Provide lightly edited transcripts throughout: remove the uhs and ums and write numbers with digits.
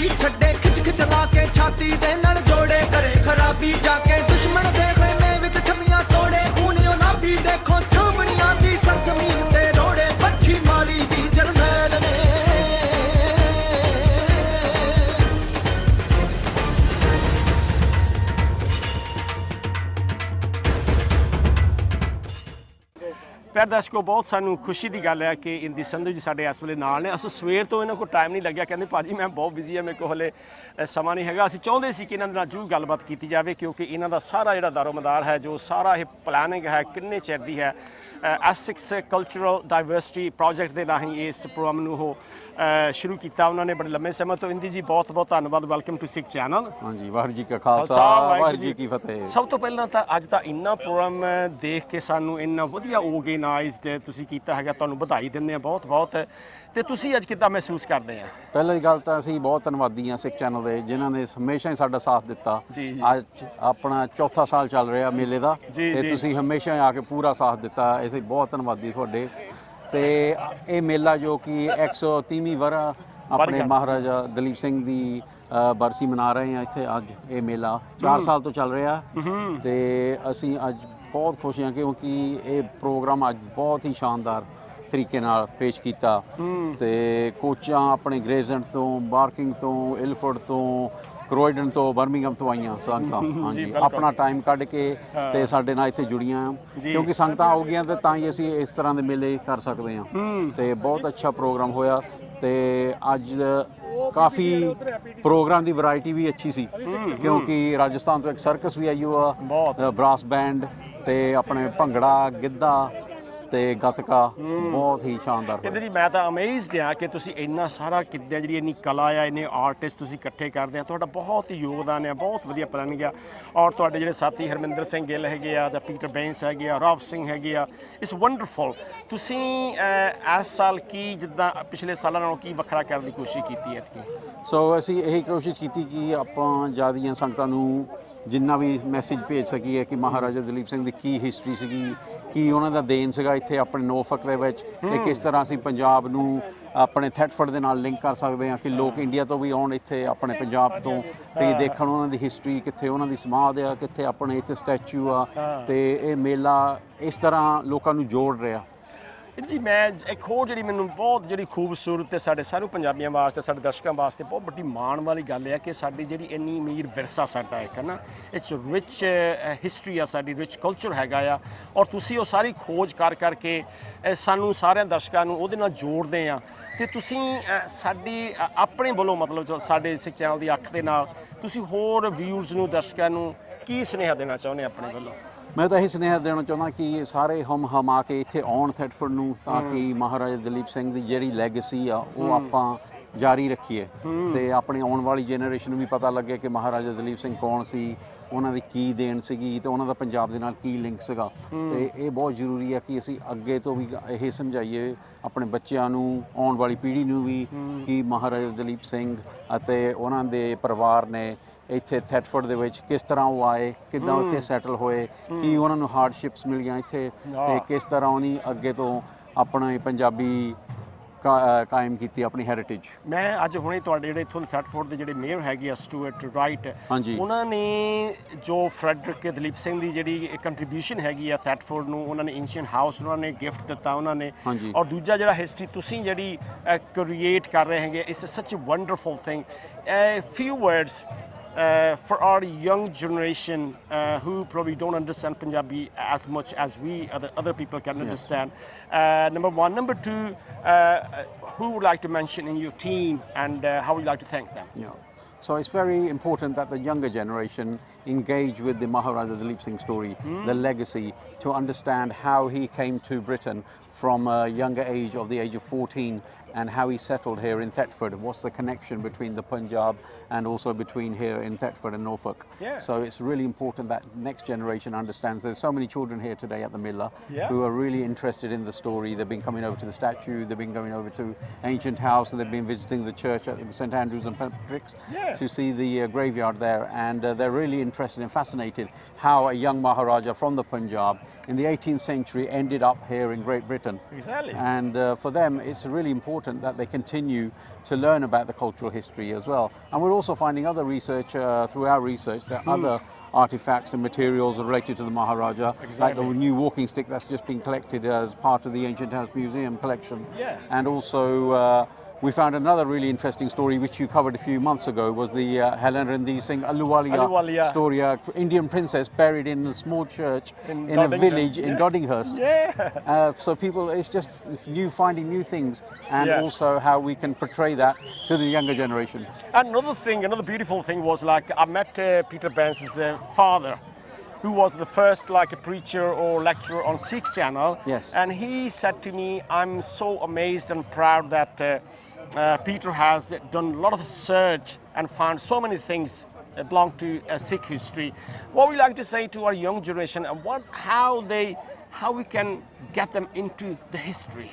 खराबी छड्डे खिच खिच ला के छाती दे नाल जोड़े करे खराबी जाके दुश्मन दे खेमे विच छमियां तोड़े खूनियों ना भी देखो चुमड़ियां दी सरजमीन ते रोड़े पच्छी मारी दी जरनैल ने ਪਿਆਰ ਦਰਸ਼ਕੋ ਬਹੁਤ ਸਾਨੂੰ ਖੁਸ਼ੀ ਦੀ ਗੱਲ ਹੈ ਕਿ ਇੰਦੀ ਸੰਧੂ ਜੀ ਸਾਡੇ ਇਸ ਵੇਲੇ ਨਾਲ ਨੇ ਅਸੀਂ ਸਵੇਰ ਤੋਂ ਇਹਨਾਂ ਕੋਲ ਟਾਈਮ ਨਹੀਂ ਲੱਗਿਆ ਕਹਿੰਦੇ ਭਾਜੀ ਮੈਂ ਬਹੁਤ ਬਿਜ਼ੀ ਹਾਂ ਮੇਰੇ ਕੋਲ ਹਲੇ ਸਮਾਂ ਨਹੀਂ ਹੈਗਾ ਅਸੀਂ ਚਾਹੁੰਦੇ ਸੀ ਕਿ ਇਹਨਾਂ ਦੇ ਨਾਲ ਜ਼ਰੂਰ ਗੱਲਬਾਤ ਕੀਤੀ ਜਾਵੇ ਕਿਉਂਕਿ ਇਹਨਾਂ ਦਾ ਸਾਰਾ ਜਿਹੜਾ ਦਾਰੋਮਦਾਰ ਹੈ ਜੋ ਸਾਰਾ ਇਹ ਪਲਾਨਿੰਗ ਹੈ ਕਿੰਨੇ ਚਿਰ ਦੀ ਹੈ S6 ਕਲਚਰਲ ਡਾਇਵਰਸਿਟੀ ਪ੍ਰੋਜੈਕਟ ਦੇ ਰਾਹੀਂ ਇਸ ਪ੍ਰੋਗਰਾਮ ਨੂੰ ਉਹ ਸ਼ੁਰੂ ਕੀਤਾ ਉਹਨਾਂ ਨੇ ਬੜੇ ਲੰਮੇ ਸਮੇਂ ਤੋਂ ਇੰਦੀ ਜੀ ਬਹੁਤ ਬਹੁਤ ਧੰਨਵਾਦ ਵੈਲਕਮ ਟੂ ਸਿੱਖ ਚੈਨਲ ਹਾਂਜੀ ਵਾਹਿਗੁਰੂ ਜੀ ਕਾ ਖਾਲਸਾ ਵਾਹਿਗੁਰੂ ਜੀ ਕੀ ਫਤਿਹ ਸਭ ਤੋਂ ਪਹਿਲਾਂ ਤਾਂ ਅੱਜ ਦਾ ਇੰਨਾ ਪ੍ਰੋਗਰਾਮ ਦੇਖ ਕੇ ਸਾਨੂੰ ਇੰਨਾ ਵਧੀਆ ਆਰਗੇਨਾਈਜ਼ਡ ਤੁਸੀਂ ਕੀਤਾ ਹੈਗਾ ਤੁਹਾਨੂੰ ਵਧਾਈ ਦਿੰਦੇ ਆ ਬਹੁਤ ਬਹੁਤ ਤੇ ਤੁਸੀਂ ਅੱਜ ਕਿੱਦਾਂ ਮਹਿਸੂਸ ਕਰਦੇ ਆ ਪਹਿਲਾਂ ਦੀ ਗੱਲ ਤਾਂ ਅਸੀਂ ਬਹੁਤ ਧੰਨਵਾਦੀ ਹਾਂ ਸਿੱਖ ਚੈਨਲ ਦੇ ਜਿਨ੍ਹਾਂ ਨੇ ਹਮੇਸ਼ਾ ਹੀ ਸਾਡਾ ਸਾਥ ਦਿੱਤਾ ਅੱਜ ਆਪਣਾ ਚੌਥਾ ਸਾਲ ਚੱਲ ਰਿਹਾ ਮੇਲੇ ਦਾ ਤੇ ਤੁਸੀਂ ਹਮੇਸ਼ਾ ਆ ਕੇ ਪੂਰਾ ਸਾਥ ਦਿੱਤਾ ਅਸੀਂ ਬਹੁਤ ਧੰਨਵਾਦੀ ਤੁਹਾਡੇ ਤੇ ਇਹ ਮੇਲਾ ਜੋ ਕਿ 130ਵੀਂ ਵਰ੍ਹਾ ਆਪਣੇ ਮਹਾਰਾਜਾ ਦਲੀਪ ਸਿੰਘ ਦੀ ਬਰਸੀ ਮਨਾ ਰਹੇ ਹਾਂ ਇੱਥੇ ਅੱਜ ਇਹ ਮੇਲਾ 4 ਸਾਲ ਤੋਂ ਚੱਲ ਰਿਹਾ ਤੇ ਅਸੀਂ ਅੱਜ ਬਹੁਤ ਖੁਸ਼ ਹਾਂ ਕਿਉਂਕਿ ਇਹ ਪ੍ਰੋਗਰਾਮ ਅੱਜ ਬਹੁਤ ਹੀ ਸ਼ਾਨਦਾਰ ਤਰੀਕੇ ਨਾਲ ਪੇਸ਼ ਕੀਤਾ ਤੇ ਕੋਚਾਂ ਆਪਣੇ ਗ੍ਰੇਵਜ਼ੈਂਟ ਤੋਂ ਬਾਰਕਿੰਗ ਤੋਂ ਇਲਫੋਰਡ ਤੋਂ ਕਰੋਇਡਨ ਤੋਂ ਬਰਮਿੰਗਮ ਤੋਂ ਆਈਆਂ ਸੰਗਤਾਂ ਹਾਂਜੀ ਆਪਣਾ ਟਾਈਮ ਕੱਢ ਕੇ ਤੇ ਸਾਡੇ ਨਾਲ ਇੱਥੇ ਜੁੜੀਆਂ ਕਿਉਂਕਿ ਸੰਗਤਾਂ ਆਉਗੀਆਂ ਤੇ ਤਾਂ ਹੀ ਅਸੀਂ ਇਸ ਤਰ੍ਹਾਂ ਦੇ ਮੇਲੇ ਕਰ ਸਕਦੇ ਹਾਂ ਤੇ ਬਹੁਤ ਅੱਛਾ ਪ੍ਰੋਗਰਾਮ ਹੋਇਆ ਤੇ ਅੱਜ ਕਾਫੀ ਪ੍ਰੋਗਰਾਮ ਦੀ ਵੈਰਾਈਟੀ ਵੀ ਅੱਛੀ ਸੀ ਕਿਉਂਕਿ ਰਾਜਸਥਾਨ ਤੋਂ ਇੱਕ ਸਰਕਸ ਵੀ ਆਈ ਹੋਆ ਬ੍ਰਾਸ ਬੈਂਡ ਤੇ ਆਪਣੇ ਭੰਗੜਾ ਗਿੱਧਾ ਤੇ ਗੱਤਕਾ ਬਹੁਤ ਹੀ ਸ਼ਾਨਦਾਰ ਕਹਿੰਦੇ ਜੀ ਮੈਂ ਤਾਂ ਅਮੇਜ਼ਡ ਹਾਂ ਕਿ ਤੁਸੀਂ ਇੰਨਾ ਸਾਰਾ ਕਿੱਦਾਂ ਜਿਹੜੀ ਇੰਨੀ ਕਲਾ ਆ ਇੰਨੇ ਆਰਟਿਸਟ ਤੁਸੀਂ ਇਕੱਠੇ ਕਰਦੇ ਆ ਤੁਹਾਡਾ ਬਹੁਤ ਹੀ ਯੋਗਦਾਨ ਹੈ ਬਹੁਤ ਵਧੀਆ ਪਲਾਨਿੰਗ ਆ ਔਰ ਤੁਹਾਡੇ ਜਿਹੜੇ ਸਾਥੀ ਹਰਮਿੰਦਰ ਸਿੰਘ ਗਿੱਲ ਹੈਗੇ ਆ ਦਾ ਪੀਟਰ ਬੈਂਸ ਹੈਗੇ ਆ ਰਾਵ ਸਿੰਘ ਹੈਗੇ ਆ ਇਟਸ ਵੰਡਰਫੁਲ ਤੁਸੀਂ ਇਸ ਸਾਲ ਕੀ ਜਿੱਦਾਂ ਪਿਛਲੇ ਸਾਲਾਂ ਨਾਲੋਂ ਕੀ ਵੱਖਰਾ ਕਰਨ ਦੀ ਕੋਸ਼ਿਸ਼ ਕੀਤੀ ਹੈ ਸੋ ਅਸੀਂ ਇਹੀ ਕੋਸ਼ਿਸ਼ ਕੀਤੀ ਕਿ ਆਪਾਂ ਜ਼ਿਆਦੀਆਂ ਸੰਗਤਾਂ ਨੂੰ ਜਿੰਨਾ ਵੀ ਮੈਸੇਜ ਭੇਜ ਸਕੀਏ ਕਿ ਮਹਾਰਾਜਾ ਦਲੀਪ ਸਿੰਘ ਦੀ ਕੀ ਹਿਸਟਰੀ ਸੀਗੀ ਕੀ ਉਹਨਾਂ ਦਾ ਦੇਣ ਸੀਗਾ ਇੱਥੇ ਆਪਣੇ ਨੋਫਕ ਦੇ ਵਿੱਚ ਤੇ ਕਿਸ ਤਰ੍ਹਾਂ ਅਸੀਂ ਪੰਜਾਬ ਨੂੰ ਆਪਣੇ ਥੈਟਫੋਰਡ ਦੇ ਨਾਲ ਲਿੰਕ ਕਰ ਸਕਦੇ ਹਾਂ ਕਿ ਲੋਕ ਇੰਡੀਆ ਤੋਂ ਵੀ ਆਉਣ ਇੱਥੇ ਆਪਣੇ ਪੰਜਾਬ ਤੋਂ ਤੇ ਦੇਖਣ ਉਹਨਾਂ ਦੀ ਹਿਸਟਰੀ ਕਿੱਥੇ ਉਹਨਾਂ ਦੀ ਸਮਾਧ ਆ ਕਿੱਥੇ ਆਪਣੇ ਇੱਥੇ ਸਟੈਚੂ ਆ ਤੇ ਇਹ ਮੇਲਾ ਇਸ ਤਰ੍ਹਾਂ ਲੋਕਾਂ ਨੂੰ ਜੋੜ ਰਿਹਾ ਜੀ ਮੈਂ ਇੱਕ ਹੋਰ ਜਿਹੜੀ ਮੈਨੂੰ ਬਹੁਤ ਜਿਹੜੀ ਖੂਬਸੂਰਤ ਤੇ ਸਾਡੇ ਸਾਰੇ ਪੰਜਾਬੀਆਂ ਵਾਸਤੇ ਸਾਡੇ ਦਰਸ਼ਕਾਂ ਵਾਸਤੇ ਬਹੁਤ ਵੱਡੀ ਮਾਣ ਵਾਲੀ ਗੱਲ ਹੈ ਕਿ ਸਾਡੀ ਜਿਹੜੀ ਇੰਨੀ ਅਮੀਰ ਵਿਰਸਾ ਸਾਡਾ ਇੱਕ ਹੈ ਨਾ ਇਟਸ ਰਿਚ ਹਿਸਟਰੀ ਆ ਸਾਡੀ ਰਿਚ ਕਲਚਰ ਹੈਗਾ ਆ ਔਰ ਤੁਸੀਂ ਉਹ ਸਾਰੀ ਖੋਜ ਕਰ ਕਰਕੇ ਸਾਨੂੰ ਸਾਰਿਆਂ ਦਰਸ਼ਕਾਂ ਨੂੰ ਉਹਦੇ ਨਾਲ ਜੋੜਦੇ ਆ ਤੇ ਤੁਸੀਂ ਸਾਡੀ ਆਪਣੇ ਵੱਲੋਂ ਮਤਲਬ ਸਾਡੇ ਸਿੱਖ ਚੈਨਲ ਦੀ ਅੱਖ ਦੇ ਨਾਲ ਤੁਸੀਂ ਹੋਰ ਵਿਊਅਰਸ ਨੂੰ ਦਰਸ਼ਕਾਂ ਨੂੰ ਕੀ ਸੁਨੇਹਾ ਦੇਣਾ ਚਾਹੁੰਦੇ ਆਪਣੇ ਵੱਲੋਂ ਮੈਂ ਤਾਂ ਇਹ ਸੁਨੇਹਾ ਦੇਣਾ ਚਾਹੁੰਦਾ ਕਿ ਸਾਰੇ ਹਮ ਆ ਕੇ ਇੱਥੇ ਆਉਣ ਥੈਟਫੋਰਡ ਨੂੰ ਤਾਂ ਕਿ ਮਹਾਰਾਜਾ ਦਲੀਪ ਸਿੰਘ ਦੀ ਜਿਹੜੀ ਲੈਗੇਸੀ ਆ ਉਹ ਆਪਾਂ ਜਾਰੀ ਰੱਖੀਏ ਤੇ ਆਪਣੀ ਆਉਣ ਵਾਲੀ ਜਨਰੇਸ਼ਨ ਨੂੰ ਵੀ ਪਤਾ ਲੱਗੇ ਕਿ ਮਹਾਰਾਜਾ ਦਲੀਪ ਸਿੰਘ ਕੌਣ ਸੀ ਉਹਨਾਂ ਦੀ ਕੀ ਦੇਣ ਸੀਗੀ ਤੇ ਉਹਨਾਂ ਦਾ ਪੰਜਾਬ ਦੇ ਨਾਲ ਕੀ ਲਿੰਕ ਸੀਗਾ ਤੇ ਇਹ ਬਹੁਤ ਜ਼ਰੂਰੀ ਹੈ ਕਿ ਅਸੀਂ ਅੱਗੇ ਤੋਂ ਵੀ ਇਹ ਸਮਝਾਈਏ ਆਪਣੇ ਬੱਚਿਆਂ ਨੂੰ ਆਉਣ ਵਾਲੀ ਪੀੜ੍ਹੀ ਨੂੰ ਵੀ ਕਿ ਮਹਾਰਾਜਾ ਦਲੀਪ ਸਿੰਘ ਅਤੇ ਉਹਨਾਂ ਦੇ ਪਰਿਵਾਰ ਨੇ ਇੱਥੇ ਥੈਟਫੋਰਡ ਦੇ ਵਿੱਚ ਕਿਸ ਤਰ੍ਹਾਂ ਉਹ ਆਏ ਕਿੱਦਾਂ ਉੱਥੇ ਸੈਟਲ ਹੋਏ ਕੀ ਉਹਨਾਂ ਨੂੰ ਹਾਰਡਸ਼ਿਪਸ ਮਿਲੀਆਂ ਇੱਥੇ ਤੇ ਕਿਸ ਤਰ੍ਹਾਂ ਉਹਨੇ ਅੱਗੇ ਤੋਂ ਆਪਣਾ ਪੰਜਾਬੀ ਕਾਇਮ ਕੀਤੀ ਆਪਣੀ ਹੈਰੀਟੇਜ ਮੈਂ ਅੱਜ ਹੁਣੇ ਤੁਹਾਡੇ ਜਿਹੜੇ ਇੱਥੋਂ ਥੈਟਫੋਰਡ ਦੇ ਜਿਹੜੇ ਮੇਅਰ ਹੈਗੇ ਆ ਸਟੂਅਰਟ ਰਾਈਟ ਉਹਨਾਂ ਨੇ ਜੋ ਫਰੈਡਰਿਕ ਦਲੀਪ ਸਿੰਘ ਦੀ ਜਿਹੜੀ ਕੰਟਰੀਬਿਊਸ਼ਨ ਹੈਗੀ ਆ ਥੈਟਫੋਰਡ ਨੂੰ ਉਹਨਾਂ ਨੇ ਏਂਸ਼ੀਅੰਟ ਹਾਊਸ ਉਹਨਾਂ ਨੇ ਗਿਫਟ ਦਿੱਤਾ ਉਹਨਾਂ ਨੇ ਔਰ ਦੂਜਾ ਜਿਹੜਾ ਹਿਸਟਰੀ ਤੁਸੀਂ ਜਿਹੜੀ ਕ੍ਰੀਏਟ ਕਰ ਰਹੇ ਹੈਗੇ it's such a wonderful thing few words for our young generation who probably don't understand Punjabi as much as we other people can understand. Number one. Number two, who would like to mention in your team and how would you like to thank them? Yeah. So it's very important that the younger generation engage with the Maharajah Duleep Singh story, the legacy, to understand how he came to Britain from a younger age of the age of 14 and how he settled here in Thetford. What's the connection between the Punjab and also between here in Thetford and Norfolk? So it's really important that next generation understands. There's so many children here today at the Milla who are really interested in the story. They've been coming over to the statue, they've been going over to Ancient House, and they've been visiting the church at St Andrews and Patrick's to see the graveyard there, and they're really interested and fascinated how a young Maharaja from the Punjab in the 18th century ended up here in Great Britain. Exactly. And for them it's really important important that they continue to learn about the cultural history as well. And we're also finding other research through our research that other artifacts and materials related to the Maharaja, like the new walking stick that's just been collected as part of the Ancient House Museum collection. And also we found another really interesting story which you covered a few months ago, was the Helen Ranveer Singh Ahluwalia story, Indian princess buried in a small church in a village in Doddinghurst. So people, it's just finding new things, and also how we can portray that to the younger generation. And another beautiful thing was, like, I met Peter Bence's father, who was the first like a preacher or lecturer on Sikh channel. And he said to me, I'm so amazed and proud that Peter has done a lot of research and found so many things belong to Sikh history. What would you like to say to our young generation, and how we can get them into the history?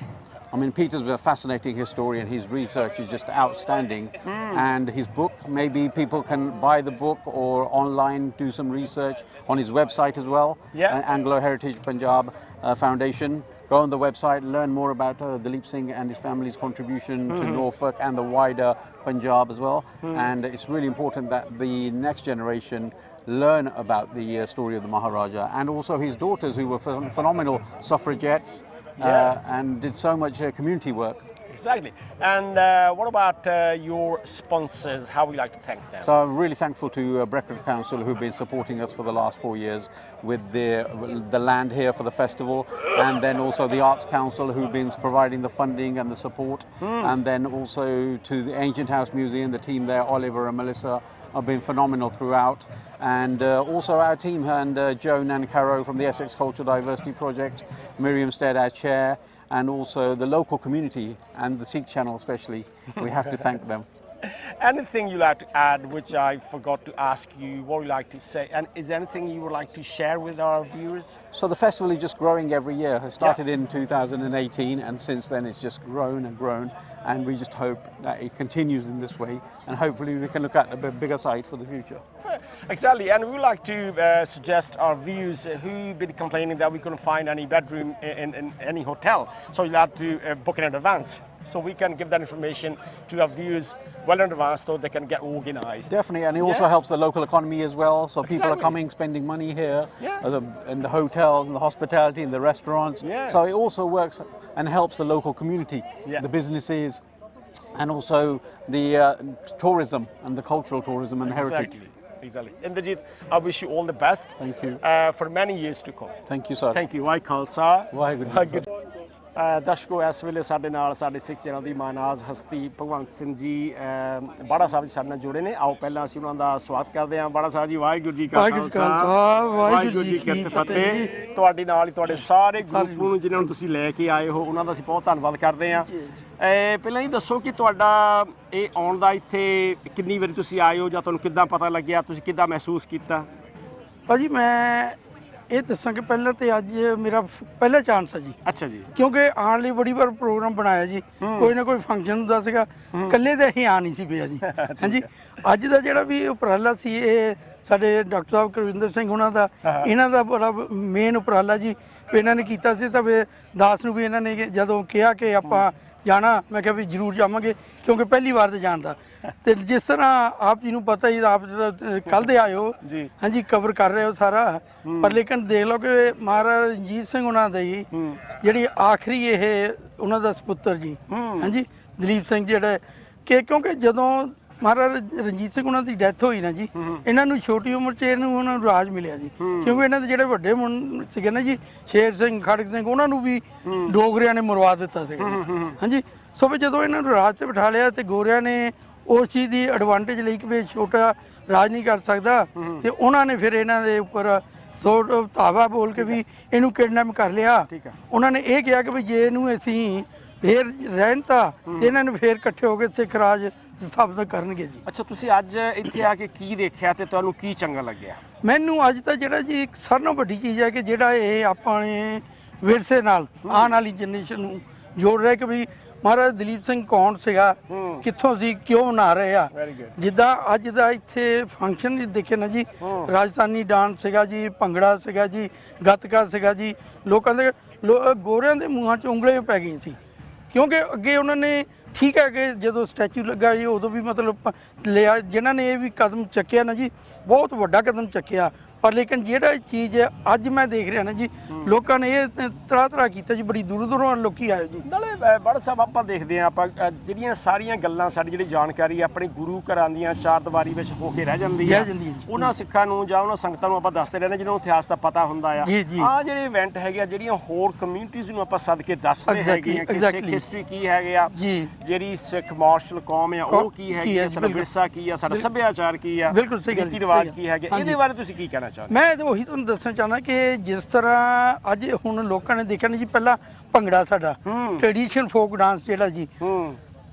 I mean, Peter's a fascinating historian. His research is just outstanding. And his book, maybe people can buy the book or online do some research on his website as well. Anglo Heritage Punjab Foundation. Go on the website, learn more about Duleep Singh and his family's contribution to Norfolk and the wider Punjab as well. And it's really important that the next generation learn about the story of the Maharaja, and also his daughters, who were phenomenal suffragettes and did so much community work. Exactly. And what about your sponsors? How would you like to thank them? So I'm really thankful to Brecon Council, who've been supporting us for the last 4 years with the land here for the festival, and then also the Arts Council, who've been providing the funding and the support, and then also to the Ancient House Museum, the team there, Oliver and Melissa, have been phenomenal throughout, and also our team, and Joan and Caro from the Essex Cultural Diversity Project, Miriam Stead, our chair, and also the local community and the Sikh channel especially. We have to thank them. Anything you like to add which I forgot to ask you? What would you like to say? And is there anything you would like to share with our viewers? So the festival is just growing every year. It started in 2018, and since then it's just grown and grown, and we just hope that it continues in this way, and hopefully we can look at a bit bigger site for the future. Exactly, and we would like to suggest our viewers who've been complaining that we couldn't find any bedroom in any hotel, so you'll have to book in advance. So we can give that information to our viewers well in advance so they can get organized. Definitely, and it also helps the local economy as well. So people are coming, spending money here in the hotels and the hospitality and the restaurants. So it also works and helps the local community, the businesses, and also the tourism and the cultural tourism and heritage. Exactly. Indrajit, I wish you all the best. Thank you. For many years to come. Thank you, sir. Thank you. Wai Khalsa. Waheguru. ਦਰਸ਼ਕੋ ਇਸ ਵੇਲੇ ਸਾਡੇ ਨਾਲ ਸਾਡੇ ਸਿੱਖ channel ਦੀ ਮਾਨਾਜ਼ ਹਸਤੀ ਭਗਵੰਤ ਸਿੰਘ ਜੀ ਬਾੜਾ ਸਾਹਿਬ ਜੀ ਸਾਡੇ ਨਾਲ ਜੁੜੇ ਨੇ। ਆਓ ਪਹਿਲਾਂ ਅਸੀਂ ਉਹਨਾਂ ਦਾ ਸਵਾਗਤ ਕਰਦੇ ਹਾਂ। ਬਾੜਾ ਸਾਹਿਬ ਜੀ, ਵਾਹਿਗੁਰੂ ਜੀ ਕਾ ਖਾਲਸਾ, ਵਾਹਿਗੁਰੂ ਜੀ ਕੀ ਫਤਿਹ। ਤੁਹਾਡੇ ਨਾਲ ਹੀ ਤੁਹਾਡੇ ਸਾਰੇ ਗਰੁੱਪ ਨੂੰ ਜਿਨ੍ਹਾਂ ਨੂੰ ਤੁਸੀਂ ਲੈ ਕੇ ਆਏ ਹੋ, ਉਹਨਾਂ ਦਾ ਅਸੀਂ ਬਹੁਤ ਧੰਨਵਾਦ ਕਰਦੇ ਹਾਂ। ਪਹਿਲਾਂ ਇਹ ਦੱਸੋ ਕਿ ਤੁਹਾਡਾ ਇਹ ਆਉਣ ਦਾ ਇੱਥੇ ਕਿੰਨੀ ਵਾਰੀ ਤੁਸੀਂ ਆਏ ਹੋ, ਜਾਂ ਤੁਹਾਨੂੰ ਕਿੱਦਾਂ ਪਤਾ ਲੱਗਿਆ, ਤੁਸੀਂ ਕਿੱਦਾਂ ਮਹਿਸੂਸ ਕੀਤਾ? ਭਾਜੀ ਮੈਂ ਇਹ ਦੱਸਾਂ ਕਿ ਪਹਿਲਾਂ ਤੇ ਅੱਜ ਮੇਰਾ ਪਹਿਲਾ ਚਾਂਸ ਹੈ ਜੀ। ਅੱਛਾ ਜੀ। ਕਿਉਂਕਿ ਆਉਣ ਲਈ ਬੜੀ ਵਾਰ ਪ੍ਰੋਗਰਾਮ ਬਣਾਇਆ ਜੀ, ਕੋਈ ਨਾ ਕੋਈ ਫੰਕਸ਼ਨ ਹੁੰਦਾ ਸੀਗਾ, ਇਕੱਲੇ ਤਾਂ ਅਸੀਂ ਆ ਨਹੀਂ ਸੀ ਪਿਆ ਜੀ। ਹਾਂਜੀ, ਅੱਜ ਦਾ ਜਿਹੜਾ ਵੀ ਉਪਰਾਲਾ ਸੀ, ਇਹ ਸਾਡੇ ਡਾਕਟਰ ਸਾਹਿਬ ਕੁਲਵਿੰਦਰ ਸਿੰਘ ਉਹਨਾਂ ਦਾ, ਇਹਨਾਂ ਦਾ ਬੜਾ ਮੇਨ ਉਪਰਾਲਾ ਜੀ। ਇਹਨਾਂ ਨੇ ਕੀਤਾ ਸੀ, ਤਾਂ ਫਿਰ ਦਾਸ ਨੂੰ ਵੀ ਇਹਨਾਂ ਨੇ ਜਦੋਂ ਕਿਹਾ ਕਿ ਆਪਾਂ ਜਾਣਾ, ਮੈਂ ਕਿਹਾ ਵੀ ਜ਼ਰੂਰ ਜਾਵਾਂਗੇ, ਕਿਉਂਕਿ ਪਹਿਲੀ ਵਾਰ ਤੇ ਜਾਣ ਦਾ। ਤੇ ਜਿਸ ਤਰ੍ਹਾਂ ਆਪ ਜੀ ਨੂੰ ਪਤਾ ਹੀ, ਆਪ ਕੱਲ੍ਹ ਦੇ ਆਏ ਹੋ, ਹਾਂਜੀ, ਕਵਰ ਕਰ ਰਹੇ ਹੋ ਸਾਰਾ, ਪਰ ਲੇਕਿਨ ਦੇਖ ਲਓ ਕਿ ਮਹਾਰਾਜਾ ਰਣਜੀਤ ਸਿੰਘ ਉਹਨਾਂ ਦੀ ਜਿਹੜੀ ਆਖਰੀ ਇਹ ਉਹਨਾਂ ਦਾ ਸਪੁੱਤਰ ਜੀ, ਹਾਂਜੀ, ਦਲੀਪ ਸਿੰਘ, ਜਿਹੜਾ ਕਿ ਕਿਉਂਕਿ ਜਦੋਂ ਮਹਾਰਾਜਾ ਰਣਜੀਤ ਸਿੰਘ ਉਹਨਾਂ ਦੀ ਡੈਥ ਹੋਈ ਨਾ ਜੀ, ਇਹਨਾਂ ਨੂੰ ਛੋਟੀ ਉਮਰ 'ਚ ਉਹਨਾਂ ਨੂੰ ਰਾਜ ਮਿਲਿਆ ਜੀ। ਕਿਉਂਕਿ ਇਹਨਾਂ ਦੇ ਜਿਹੜੇ ਵੱਡੇ ਸੀਗੇ ਨਾ ਜੀ, ਸ਼ੇਰ ਸਿੰਘ, ਖੜਗ ਸਿੰਘ, ਉਹਨਾਂ ਨੂੰ ਵੀ ਡੋਗਰਿਆਂ ਨੇ ਮਰਵਾ ਦਿੱਤਾ ਸੀਗਾ। ਹਾਂਜੀ, ਸੋ ਵੀ ਜਦੋਂ ਇਹਨਾਂ ਨੂੰ ਰਾਜ 'ਤੇ ਬਿਠਾ ਲਿਆ, ਤੇ ਗੋਰਿਆਂ ਨੇ ਉਸ ਚੀਜ਼ ਦੀ ਐਡਵਾਂਟੇਜ ਲਈ ਕਿ ਵੀ ਛੋਟਾ ਰਾਜ ਨਹੀਂ ਕਰ ਸਕਦਾ, ਤੇ ਉਹਨਾਂ ਨੇ ਫਿਰ ਇਹਨਾਂ ਦੇ ਉੱਪਰ ਧਾਵਾ ਬੋਲ ਕੇ ਵੀ ਇਹਨੂੰ ਕਿਡਨੈਪ ਕਰ ਲਿਆ। ਉਹਨਾਂ ਨੇ ਇਹ ਕਿਹਾ ਕਿ ਵੀ ਜੇ ਇਹਨੂੰ ਅਸੀਂ ਫੇਰ ਰਹਿਣ ਤਾਂ ਇਹਨਾਂ ਨੂੰ ਫੇਰ ਇਕੱਠੇ ਹੋ ਕੇ ਸਿੱਖ ਰਾਜ ਸਥਾਪਿਤ ਕਰਨਗੇ ਜੀ। ਅੱਛਾ, ਤੁਸੀਂ ਅੱਜ ਇੱਥੇ ਆ ਕੇ ਕੀ ਦੇਖਿਆ ਤੇ ਤੁਹਾਨੂੰ ਕੀ ਚੰਗਾ ਲੱਗਿਆ? ਮੈਨੂੰ ਅੱਜ ਤਾਂ ਜਿਹੜਾ ਜੀ ਇੱਕ ਸਾਰਿਆਂ ਨਾਲੋਂ ਵੱਡੀ ਚੀਜ਼ ਹੈ ਕਿ ਜਿਹੜਾ ਇਹ ਆਪਣੇ ਵਿਰਸੇ ਨਾਲ ਆਉਣ ਵਾਲੀ ਜਨਰੇਸ਼ਨ ਨੂੰ ਜੋੜ ਰਿਹਾ ਕਿ ਵੀ ਮਹਾਰਾਜਾ ਦਲੀਪ ਸਿੰਘ ਕੌਣ ਸੀਗਾ, ਕਿੱਥੋਂ ਸੀ, ਕਿਉਂ ਮਨਾ ਰਹੇ ਆ। ਜਿੱਦਾਂ ਅੱਜ ਦਾ ਇੱਥੇ ਫੰਕਸ਼ਨ ਦੇਖੇ ਨਾ ਜੀ, ਰਾਜਸਥਾਨੀ ਡਾਂਸ ਸੀਗਾ ਜੀ, ਭੰਗੜਾ ਸੀਗਾ ਜੀ, ਗੱਤਕਾ ਸੀਗਾ ਜੀ। ਲੋਕਾਂ ਦੇ ਗੋਰਿਆਂ ਦੇ ਮੂੰਹਾਂ 'ਚ ਉਂਗਲਾਂ ਪੈ ਗਈਆਂ ਸੀ, ਕਿਉਂਕਿ ਅੱਗੇ ਉਹਨਾਂ ਨੇ ਠੀਕ ਹੈ ਕਿ ਜਦੋਂ ਸਟੈਚੂ ਲੱਗਾ ਜੀ ਉਦੋਂ ਵੀ ਮਤਲਬ ਲਿਆ, ਜਿਨ੍ਹਾਂ ਨੇ ਇਹ ਵੀ ਕਦਮ ਚੱਕਿਆ ਨਾ ਜੀ, ਬਹੁਤ ਵੱਡਾ ਕਦਮ ਚੱਕਿਆ। ਪਰ ਲੇਕਿਨ ਜਿਹੜਾ ਚੀਜ਼ ਅੱਜ ਮੈਂ ਦੇਖ ਰਿਹਾ ਨਾ ਜੀ, ਲੋਕਾਂ ਨੇ ਇਹ ਤਰ੍ਹਾਂ ਕੀਤਾ ਜੀ, ਬੜੀ ਦੂਰੋਂ ਦੂਰੋਂ ਲੋਕੀ ਆਏ ਜੀ। ਨਾਲੇ ਬੜਾ ਸਾਹਿਬ ਆਪਾਂ ਦੇਖਦੇ ਹਾਂ, ਆਪਾਂ ਜਿਹੜੀਆਂ ਸਾਰੀਆਂ ਗੱਲਾਂ, ਸਾਡੀ ਜਿਹੜੀ ਜਾਣਕਾਰੀ ਆਪਣੇ ਗੁਰੂ ਘਰਾਂ ਦੀਆਂ ਚਾਰ ਦੀਵਾਰੀ ਵਿੱਚ ਹੋ ਕੇ ਰਹਿ ਜਾਂਦੀ ਹੈ, ਉਹਨਾਂ ਸਿੱਖਾਂ ਨੂੰ ਜਾਂ ਉਹਨਾਂ ਸੰਗਤਾਂ ਨੂੰ ਆਪਾਂ ਦੱਸਦੇ ਰਹਿੰਦੇ ਜਿਹਨਾਂ ਨੂੰ ਇਤਿਹਾਸ ਦਾ ਪਤਾ ਹੁੰਦਾ ਆ। ਆਹ ਜਿਹੜੇ ਇਵੈਂਟ ਹੈਗੇ ਆ, ਜਿਹੜੀਆਂ ਹੋਰ ਕਮਿਊਨਿਟੀਜ਼ ਨੂੰ ਆਪਾਂ ਸੱਦ ਕੇ ਦੱਸਦੇ ਹੈਗੇ ਆ ਕਿ ਸਿੱਖ ਹਿਸਟਰੀ ਕੀ ਹੈਗੇ ਆ, ਜਿਹੜੀ ਸਿੱਖ ਮਾਰਸ਼ਲ ਕੌਮ ਆ ਉਹ ਕੀ ਹੈਗੀ ਆ, ਸਾਡਾ ਵਿਰਸਾ ਕੀ ਆ, ਸਾਡਾ ਸੱਭਿਆਚਾਰ ਕੀ ਆ, ਰੀਤੀ ਰਿਵਾਜ ਕੀ ਹੈਗੇ, ਇਹਦੇ ਬਾਰੇ ਤੁਸੀਂ ਕੀ ਕਹਿਣਾ ਚਾਹੁੰਦੇ? ਮੈਂ ਤਾਂ ਉਹੀ ਤੁਹਾਨੂੰ ਦੱਸਣਾ ਚਾਹੁੰਦਾ ਕਿ ਜਿਸ ਤਰ੍ਹਾਂ ਅੱਜ ਹੁਣ ਲੋਕਾਂ ਨੇ ਦੇਖਿਆ ਨਾ ਜੀ, ਪਹਿਲਾਂ ਭੰਗੜਾ ਸਾਡਾ ਟ੍ਰੈਡੀਸ਼ਨਲ ਫੋਕ ਡਾਂਸ ਜਿਹੜਾ ਜੀ,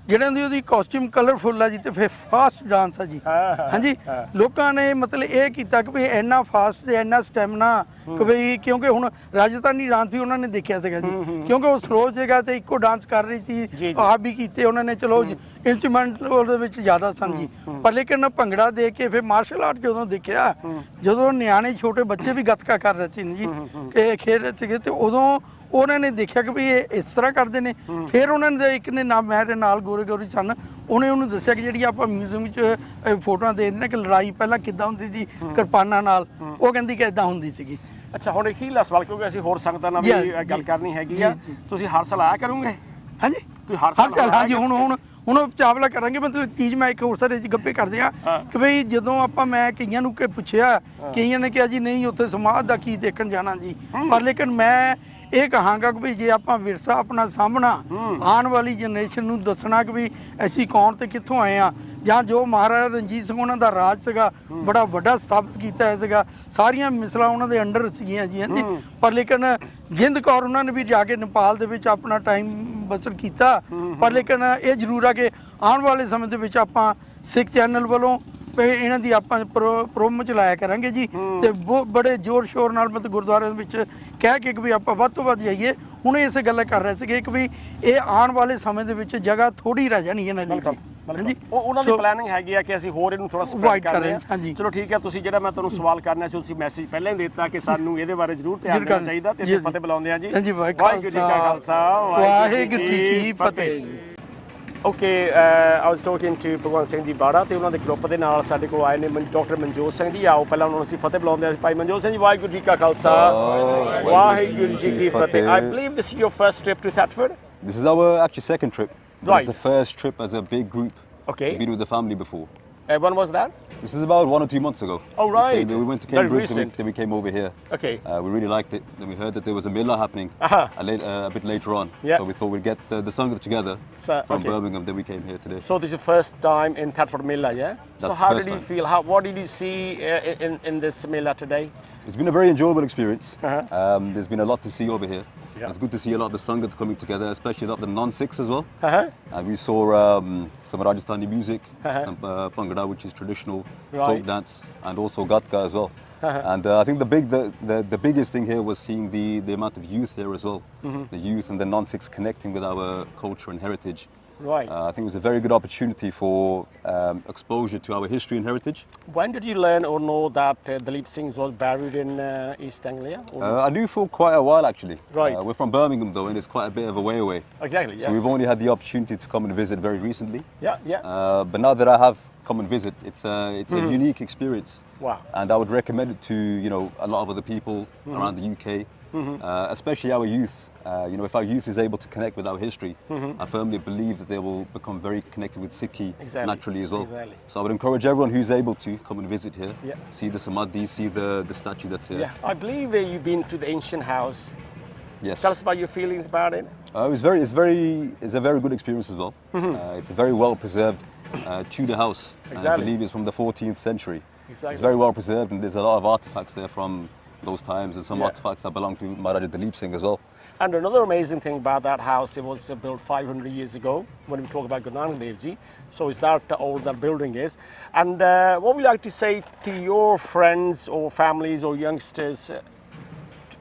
ਜਿਹੜਾ ਉਹਦੀ ਕਾਸਟਿਊਮ ਕਲਰਫੁੱਲ ਆ ਜੀ, ਤੇ ਫਿਰ ਫਾਸਟ ਡਾਂਸ ਆ ਜੀ। ਹਾਂਜੀ, ਲੋਕਾਂ ਨੇ ਮਤਲਬ ਇਹ ਕੀਤਾ ਕਿ ਵੀ ਇੰਨਾ ਫਾਸਟ ਤੇ ਇੰਨਾ ਸਟੈਮਨਾ ਕਿ ਵੀ, ਕਿਉਂਕਿ ਹੁਣ ਰਾਜਸਥਾਨੀ ਡਾਂਸ ਵੀ ਉਹਨਾਂ ਨੇ ਦੇਖਿਆ ਸੀਗਾ ਜੀ, ਕਿਉਂਕਿ ਉਹ ਸਲੋ ਜਗ੍ਹਾ ਤੇ ਇੱਕੋ ਡਾਂਸ ਕਰ ਰਹੀ ਸੀ, ਆਪ ਵੀ ਕੀਤੇ ਉਹਨਾਂ ਨੇ, ਚਲੋ ਇੰਸਟਰੂਮੈਂਟ ਉਹਦੇ ਵਿੱਚ ਜ਼ਿਆਦਾ ਸਨ ਜੀ। ਪਰ ਲੇਕਿਨ ਭੰਗੜਾ ਦੇਖ ਕੇ ਫਿਰ ਮਾਰਸ਼ਲ ਆਰਟ ਜਦੋਂ ਦੇਖਿਆ, ਜਦੋਂ ਨਿਆਣੇ ਛੋਟੇ ਬੱਚੇ ਵੀ ਗੱਤਕਾ ਕਰ ਰਹੇ ਸੀ ਜੀ, ਕਿ ਖੇਡ ਰਹੇ ਸੀਗੇ, ਤੇ ਉਦੋਂ ਉਹਨਾਂ ਨੇ ਦੇਖਿਆ ਕਿ ਵੀ ਇਹ ਇਸ ਤਰ੍ਹਾਂ ਕਰਦੇ ਨੇ। ਫਿਰ ਉਹਨਾਂ ਨੇ ਇੱਕ ਨੇ ਨਾ ਮੇਰੇ ਨਾਲ ਗੋਰੇ ਸਨ, ਉਹਨੇ ਉਹਨੂੰ ਦੱਸਿਆ ਕਿ ਜਿਹੜੀ ਆਪਾਂ ਮਿਊਜ਼ੀਅਮ ਵਿੱਚ ਫੋਟੋਆਂ ਦੇਖਦੇ ਨੇ ਕਿ ਲੜਾਈ ਪਹਿਲਾਂ ਕਿੱਦਾਂ ਹੁੰਦੀ ਸੀ ਕਿਰਪਾਨਾਂ ਨਾਲ, ਉਹ ਕਹਿੰਦੀ ਕਿ ਇਦਾਂ ਹੁੰਦੀ ਸੀਗੀ। ਅੱਛਾ, ਹੁਣ ਅਖੀਰਲਾ ਸਵਾਲ, ਕਿਉਂਕਿ ਅਸੀਂ ਹੋਰ ਸੰਗਤਾਂ ਨਾਲ ਵੀ ਗੱਲ ਕਰਨੀ ਹੈਗੀ ਆ, ਤੁਸੀਂ ਹਰ ਸਾਲ ਆਇਆ ਕਰੋਗੇ? ਹਾਂਜੀ, ਤੁਸੀਂ ਹਰ ਸਾਲ? ਹਾਂਜੀ, ਹੁਣ ਚਾਵਲਾ ਕਰਾਂਗੇ। ਮਤਲਬ ਚੀਜ਼ ਮੈਂ ਇੱਕ ਹੋਰ ਸਾਰੇ ਗੱਪੇ ਕਰਦੇ ਆ ਕਿ ਬਈ ਜਦੋਂ ਆਪਾਂ, ਮੈਂ ਕਈਆਂ ਨੂੰ ਪੁੱਛਿਆ, ਕਈਆਂ ਨੇ ਕਿਹਾ ਜੀ ਨਹੀਂ ਉੱਥੇ ਸਮਾਧ ਦਾ ਕੀ ਦੇਖਣ ਜਾਣਾ ਜੀ, ਪਰ ਲੇਕਿਨ ਮੈਂ ਇਹ ਕਹਾਂਗਾ ਕਿ ਵੀ ਜੇ ਆਪਾਂ ਵਿਰਸਾ ਆਪਣਾ ਸਾਂਭਣਾ, ਆਉਣ ਵਾਲੀ ਜਨਰੇਸ਼ਨ ਨੂੰ ਦੱਸਣਾ ਕਿ ਵੀ ਅਸੀਂ ਕੌਣ ਤੇ ਕਿੱਥੋਂ ਆਏ ਆ, ਜਾਂ ਜੋ ਮਹਾਰਾਜਾ ਰਣਜੀਤ ਸਿੰਘ ਉਹਨਾਂ ਦਾ ਰਾਜ ਸੀਗਾ, ਬੜਾ ਵੱਡਾ ਸਥਾਪਿਤ ਕੀਤਾ ਸੀਗਾ, ਸਾਰੀਆਂ ਮਿਸਲਾਂ ਉਹਨਾਂ ਦੇ ਅੰਡਰ ਸੀਗੀਆਂ ਜੀ। ਹਾਂਜੀ, ਪਰ ਲੇਕਿਨ ਜਿੰਦ ਕੌਰ ਉਹਨਾਂ ਨੇ ਵੀ ਜਾ ਕੇ ਨੇਪਾਲ ਦੇ ਵਿੱਚ ਆਪਣਾ ਟਾਈਮ ਬਸਰ ਕੀਤਾ। ਪਰ ਲੇਕਿਨ ਇਹ ਜ਼ਰੂਰ ਆ ਕਿ ਆਉਣ ਵਾਲੇ ਸਮੇਂ ਦੇ ਵਿੱਚ ਆਪਾਂ ਸਿੱਖ ਚੈਨਲ ਵੱਲੋਂ ਇਹਨਾਂ ਦੀ ਆਪਾਂ ਪ੍ਰੋਗਰਾਮ ਚਲਾਇਆ ਕਰਾਂਗੇ ਜੀ, ਤੇ ਬੜੇ ਜ਼ੋਰ ਸ਼ੋਰ ਨਾਲ ਮਤਲਬ ਗੁਰਦੁਆਰਿਆਂ ਵਿੱਚ ਕਹਿ ਕੇ ਕਿ ਵੀ ਆਪਾਂ ਵੱਧ ਤੋਂ ਵੱਧ ਜਾਈਏ। ਹੁਣ ਇਸੇ ਗੱਲ ਕਰ ਰਹੇ ਸੀਗੇ ਕਿ ਵੀ ਇਹ ਆਉਣ ਵਾਲੇ ਸਮੇਂ ਦੇ ਵਿੱਚ ਜਗ੍ਹਾ ਥੋੜੀ ਰਹਿ ਜਾਣੀ ਇਹਨਾਂ ਲਈ। ਹਾਂਜੀ, ਉਹਨਾਂ ਦੀ ਪਲੈਨਿੰਗ ਹੈਗੀ ਆ ਕਿ ਅਸੀਂ ਹੋਰ ਇਹਨੂੰ ਥੋੜਾ ਸਪਰੈਡ ਕਰ ਰਹੇ ਹਾਂ। ਚਲੋ ਠੀਕ ਹੈ, ਤੁਸੀਂ ਜਿਹੜਾ ਮੈਂ ਤੁਹਾਨੂੰ ਸਵਾਲ ਕਰਨਾ ਸੀ, ਤੁਸੀਂ ਮੈਸੇਜ ਪਹਿਲਾਂ ਹੀ ਦਿੱਤਾ ਕਿ ਸਾਨੂੰ ਇਹਦੇ ਬਾਰੇ ਜ਼ਰੂਰ ਧਿਆਨ ਦੇਣਾ ਚਾਹੀਦਾ, ਤੇ ਇੱਥੇ ਫਤਿਹ ਬੁਲਾਉਂਦੇ ਆ ਜੀ। ਵਾਹਿਗੁਰੂ ਜੀ ਕਾ ਖਾਲਸਾ, ਵਾਹਿਗੁਰੂ ਜੀ ਕੀ ਫਤਿਹ। Okay, I was talking to Bhagwant Singh ji Bara, ਤੇ ਉਹਨਾਂ ਦੇ ਗਰੁੱਪ ਦੇ ਨਾਲ ਸਾਡੇ ਕੋਲ ਆਏ ਨੇ ਡਾਕਟਰ ਮਨਜੋਤ ਸਿੰਘ ਜੀ। ਆਓ ਪਹਿਲਾਂ ਉਹਨਾਂ ਨੂੰ ਅਸੀਂ ਫਤਿਹ ਬੁਲਾਉਂਦੇ ਹਾਂ। ਭਾਈ ਮਨਜੋਤ ਸਿੰਘ ਜੀ, ਵਾਹਿਗੁਰੂ ਜੀ ਕਾ ਖਾਲਸਾ, ਵਾਹਿਗੁਰੂ ਜੀ ਕੀ ਫਤਿਹ। I believe this is your first trip to Thetford? This is our actually second trip. Right. It's the first trip as a big group. Okay. We've been with the family before. When was that? This is about 1 or 2 months ago. Oh, right. We went to Very Cambridge, recent. then we came over here. Okay. We really liked it. Then we heard that there was a millah happening a bit later on. Yeah. So we thought we'd get the Sangha together from Birmingham. Then we came here today. So this is the first time in Thetford Millah, yeah? That's so how the did you first feel? What did you see in this Millah today? It's been a very enjoyable experience. There's been a lot to see over here. Yeah. It's good to see a lot of the Sangha coming together, especially a lot of the non-Sikhs as well. And we saw some Rajasthani music, some Bhangra, which is traditional folk dance, and also Gatka as well. And I think the biggest thing here was seeing the amount of youth here as well. The youth and the non-Sikhs connecting with our culture and heritage. Right. I think it was a very good opportunity for exposure to our history and heritage. When did you learn or know that Duleep Singh was buried in East Anglia? I knew for quite a while actually. Right. We're from Birmingham though, and it's quite a bit of a way away. Exactly, yeah. So we've only had the opportunity to come and visit very recently. Yeah, yeah. But now that I have come and visit, it's a unique experience. Wow. And I would recommend it to a lot of other people around the UK, especially our youth. If our youth is able to connect with our history, I firmly believe that they will become very connected with Sikhi naturally as well. Exactly. So I would encourage everyone who's able to come and visit here, see the samadhi, see the statue that's here. Yeah, I believe you've been to the ancient house. Yes. Tell us about your feelings about it. It's a very good experience as well. It's a very well preserved Tudor house. Exactly. I believe it's from the 14th century. Exactly. It's very well preserved, and there's a lot of artifacts there from those times, and some artifacts that belong to Maharajah Duleep Singh as well. And another amazing thing about that house, it was built 500 years ago when we talk about Guru Nanak Dev Ji. So it's that old that building is. And what would you like to say to your friends or families or youngsters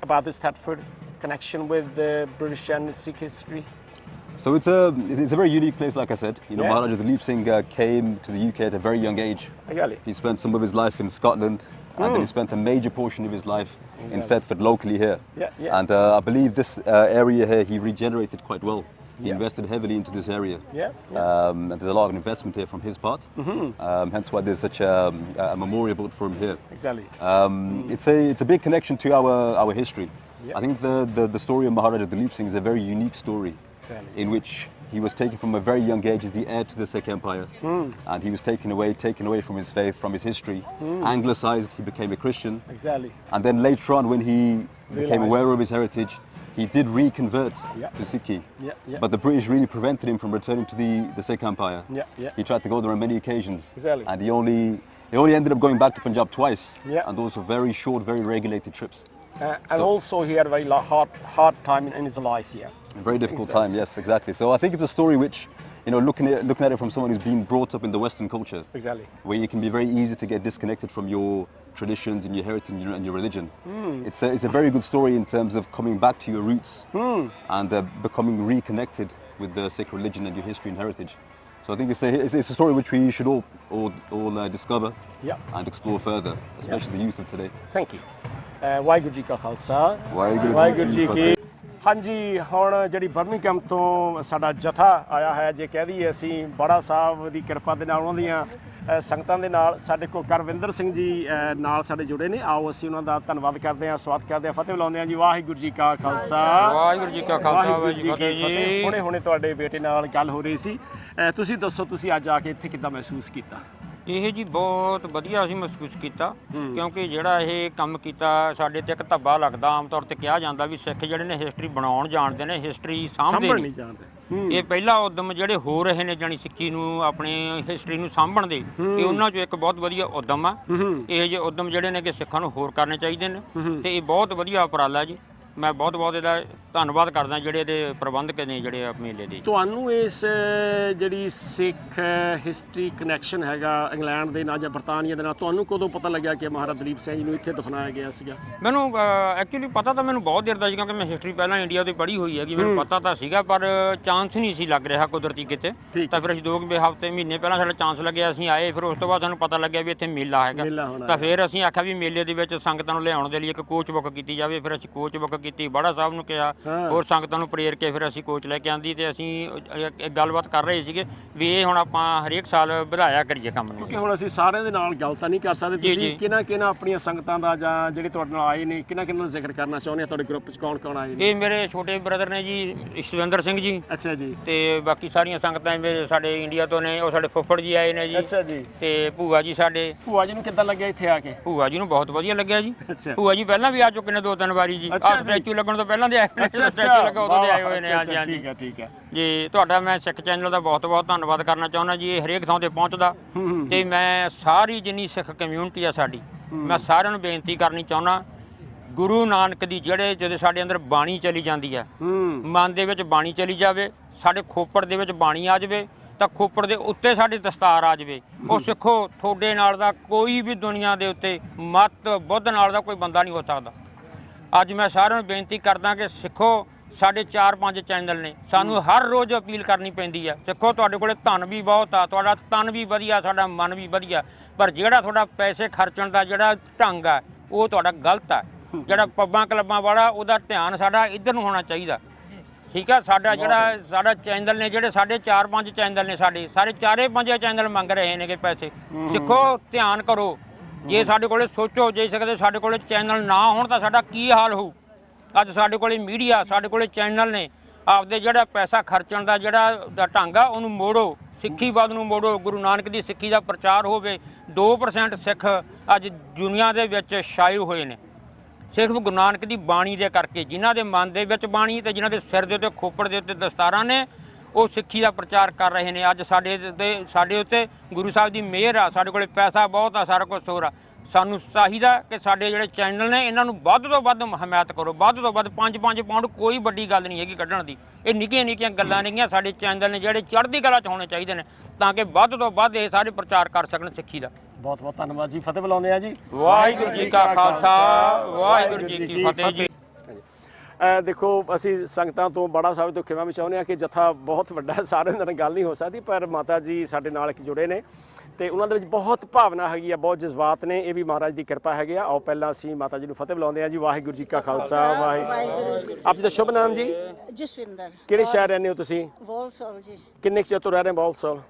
about this Thetford connection with British and Sikh history? So it's a very unique place, like I said. Maharajah Duleep Singh came to the UK at a very young age. Exactly. He spent some of his life in Scotland. And then he spent a major portion of his life in Thetford locally here. Yeah, yeah. And I believe this area here he regenerated quite well. He invested heavily into this area. And there's a lot of investment here from his part. Hence why there's such a memorial built for him here. Exactly. It's a big connection to our history. I think the story of Maharajah Duleep Singh is a very unique story. Exactly. In which he was taken from a very young age as the heir to the Sikh Empire, and he was taken away from his faith, from his history, anglicized. He became a Christian. Exactly. And then later on, when he became aware of his heritage, he did reconvert to Sikhi. But the British really prevented him from returning to the Sikh Empire. He tried to go there on many occasions, and he only ended up going back to Punjab twice, and those were very short, very regulated trips. And also he had a very hard time in his life here. A very difficult time, yes, exactly. So I think it's a story which, looking at it from someone who's been brought up in the Western culture, where it can be very easy to get disconnected from your traditions and your heritage and your religion. It's a very good story in terms of coming back to your roots and becoming reconnected with the Sikh religion and your history and heritage. So I think it's a story which we should all discover and explore further, especially the youth of today. Thank you. Waheguru ji ਕਾ ਖਾਲਸਾ ਵਾਹਿਗੁਰੂ ਜੀ ਕੀ ਹਾਂਜੀ ਹੁਣ ਜਿਹੜੀ Birmingham ਤੋਂ ਸਾਡਾ ਜਥਾ ਆਇਆ ਹੈ ਜੇ ਕਹਿ ਦਈਏ ਅਸੀਂ ਬਾੜਾ ਸਾਹਿਬ ਦੀ ਕਿਰਪਾ ਦੇ ਨਾਲ ਉਹਨਾਂ ਦੀਆਂ ਸੰਗਤਾਂ ਦੇ ਨਾਲ ਸਾਡੇ ਕੋਲ ਕਰਵਿੰਦਰ ਸਿੰਘ ਜੀ ਨਾਲ ਸਾਡੇ ਜੁੜੇ ਨੇ ਆਓ ਅਸੀਂ ਉਹਨਾਂ ਦਾ ਧੰਨਵਾਦ ਕਰਦੇ ਹਾਂ ਸਵਾਗਤ ਕਰਦੇ ਹਾਂ ਫਤਿਹ ਬੁਲਾਉਂਦੇ ਹਾਂ ਜੀ ਵਾਹਿਗੁਰੂ ਜੀ ਕਾ ਖਾਲਸਾ ਵਾਹਿਗੁਰੂ ਜੀ ਕਾ ਖਾਲਸਾ ਵਾਹਿਗੁਰੂ ਜੀ ਕੀ ਫਤਿਹ ਹੁਣੇ ਤੁਹਾਡੇ ਬੇਟੇ ਨਾਲ ਗੱਲ ਹੋ ਰਹੀ ਸੀ ਤੁਸੀਂ ਦੱਸੋ ਤੁਸੀਂ ਅੱਜ ਆ ਕੇ ਇੱਥੇ ਕਿੱਦਾਂ ਮਹਿਸੂਸ ਕੀਤਾ ਇਹ ਜੀ ਬਹੁਤ ਵਧੀਆ ਅਸੀਂ ਮਹਿਸੂਸ ਕੀਤਾ ਕਿਉਂਕਿ ਜਿਹੜਾ ਇਹ ਕੰਮ ਕੀਤਾ ਸਾਡੇ ਤੇ ਇੱਕ ਧੱਬਾ ਲੱਗਦਾ ਆਮ ਤੌਰ ਤੇ ਕਿਹਾ ਜਾਂਦਾ ਵੀ ਸਿੱਖ ਜਿਹੜੇ ਨੇ ਹਿਸਟਰੀ ਬਣਾਉਣ ਜਾਣਦੇ ਨੇ ਹਿਸਟਰੀ ਸਾਂਭਦੇ ਨਹੀਂ ਜਾਣਦੇ ਇਹ ਪਹਿਲਾ ਉਦਮ ਜਿਹੜੇ ਹੋ ਰਹੇ ਨੇ ਜਾਨੀ ਸਿੱਖੀ ਨੂੰ ਆਪਣੇ ਹਿਸਟਰੀ ਨੂੰ ਸਾਂਭਣ ਦੇ ਇਹ ਉਹਨਾਂ ਚੋਂ ਇੱਕ ਬਹੁਤ ਵਧੀਆ ਉਦਮ ਆ ਇਹ ਜਿਹੇ ਉਦਮ ਜਿਹੜੇ ਨੇ ਕਿ ਸਿੱਖਾਂ ਨੂੰ ਹੋਰ ਕਰਨੇ ਚਾਹੀਦੇ ਨੇ ਤੇ ਇਹ ਬਹੁਤ ਵਧੀਆ ਉਪਰਾਲਾ ਜੀ ਮੈਂ ਬਹੁਤ ਇਹਦਾ ਧੰਨਵਾਦ ਕਰਦਾ ਜਿਹੜੇ ਇਹਦੇ ਪ੍ਰਬੰਧਕ ਨੇ ਜਿਹੜੇ ਮੇਲੇ ਦੇ ਤੁਹਾਨੂੰ ਇਸ ਜਿਹੜੀ ਸਿੱਖ ਹਿਸਟਰੀ ਕਨੈਕਸ਼ਨ ਹੈਗਾ ਇੰਗਲੈਂਡ ਦੇ ਨਾਲ ਜਾਂ ਬਰਤਾਨੀਆ ਦੇ ਨਾਲ ਤੁਹਾਨੂੰ ਕਦੋਂ ਪਤਾ ਲੱਗਿਆ ਕਿ ਮਹਾਰਾਜਾ ਦਲੀਪ ਸਿੰਘ ਜੀ ਨੂੰ ਇੱਥੇ ਦਫਨਾਇਆ ਗਿਆ ਸੀਗਾ ਮੈਨੂੰ ਐਕਚੁਅਲੀ ਪਤਾ ਤਾਂ ਮੈਨੂੰ ਬਹੁਤ ਦੇਰ ਦਾ ਸੀ ਕਿਉਂਕਿ ਮੈਂ ਹਿਸਟਰੀ ਪਹਿਲਾਂ ਇੰਡੀਆ ਦੀ ਪੜ੍ਹੀ ਹੋਈ ਹੈਗੀ ਮੈਨੂੰ ਪਤਾ ਤਾਂ ਸੀਗਾ ਪਰ ਚਾਂਸ ਨਹੀਂ ਸੀ ਲੱਗ ਰਿਹਾ ਕੁਦਰਤੀ ਕਿਤੇ ਤਾਂ ਫਿਰ ਅਸੀਂ 2 ਹਫ਼ਤੇ ਮਹੀਨੇ ਪਹਿਲਾਂ ਸਾਡਾ ਚਾਂਸ ਲੱਗਿਆ ਅਸੀਂ ਆਏ ਫਿਰ ਉਸ ਤੋਂ ਬਾਅਦ ਸਾਨੂੰ ਪਤਾ ਲੱਗਿਆ ਵੀ ਇੱਥੇ ਮੇਲਾ ਹੈਗਾ ਤਾਂ ਫਿਰ ਅਸੀਂ ਆਖਿਆ ਵੀ ਮੇਲੇ ਦੇ ਵਿੱਚ ਸੰਗਤਾਂ ਨੂੰ ਲਿਆਉਣ ਦੇ ਲਈ ਇੱਕ ਕੋਚ ਬੁੱਕ ਕੀਤੀ ਜਾਵੇ ਫਿਰ ਅਸੀਂ ਕੋਚ ਬੁੱਕ ਕੀਤੀ ਬਾੜਾ ਸਾਹਿਬ ਨੂੰ ਕਿਹਾ ਹੋਰ ਸੰਗਤਾਂ ਨੂੰ ਪ੍ਰੇਰ ਕੇ ਫਿਰ ਅਸੀਂ ਕੋਚ ਲੈ ਕੇ ਆਂਦੀ ਤੇ ਅਸੀਂ ਇੱਕ ਗੱਲਬਾਤ ਕਰ ਰਹੇ ਸੀਗੇ ਵੀ ਇਹ ਹੁਣ ਆਪਾਂ ਹਰੇਕ ਸਾਲ ਵਧਾਇਆ ਕਰੀਏ ਕੰਮ ਨੂੰ ਕਿਉਂਕਿ ਹੁਣ ਅਸੀਂ ਸਾਰਿਆਂ ਦੇ ਨਾਲ ਗੱਲ ਤਾਂ ਨਹੀਂ ਕਰ ਸਕਦੇ ਤੁਸੀਂ ਕਿਹਨਾਂ ਆਪਣੀਆਂ ਸੰਗਤਾਂ ਦਾ ਜਾਂ ਜਿਹੜੇ ਤੁਹਾਡੇ ਨਾਲ ਆਏ ਨੇ ਕਿਹਨਾਂ ਦਾ ਜ਼ਿਕਰ ਕਰਨਾ ਚਾਹੁੰਦੇ ਆ ਤੁਹਾਡੇ ਗਰੁੱਪ 'ਚ ਕੌਣ ਆਏ ਨੇ ਇਹ ਮੇਰੇ ਛੋਟੇ ਬ੍ਰਦਰ ਨੇ ਜੀ ਇਸ਼ਵਿੰਦਰ ਸਿੰਘ ਜੀ ਅੱਛਾ ਜੀ ਤੇ ਬਾਕੀ ਸਾਰੀਆਂ ਸੰਗਤਾਂ ਮੇਰੇ ਸਾਡੇ ਇੰਡੀਆ ਤੋਂ ਨੇ ਉਹ ਸਾਡੇ ਫੁੱਫੜ ਜੀ ਆਏ ਨੇ ਜੀ ਅੱਛਾ ਜੀ ਤੇ ਭੂਆ ਜੀ ਸਾਡੇ ਭੂਆ ਜੀ ਨੂੰ ਕਿੱਦਾਂ ਲੱਗਿਆ ਇੱਥੇ ਆ ਕੇ ਭੂਆ ਜੀ ਨੂੰ ਬਹੁਤ ਵਧੀਆ ਲੱਗਿਆ ਜੀ ਭੂਆ ਜੀ ਪਹਿਲਾਂ ਵੀ ਆ ਚੁੱਕੇ ਨੇ 2-3 ਵਾਰੀ ਜੀ ਆ ਸਟੈਚੂ ਲੱਗਣ ਤੋਂ ਪਹਿਲਾਂ ਦੇ ਆਏ ਠੀਕ ਹੈ ਜੀ ਤੁਹਾਡਾ ਮੈਂ ਸਿੱਖ ਚੈਨਲ ਦਾ ਬਹੁਤ ਧੰਨਵਾਦ ਕਰਨਾ ਚਾਹੁੰਦਾ ਜੀ ਇਹ ਹਰੇਕ ਥਾਂ ਤੇ ਪਹੁੰਚਦਾ ਤੇ ਮੈਂ ਸਾਰੀ ਜਿੰਨੀ ਸਿੱਖ ਕਮਿਊਨਿਟੀ ਆ ਸਾਡੀ ਮੈਂ ਸਾਰਿਆਂ ਨੂੰ ਬੇਨਤੀ ਕਰਨੀ ਚਾਹੁੰਦਾ ਗੁਰੂ ਨਾਨਕ ਦੀ ਜਦੋਂ ਸਾਡੇ ਅੰਦਰ ਬਾਣੀ ਚਲੀ ਜਾਂਦੀ ਹੈ ਮਨ ਦੇ ਵਿੱਚ ਬਾਣੀ ਚਲੀ ਜਾਵੇ ਸਾਡੇ ਖੋਪੜ ਦੇ ਵਿੱਚ ਬਾਣੀ ਆ ਜਾਵੇ ਤਾਂ ਖੋਪੜ ਦੇ ਉੱਤੇ ਸਾਡੀ ਦਸਤਾਰ ਆ ਜਾਵੇ ਉਹ ਸਿੱਖੋ ਤੁਹਾਡੇ ਨਾਲ ਦਾ ਕੋਈ ਵੀ ਦੁਨੀਆ ਦੇ ਉੱਤੇ ਮਤ ਬੁੱਧ ਨਾਲ ਦਾ ਕੋਈ ਬੰਦਾ ਨਹੀਂ ਹੋ ਸਕਦਾ ਅੱਜ ਮੈਂ ਸਾਰਿਆਂ ਨੂੰ ਬੇਨਤੀ ਕਰਦਾ ਕਿ ਸਿੱਖੋ ਸਾਡੇ 4-5 ਚੈਨਲ ਨੇ ਸਾਨੂੰ ਹਰ ਰੋਜ਼ ਅਪੀਲ ਕਰਨੀ ਪੈਂਦੀ ਹੈ ਸਿੱਖੋ ਤੁਹਾਡੇ ਕੋਲੇ ਧਨ ਵੀ ਬਹੁਤ ਆ ਤੁਹਾਡਾ ਤਨ ਵੀ ਵਧੀਆ ਸਾਡਾ ਮਨ ਵੀ ਵਧੀਆ ਪਰ ਜਿਹੜਾ ਤੁਹਾਡਾ ਪੈਸੇ ਖਰਚਣ ਦਾ ਜਿਹੜਾ ਢੰਗ ਆ ਉਹ ਤੁਹਾਡਾ ਗਲਤ ਆ ਜਿਹੜਾ ਪੱਬਾਂ ਕਲੱਬਾਂ ਵਾਲਾ ਉਹਦਾ ਧਿਆਨ ਸਾਡਾ ਇੱਧਰ ਨੂੰ ਹੋਣਾ ਚਾਹੀਦਾ ਠੀਕ ਆ ਸਾਡਾ ਚੈਨਲ ਨੇ ਜਿਹੜੇ ਸਾਡੇ 4-5 ਚੈਨਲ ਨੇ ਸਾਰੇ 4-5 ਚੈਨਲ ਮੰਗ ਰਹੇ ਨੇ ਕਿ ਪੈਸੇ ਸਿੱਖੋ ਧਿਆਨ ਕਰੋ ਜੇ ਸਾਡੇ ਕੋਲੇ ਸੋਚੋ ਜੇ ਸਾਡੇ ਕੋਲੇ ਚੈਨਲ ਨਾ ਹੋਣ ਤਾਂ ਸਾਡਾ ਕੀ ਹਾਲ ਹੋਊ ਅੱਜ ਸਾਡੇ ਕੋਲੇ ਮੀਡੀਆ ਸਾਡੇ ਕੋਲੇ ਚੈਨਲ ਨੇ ਆਪਦੇ ਜਿਹੜਾ ਪੈਸਾ ਖਰਚਣ ਦਾ ਜਿਹੜਾ ਢੰਗ ਆ ਉਹਨੂੰ ਮੋੜੋ ਸਿੱਖੀ ਵੱਲ ਨੂੰ ਮੋੜੋ ਗੁਰੂ ਨਾਨਕ ਦੀ ਸਿੱਖੀ ਦਾ ਪ੍ਰਚਾਰ ਹੋਵੇ 2% ਸਿੱਖ ਅੱਜ ਦੁਨੀਆ ਦੇ ਵਿੱਚ ਛਾਏ ਹੋਏ ਨੇ ਸਿਰਫ ਗੁਰੂ ਨਾਨਕ ਦੀ ਬਾਣੀ ਦੇ ਕਰਕੇ ਜਿਨ੍ਹਾਂ ਦੇ ਮਨ ਦੇ ਵਿੱਚ ਬਾਣੀ ਤੇ ਜਿਨ੍ਹਾਂ ਦੇ ਸਿਰ ਦੇ ਉੱਤੇ ਖੋਪੜ ਦੇ ਉੱਤੇ ਦਸਤਾਰਾਂ ਨੇ ਉਹ ਸਿੱਖੀ ਦਾ ਪ੍ਰਚਾਰ ਕਰ ਰਹੇ ਨੇ ਅੱਜ ਸਾਡੇ ਉੱਤੇ ਗੁਰੂ ਸਾਹਿਬ ਦੀ ਮਿਹਰ ਆ ਸਾਡੇ ਕੋਲੇ ਪੈਸਾ ਬਹੁਤ ਆ ਸਾਰਾ ਕੁਝ ਹੋਰ ਆ ਸਾਨੂੰ ਚਾਹੀਦਾ ਕਿ ਸਾਡੇ ਜਿਹੜੇ ਚੈਨਲ ਨੇ ਇਹਨਾਂ ਨੂੰ ਵੱਧ ਤੋਂ ਵੱਧ ਹਮਾਇਤ ਕਰੋ ਵੱਧ ਤੋਂ ਵੱਧ 5 ਪਾਉਂਡ ਕੋਈ ਵੱਡੀ ਗੱਲ ਨਹੀਂ ਹੈਗੀ ਕੱਢਣ ਦੀ ਇਹ ਨਿੱਕੀਆਂ ਗੱਲਾਂ ਨੇਗੀਆਂ ਸਾਡੇ ਚੈਨਲ ਨੇ ਜਿਹੜੇ ਚੜ੍ਹਦੀ ਕਲਾ 'ਚ ਹੋਣੇ ਚਾਹੀਦੇ ਨੇ ਤਾਂ ਕਿ ਵੱਧ ਤੋਂ ਵੱਧ ਇਹ ਸਾਰੇ ਪ੍ਰਚਾਰ ਕਰ ਸਕਣ ਸਿੱਖੀ ਦਾ ਬਹੁਤ ਧੰਨਵਾਦ ਜੀ ਫਤਿਹ ਬੁਲਾਉਂਦੇ ਆ ਜੀ ਵਾਹਿਗੁਰੂ ਜੀ ਕਾ ਖਾਲਸਾ ਵਾਹਿਗੁਰੂ ਜੀ ਕੀ ਫਤਿਹ ਜੀ ਦੇਖੋ ਅਸੀਂ ਸੰਗਤਾਂ ਤੋਂ ਬੜਾ ਸਾਹਿਬ ਤੋਂ ਖਿਮਾ ਵੀ ਚਾਹੁੰਦੇ ਹਾਂ ਕਿ ਜਥਾ ਬਹੁਤ ਵੱਡਾ, ਸਾਰਿਆਂ ਨਾਲ ਗੱਲ ਨਹੀਂ ਹੋ ਸਕਦੀ, ਪਰ ਮਾਤਾ ਜੀ ਸਾਡੇ ਨਾਲ ਇੱਕ ਜੁੜੇ ਨੇ ਤੇ ਉਹਨਾਂ ਦੇ ਵਿੱਚ ਬਹੁਤ ਭਾਵਨਾ ਹੈਗੀ ਆ, ਬਹੁਤ ਜਜ਼ਬਾਤ ਨੇ। ਇਹ ਵੀ ਮਹਾਰਾਜ ਦੀ ਕਿਰਪਾ ਹੈਗੀ ਆ। ਆਓ ਪਹਿਲਾਂ ਅਸੀਂ ਮਾਤਾ ਜੀ ਨੂੰ ਫਤਿਹ ਬੁਲਾਉਂਦੇ ਹਾਂ ਜੀ। ਵਾਹਿਗੁਰੂ ਜੀ ਕਾ ਖਾਲਸਾ, ਵਾਹਿਗੁਰੂ ਜੀ। ਆਪ ਜੀ ਦਾ ਸ਼ੁਭ ਨਾਮ ਜੀ? ਜਸਵਿੰਦਰ। ਕਿਹੜੇ ਸ਼ਹਿਰ ਰਹਿੰਦੇ ਹੋ ਤੁਸੀਂ? ਬੋਲਸੋਲ ਜੀ। ਕਿੰਨੇ ਚਿਰ ਤੋਂ ਰਹਿ ਰਹੇ ਬੋਲਸੋਲ?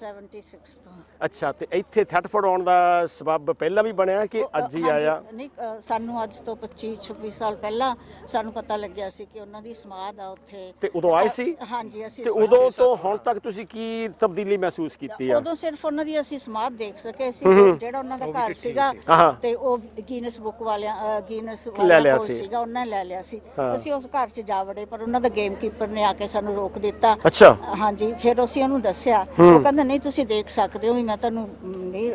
76 ਤੋਂ। ਅੱਛਾ, ਤੇ ਇੱਥੇ ਥੈਟਫੋਰਡ ਆਉਣ ਦਾ ਸਬਬ ਪਹਿਲਾਂ ਵੀ ਬਣਿਆ ਕਿ ਅੱਜ ਹੀ ਆਇਆ? ਨਹੀਂ, ਸਾਨੂੰ ਅੱਜ ਤੋਂ 25-26 ਸਾਲ ਪਹਿਲਾਂ ਸਾਨੂੰ ਪਤਾ ਲੱਗਿਆ ਸੀ ਕਿ ਉਹਨਾਂ ਦੀ ਸਮਾਧ ਆ ਉੱਥੇ, ਤੇ ਉਦੋਂ ਆਏ ਸੀ? ਹਾਂਜੀ, ਅਸੀਂ। ਤੇ ਉਦੋਂ ਤੋਂ ਹੁਣ ਤੱਕ ਤੁਸੀਂ ਕੀ ਤਬਦੀਲੀ ਮਹਿਸੂਸ ਕੀਤੀ ਆ? ਉਦੋਂ ਸਿਰਫ ਉਹਨਾਂ ਦੀ ਅਸੀਂ ਸਮਾਧ ਦੇਖ ਸਕੇ ਸੀ, ਜਿਹੜਾ ਉਹਨਾਂ ਦਾ ਘਰ ਸੀਗਾ ਤੇ ਉਹ ਗੀਨਸ ਬੁੱਕ ਵਾਲਿਆਂ ਗੀਨਸ ਵਾਲਿਆਂ ਕੋਲ ਸੀਗਾ, ਉਹਨਾਂ ਨੇ ਲੈ ਲਿਆ ਸੀ। ਅਸੀਂ ਉਸ ਘਰ 'ਚ ਜਾ ਵੜੇ, ਪਰ ਉਹਨਾਂ ਦਾ ਗੇਮਕੀਪਰ ਨੇ ਆ ਕੇ ਸਾਨੂੰ ਰੋਕ ਦਿੱਤਾ। ਅੱਛਾ। ਹਾਂਜੀ, ਫਿਰ ਅਸੀਂ ਉਹਨੂੰ ਦੱਸਿਆ, ਉਹ ਕਹਿੰਦਾ ਨਹੀਂ ਤੁਸੀਂ ਦੇਖ ਸਕਦੇ ਹੋ, ਵੀ ਮੈਂ ਤੁਹਾਨੂੰ ਨਹੀਂ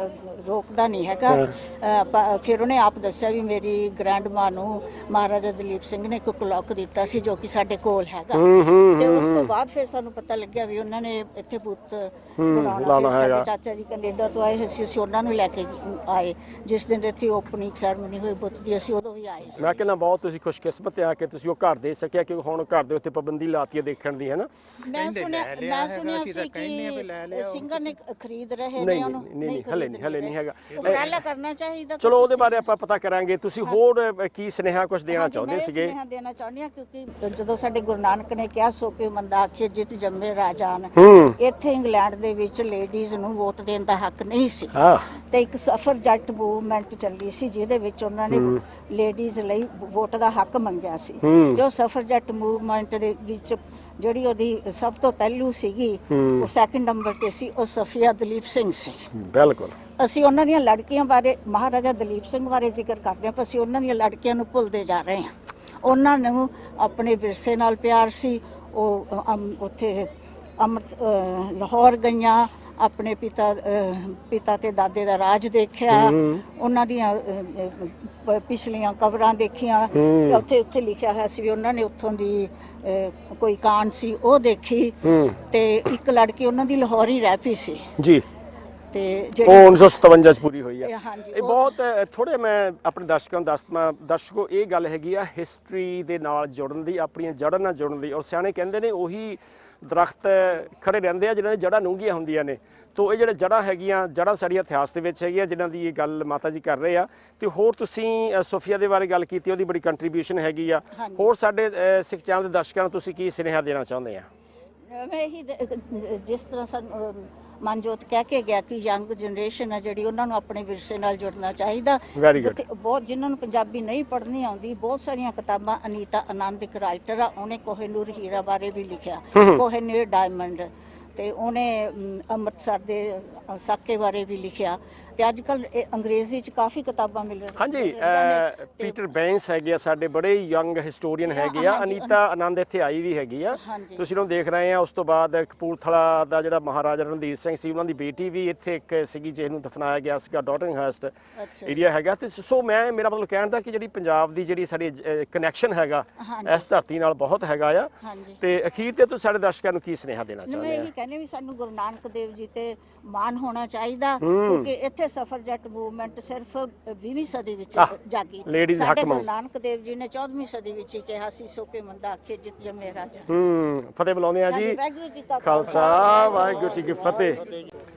ਰੋਕਦਾ ਨਹੀਂ ਹੈਗਾ। ਫਿਰ ਉਹਨੇ ਆਪ ਦੱਸਿਆ ਵੀ ਮੇਰੀ ਗ੍ਰੈਂਡ ਮਾਂ ਨੂੰ ਮਹਾਰਾਜਾ ਦਲੀਪ ਸਿੰਘ ਨੇ ਇੱਕ ਕਲੌਕ ਦਿੱਤਾ ਸੀ ਜੋ ਕਿ ਸਾਡੇ ਕੋਲ ਹੈਗਾ। ਤੇ ਉਸ ਤੋਂ ਬਾਅਦ ਫਿਰ ਸਾਨੂੰ ਪਤਾ ਲੱਗਿਆ ਵੀ ਉਹਨਾਂ ਨੇ ਇੱਥੇ ਬੁੱਤ ਬਣਾਉਣਾ ਹੈ। ਸਾਡੇ ਚਾਚਾ ਜੀ ਕੈਨੇਡਾ ਤੋਂ ਆਏ ਸੀ, ਅਸੀਂ ਉਹਨਾਂ ਨੂੰ ਲੈ ਕੇ ਆਏ। ਜਿਸ ਦਿਨ ਇੱਥੇ ਓਪਨਿੰਗ ਸੈਰਮਨੀ ਹੋਈ ਬੁੱਤ ਦੀ, ਅਸੀਂ ਉਦੋਂ ਵੀ ਆਏ ਸੀ। ਮੈਂ ਕਹਿੰਦਾ ਬਹੁਤ ਤੁਸੀਂ ਖੁਸ਼ਕਿਸਮਤ ਆ ਕਿ ਤੁਸੀਂ ਉਹ ਘਰ ਦੇ ਸਕਿਆ, ਕਿਉਂਕਿ ਹੁਣ ਘਰ ਦੇ ਉੱਤੇ ਪਾਬੰਦੀ ਲਾਤੀ ਹੈ ਦੇਖਣ ਦੀ, ਹੈ ਨਾ? ਮੈਂ ਸੁਣਿਆ ਸੀ ਕਿ ਸਿੰਗਰ ਨੇ ਖਰੀਦ ਰਹੇ ਨੇ ਉਹਨੂੰ। ਨਹੀਂ, ਹਲੇ ਨਹੀਂ ਹੈਗਾ। ਉਪਰਾਲਾ ਕਰਨਾ ਚਾਹੀਦਾ। ਚਲੋ ਉਹਦੇ ਬਾਰੇ ਆਪਾਂ ਪਤਾ ਕਰਾਂਗੇ। ਤੁਸੀਂ ਹੋਰ ਕੀ ਸੁਨੇਹਾ ਕੁਝ ਦੇਣਾ ਚਾਹੁੰਦੇ ਸੀਗੇ? ਮੈਂ ਸੁਨੇਹਾ ਦੇਣਾ ਚਾਹੁੰਦੀ ਹਾਂ, ਕਿਉਂਕਿ ਜਦੋਂ ਸਾਡੇ ਗੁਰੂ ਨਾਨਕ ਨੇ ਕਿਹਾ ਸੋ ਕਿ ਮੰਦਾ ਆਖੇ ਜਿਤ ਜੰਮੇ ਰਾਜਾਨ, ਇੱਥੇ ਇੰਗਲੈਂਡ ਦੇ ਵਿੱਚ ਲੇਡੀਜ਼ ਨੂੰ ਵੋਟ ਦੇਣ ਦਾ ਹੱਕ ਨਹੀਂ ਸੀ। ਤੇ ਇੱਕ ਸਫਰਜੈਟ ਮੂਵਮੈਂਟ ਚੱਲੀ ਸੀ ਜਿਹਦੇ ਵਿੱਚ ਉਹਨਾਂ ਨੇ ਲੇਡੀਜ਼ ਲਈ ਵੋਟ ਦਾ ਹੱਕ ਮੰਗਿਆ ਸੀ। ਤੇ ਉਹ ਸਫਰਜੈਟ ਮੂਵਮੈਂਟ ਦੇ ਵਿੱਚ ਜਿਹੜੀ ਉਹਦੀ ਸਭ ਤੋਂ ਪਹਿਲੂ ਸੀਗੀ, ਉਹ ਸੈਕਿੰਡ ਨੰਬਰ ਤੇ ਸੀ, ਉਹ ਸਫੀਆ ਦਲੀਪ ਸਿੰਘ ਸੀ। ਬਿਲਕੁਲ। ਅਸੀਂ ਉਹਨਾਂ ਦੀਆਂ ਲੜਕੀਆਂ ਬਾਰੇ, ਮਹਾਰਾਜਾ ਦਲੀਪ ਸਿੰਘ ਬਾਰੇ ਜ਼ਿਕਰ ਕਰਦੇ ਹਾਂ, ਪਰ ਅਸੀਂ ਉਹਨਾਂ ਦੀਆਂ ਲੜਕੀਆਂ ਨੂੰ ਭੁੱਲਦੇ ਜਾ ਰਹੇ ਹਾਂ। ਉਹਨਾਂ ਨੂੰ ਆਪਣੇ ਵਿਰਸੇ ਨਾਲ ਪਿਆਰ ਸੀ। ਉਹ ਉੱਥੇ ਲਾਹੌਰ ਗਈਆਂ, ਆਪਣੇ ਪਿਤਾ ਤੇ ਦਾਦੇ ਦਾ ਰਾਜ ਦੇਖਿਆ, ਉਹਨਾਂ ਦੀਆਂ ਪਿਛਲੀਆਂ ਕਬਰਾਂ ਦੇਖੀਆਂ। ਉੱਥੇ ਲਿਖਿਆ ਹੋਇਆ ਸੀ ਵੀ ਉਹਨਾਂ ਨੇ ਉੱਥੋਂ ਦੀ ਕੋਈ ਕਾਂਡ ਸੀ ਉਹ ਦੇਖੀ। ਤੇ ਇੱਕ ਲੜਕੀ ਉਹਨਾਂ ਦੀ ਲਾਹੌਰ ਹੀ ਰਹਿ ਪਈ ਸੀ ਜੀ, ਤੇ ਜਿਹੜੀ 1957 ਚ ਪੂਰੀ ਹੋਈ ਹੈ। ਹਾਂਜੀ, ਇਹ ਬਹੁਤ ਥੋੜੇ ਮੈਂ ਆਪਣੇ ਦਰਸ਼ਕਾਂ ਨੂੰ ਦੱਸਦਾ, ਦਰਸ਼ਕੋ ਇਹ ਗੱਲ ਹੈਗੀ ਆ ਹਿਸਟਰੀ ਦੇ ਨਾਲ ਜੁੜਨ ਦੀ, ਆਪਣੀਆਂ ਜੜ੍ਹਾਂ ਨਾਲ ਜੁੜਨ ਦੀ। ਔਰ ਸਿਆਣੇ ਕਹਿੰਦੇ ਨੇ ਉਹੀ ਦਰਖਤ ਖੜੇ ਰਹਿੰਦੇ ਆ ਜਿਨ੍ਹਾਂ ਦੀ ਜੜ੍ਹਾਂ ਡੂੰਘੀਆਂ ਹੁੰਦੀਆਂ ਨੇ। ਤੋ ਇਹ ਜਿਹੜੇ ਜੜ੍ਹਾਂ ਹੈਗੀਆਂ, ਜੜ੍ਹਾਂ ਸਾਡੀਆਂ ਇਤਿਹਾਸ ਦੇ ਵਿੱਚ ਹੈਗੀਆਂ, ਜਿਨ੍ਹਾਂ ਦੀ ਇਹ ਗੱਲ ਮਾਤਾ ਜੀ ਕਰ ਰਹੇ ਆ। ਤੇ ਹੋਰ ਤੁਸੀਂ ਸੋਫੀਆ ਦੇ ਬਾਰੇ ਗੱਲ ਕੀਤੀ, ਉਹਦੀ ਬੜੀ ਕੰਟਰੀਬਿਊਸ਼ਨ ਹੈਗੀ ਆ। ਹੋਰ ਸਾਡੇ ਸਿੱਖ ਚੈਨਲ ਦੇ ਦਰਸ਼ਕਾਂ ਨੂੰ ਤੁਸੀਂ ਕੀ ਸੁਨੇਹਾ ਦੇਣਾ ਚਾਹੁੰਦੇ ਆ? ਮੈਂ ਇਹੀ ਜਿਸ ਤਰ੍ਹਾਂ ਸਾਨੂੰ ਮਨਜੋਤ ਕਹਿ ਕੇ ਗਿਆ ਕਿ ਯੰਗ ਜਨਰੇਸ਼ਨ ਆ ਜਿਹੜੀ, ਉਹਨਾਂ ਨੂੰ ਆਪਣੇ ਵਿਰਸੇ ਨਾਲ ਜੁੜਨਾ ਚਾਹੀਦਾ। ਬਹੁਤ ਜਿਨ੍ਹਾਂ ਨੂੰ ਪੰਜਾਬੀ ਨਹੀਂ ਪੜ੍ਹਨੀ ਆਉਂਦੀ, ਬਹੁਤ ਸਾਰੀਆਂ ਕਿਤਾਬਾਂ, ਅਨੀਤਾ ਆਨੰਦ ਇੱਕ ਰਾਈਟਰ ਆ, ਉਹਨੇ ਕੋਹਿਨੂਰ ਹੀਰਾ ਬਾਰੇ ਵੀ ਲਿਖਿਆ, ਕੋਹਿਨੂਰ ਡਾਇਮੰਡ, ਤੇ ਉਹਨੇ ਅੰਮ੍ਰਿਤਸਰ ਦੇ ਸਾਕੇ ਬਾਰੇ ਵੀ ਲਿਖਿਆ। ਤੇ ਅੱਜ ਕੱਲ ਅੰਗਰੇਜ਼ੀ ਚ ਕਾਫੀ ਕਿਤਾਬਾਂ ਮਿਲ ਰਹੀਆਂ। ਹਾਂਜੀ, ਪੀਟਰ ਬੈਂਸ ਹੈਗੇ ਆ ਸਾਡੇ ਬੜੇ ਯੰਗ ਹਿਸਟੋਰੀਅਨ ਹੈਗੇ ਆ। ਅਨੀਤਾ ਆਨੰਦ ਇੱਥੇ ਆਈ ਵੀ ਹੈਗੀ ਆ, ਤੁਸੀਂ ਉਹਨੂੰ ਦੇਖ ਰਹੇ ਆ। ਉਸ ਤੋਂ ਬਾਅਦ ਕਪੂਰਥਲਾ ਦਾ ਜਿਹੜਾ ਮਹਾਰਾਜਾ ਰਣਧੀਰ ਸਿੰਘ ਸੀ, ਉਹਨਾਂ ਦੀ ਬੇਟੀ ਵੀ ਇੱਥੇ ਇੱਕ ਸੀਗੀ ਜਿਹਨੂੰ ਦਫਨਾਇਆ ਗਿਆ ਸੀਗਾ, ਡਾਟਿੰਗਹਰਸਟ ਏਰੀਆ ਹੈਗਾ। ਤੇ ਸੋ ਮੇਰਾ ਮਤਲਬ ਕਹਿਣ ਦਾ ਕਿ ਜਿਹੜੀ ਪੰਜਾਬ ਦੀ ਜਿਹੜੀ ਸਾਡੀ ਕਨੈਕਸ਼ਨ ਹੈਗਾ ਇਸ ਧਰਤੀ ਨਾਲ ਬਹੁਤ ਹੈਗਾ ਆ। ਤੇ ਅਖੀਰ ਤੇ ਤੁਸੀਂ ਸਾਡੇ ਦਰਸ਼ਕਾਂ ਨੂੰ ਕੀ ਸੁਨੇਹਾ ਦੇਣਾ ਚਾਹੁੰਦੇ ਆ? ਮੈਂ ਇਹ ਕਹਿੰਦੇ ਵੀ ਸਾਨੂੰ ਗੁਰੂ ਨਾਨਕ ਦੇਵ ਜੀ ਤੇ ਮਾਣ ਹੋਣਾ ਚਾਹੀਦਾ, ਕਿਉਂਕਿ ਇੱਥੇ ਸਫਰਜੈਟ ਮੂਵਮੈਂਟ ਸਿਰਫ 20ਵੀਂ ਸਦੀ ਵਿੱਚ ਜਾਗੀ। ਸਾਡੇ ਗੁਰੂ ਨਾਨਕ ਦੇਵ ਜੀ ਨੇ 14ਵੀਂ ਸਦੀ ਵਿੱਚ ਹੀ ਕਿਹਾ ਸੀ ਸੋ ਕੇ ਮੰਦਾ ਆਖੇ ਜਿਤ ਜੰਮੇ ਰਾਜਾ। ਫਤਿਹ ਬੁਲਾਉਂਦੇ ਆ ਜੀ। ਵਾਹਿਗੁਰੂ ਜੀ ਕਾ ਖਾਲਸਾ, ਵਾਹਿਗੁਰੂ ਜੀ ਕੀ ਫਤਿਹ।